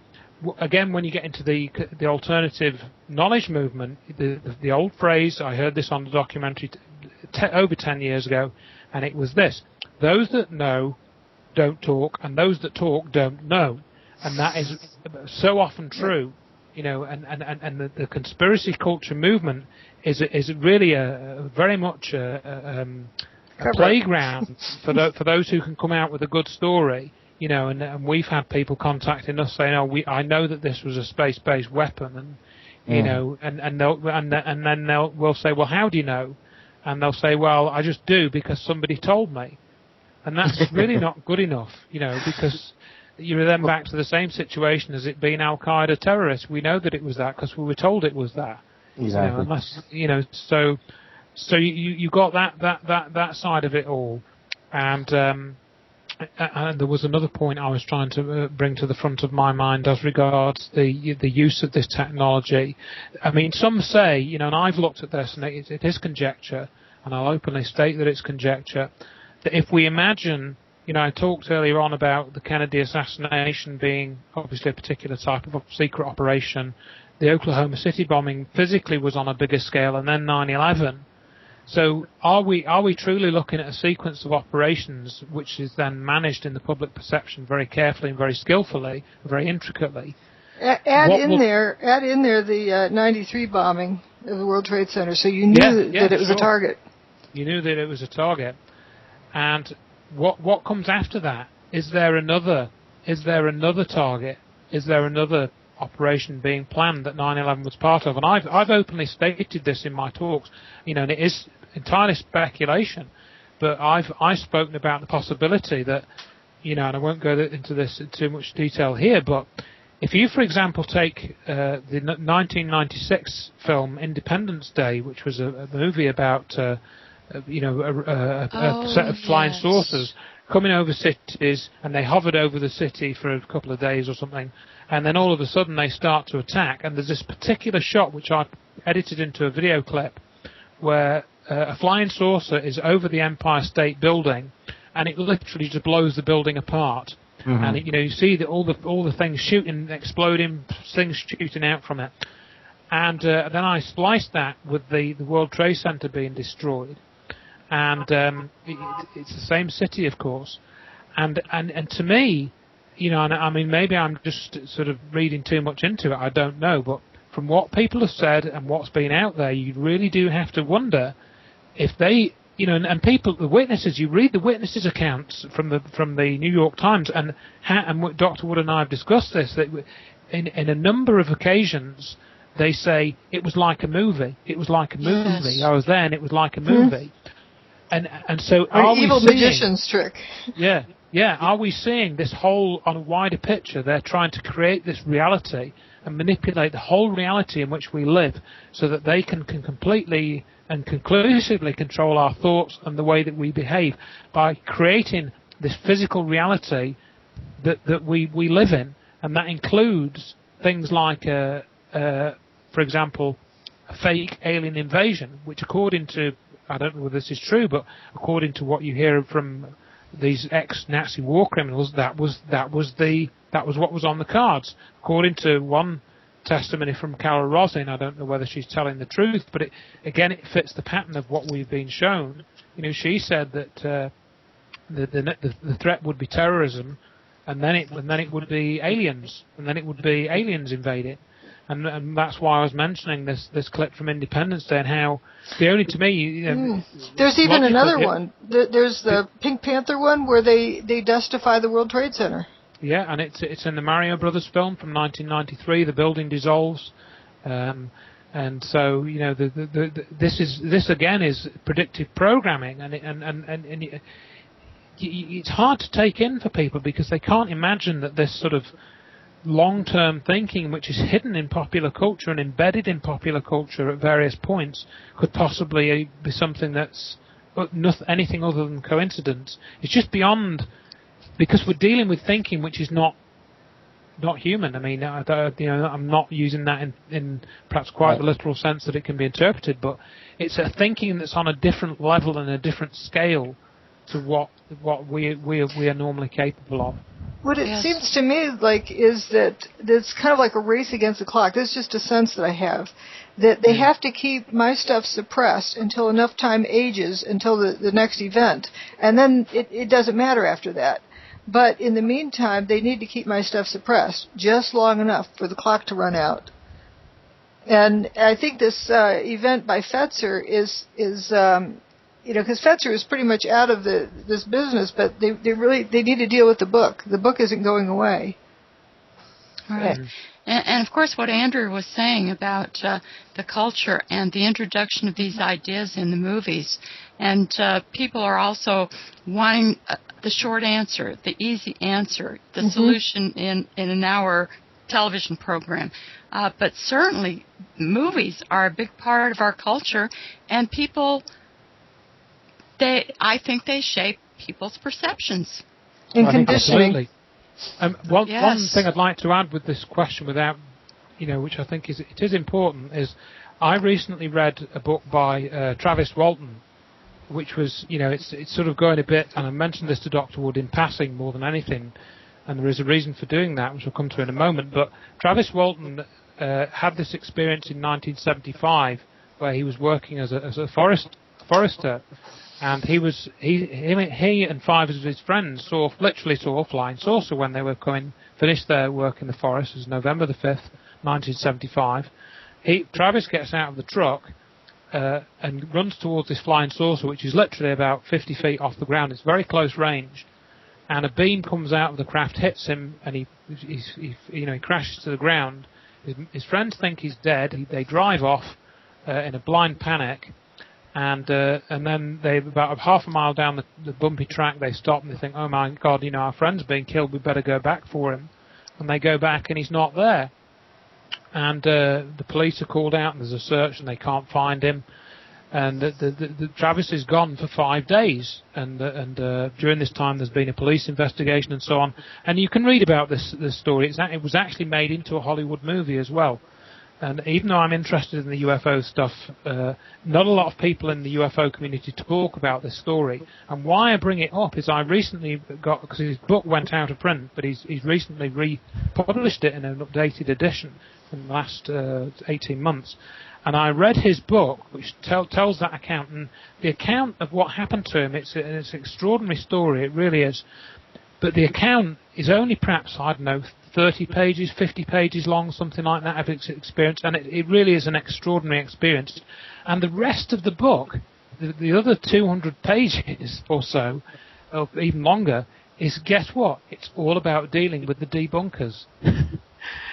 Again, when you get into the alternative knowledge movement, the old phrase, I heard this on the documentary over 10 years ago, and it was this: those that know don't talk, and those that talk don't know. And that is so often true, and the conspiracy culture movement is really a very much a playground for those who can come out with a good story. And we've had people contacting us saying, I know that this was a space-based weapon, and we'll say, well, how do you know? And they'll say, well, I just do because somebody told me. And that's really not good enough, because you're then back to the same situation as it being Al-Qaeda terrorists. We know that it was that because we were told it was that. Exactly. So you got that side of it all. And there was another point I was trying to bring to the front of my mind as regards the use of this technology. I mean, some say, and I've looked at this, and it is conjecture, and I'll openly state that it's conjecture, that if we imagine, I talked earlier on about the Kennedy assassination being obviously a particular type of secret operation. The Oklahoma City bombing physically was on a bigger scale, and then 9/11. So are we truly looking at a sequence of operations which is then managed in the public perception very carefully and very skillfully, very intricately? Add in there the 93 bombing of the World Trade Center, so you knew that it was a target. You knew that it was a target. And what comes after that? Is there another target? Is there another operation being planned that 9/11 was part of. And I've openly stated this in my talks, and it is entirely speculation, but I've spoken about the possibility that, and I won't go into this in too much detail here, but if you, for example, take the 1996 film Independence Day, which was a movie about a set of flying saucers coming over cities, and they hovered over the city for a couple of days or something, and then all of a sudden they start to attack, and there's this particular shot which I've edited into a video clip where a flying saucer is over the Empire State Building, and it literally just blows the building apart. Mm-hmm. And you see all the things shooting, exploding, things shooting out from it, and then I spliced that with the World Trade Center being destroyed. And it's the same city, of course, and to me, and I mean, maybe I'm just sort of reading too much into it, I don't know, but from what people have said and what's been out there, you really do have to wonder if they, and people, the witnesses, you read the witnesses' accounts from the New York Times, and Dr. Wood and I have discussed this, that in a number of occasions they say it was like a movie. It was like a movie. Yes. I was there, and it was like a movie. And so are we evil seeing, magician's trick. Yeah. Are we seeing this whole, on a wider picture, they're trying to create this reality and manipulate the whole reality in which we live so that they can completely and conclusively control our thoughts and the way that we behave by creating this physical reality that we live in, and that includes things like, for example, a fake alien invasion, which according to, I don't know whether this is true, but according to what you hear from these ex-Nazi war criminals, that was what was on the cards. According to one testimony from Carol Rosin, I don't know whether she's telling the truth, but it fits the pattern of what we've been shown. She said that the threat would be terrorism, and then it would be aliens, and then it would be aliens invading. And that's why I was mentioning this clip from Independence Day, and how the only, to me, there's even another one. There's the Pink Panther one where they dustify the World Trade Center. Yeah, and it's in the Mario Brothers film from 1993. The building dissolves, and so this again is predictive programming, and it's hard to take in for people because they can't imagine that this sort of long-term thinking, which is hidden in popular culture and embedded in popular culture at various points, could possibly be something that's anything other than coincidence. It's just beyond, because we're dealing with thinking which is not human. I mean, I'm not using that in perhaps quite the literal sense that it can be interpreted, but it's a thinking that's on a different level and a different scale to what we are normally capable of. What it seems to me like is that it's kind of like a race against the clock. This is just a sense that I have, that they have to keep my stuff suppressed until enough time ages, until the next event, and then it doesn't matter after that. But in the meantime, they need to keep my stuff suppressed just long enough for the clock to run out. And I think this event by Fetzer is because Fetzer is pretty much out of this business, but they need to deal with the book. The book isn't going away. Right. And of course, what Andrew was saying about the culture and the introduction of these ideas in the movies, and people are also wanting the short answer, the easy answer, the solution in an hour television program. But certainly, movies are a big part of our culture, and people. I think they shape people's perceptions. And conditioning. One thing I'd like to add with this question, without, which I think it is important, is I recently read a book by Travis Walton, which was, it's sort of going a bit, and I mentioned this to Dr. Wood in passing more than anything, and there is a reason for doing that, which we'll come to in a moment. But Travis Walton had this experience in 1975 where he was working as a forester. And he and 5 of his friends literally saw a flying saucer when they were finished their work in the forest. It was November the 5th, 1975. Travis gets out of the truck and runs towards this flying saucer, which is literally about 50 feet off the ground. It's very close range. and a beam comes out of the craft, hits him, and he crashes to the ground. His friends think he's dead. They drive off in a blind panic, and then they, about half a mile down the bumpy track, they stop and they think, oh my God, our friend's being killed. We better go back for him. And they go back, and he's not there. And the police are called out, and there's a search, and they can't find him. And the Travis is gone for 5 days, and during this time there's been a police investigation and so on. And you can read about this story. It was actually made into a Hollywood movie as well. And even though I'm interested in the UFO stuff, not a lot of people in the UFO community talk about this story. And why I bring it up is I recently got, because his book went out of print, but he's recently republished it in an updated edition in the last 18 months. And I read his book, which tells that account, and the account of what happened to him, it's an extraordinary story, it really is. But the account is only perhaps, 30 pages, 50 pages long, something like that, of his experience, and it really is an extraordinary experience. And the rest of the book, the other 200 pages or so, or even longer, is, guess what? It's all about dealing with the debunkers.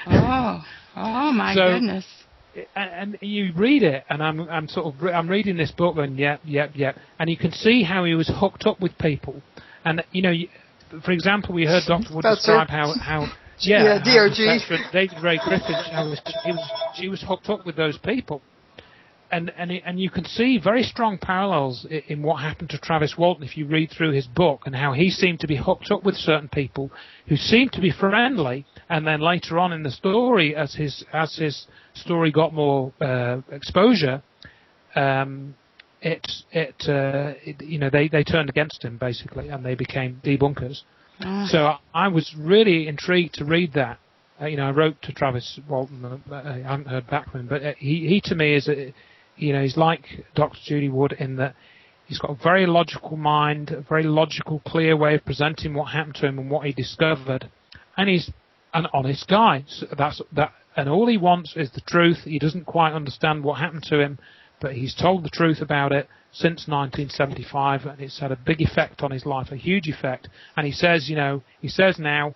Oh my goodness. And you read it, and I'm reading this book, and yep, and you can see how he was hooked up with people, and for example, we heard Dr. Wood describe how DRG. David Ray Griffin, she was hooked up with those people, and you can see very strong parallels in what happened to Travis Walton if you read through his book, and how he seemed to be hooked up with certain people who seemed to be friendly, and then later on in the story, as his story got more exposure, they turned against him basically, and they became debunkers. So I was really intrigued to read that. I wrote to Travis Walton. I haven't heard back from him, but he to me is he's like Dr. Judy Wood in that he's got a very logical mind, a very logical, clear way of presenting what happened to him and what he discovered, and he's an honest guy. So that's that, and all he wants is the truth. He doesn't quite understand what happened to him, but he's told the truth about it since 1975, and it's had a big effect on his life, a huge effect. And he says now,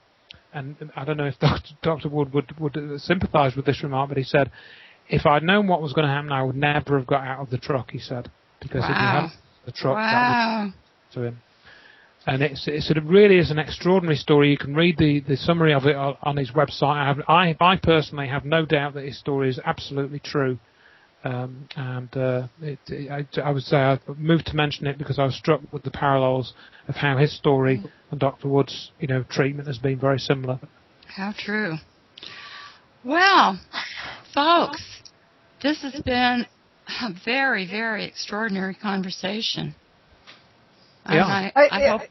and I don't know if Dr. Wood would sympathise with this remark, but he said, if I'd known what was going to happen, I would never have got out of the truck, he said, because if he hadn't the truck, that would to him. And it really is an extraordinary story. You can read the summary of it on his website. I personally have no doubt that his story is absolutely true. I would say I moved to mention it because I was struck with the parallels of how his story and Dr. Wood's treatment has been very similar. How true. Well, folks, this has been a very, very extraordinary conversation. Yeah. I hope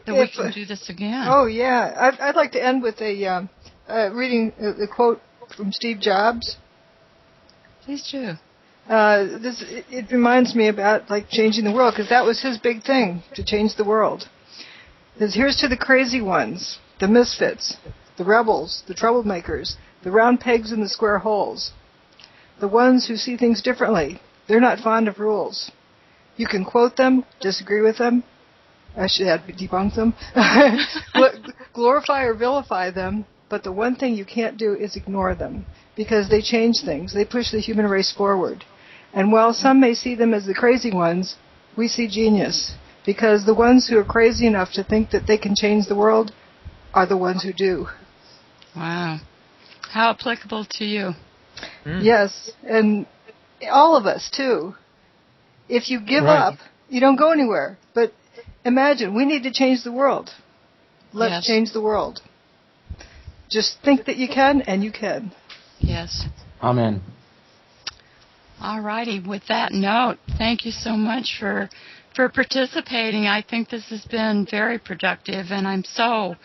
that we can do this again. Oh yeah, I'd like to end with a reading the quote from Steve Jobs. Please do. It reminds me about changing the world, because that was his big thing, to change the world. Here's to the crazy ones, the misfits, the rebels, the troublemakers, the round pegs in the square holes, the ones who see things differently. They're not fond of rules. You can quote them, disagree with them, I should add debunk them, glorify or vilify them, but the one thing you can't do is ignore them, because they change things. They push the human race forward. And while some may see them as the crazy ones, we see genius, because the ones who are crazy enough to think that they can change the world are the ones who do. Wow. How applicable to you. Yes, and all of us, too. If you give up, you don't go anywhere. But imagine, we need to change the world. Let's change the world. Just think that you can, and you can. Yes. Amen. All righty. With that note, thank you so much for participating. I think this has been very productive, and I'm so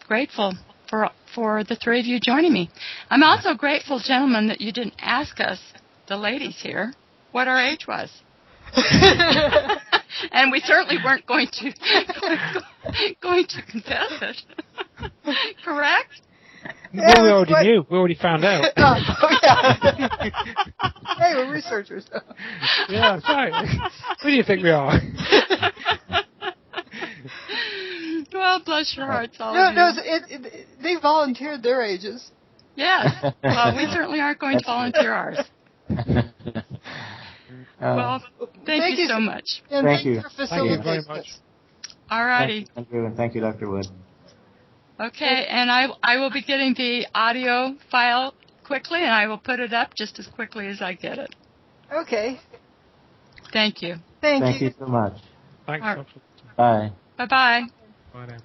grateful for the three of you joining me. I'm also grateful, gentlemen, that you didn't ask us, the ladies here, what our age was. And we certainly weren't going to confess it. Correct? Well, we already knew. We already found out. Yeah. Hey, we're researchers. Yeah, that's right. Who do you think we are? Bless your hearts, all No, of you. no, they volunteered their ages. Yes. Well, we certainly aren't going to volunteer ours. Well, thank you so much. And thank you for Thank you facilitating very much. this. All righty. Thank you, and thank you, Dr. Wood. Okay, and I will be getting the audio file quickly, and I will put it up just as quickly as I get it. Okay. Thank you. Thank Thank you. you so much. Thanks. All right. Bye. Bye-bye. Bye now.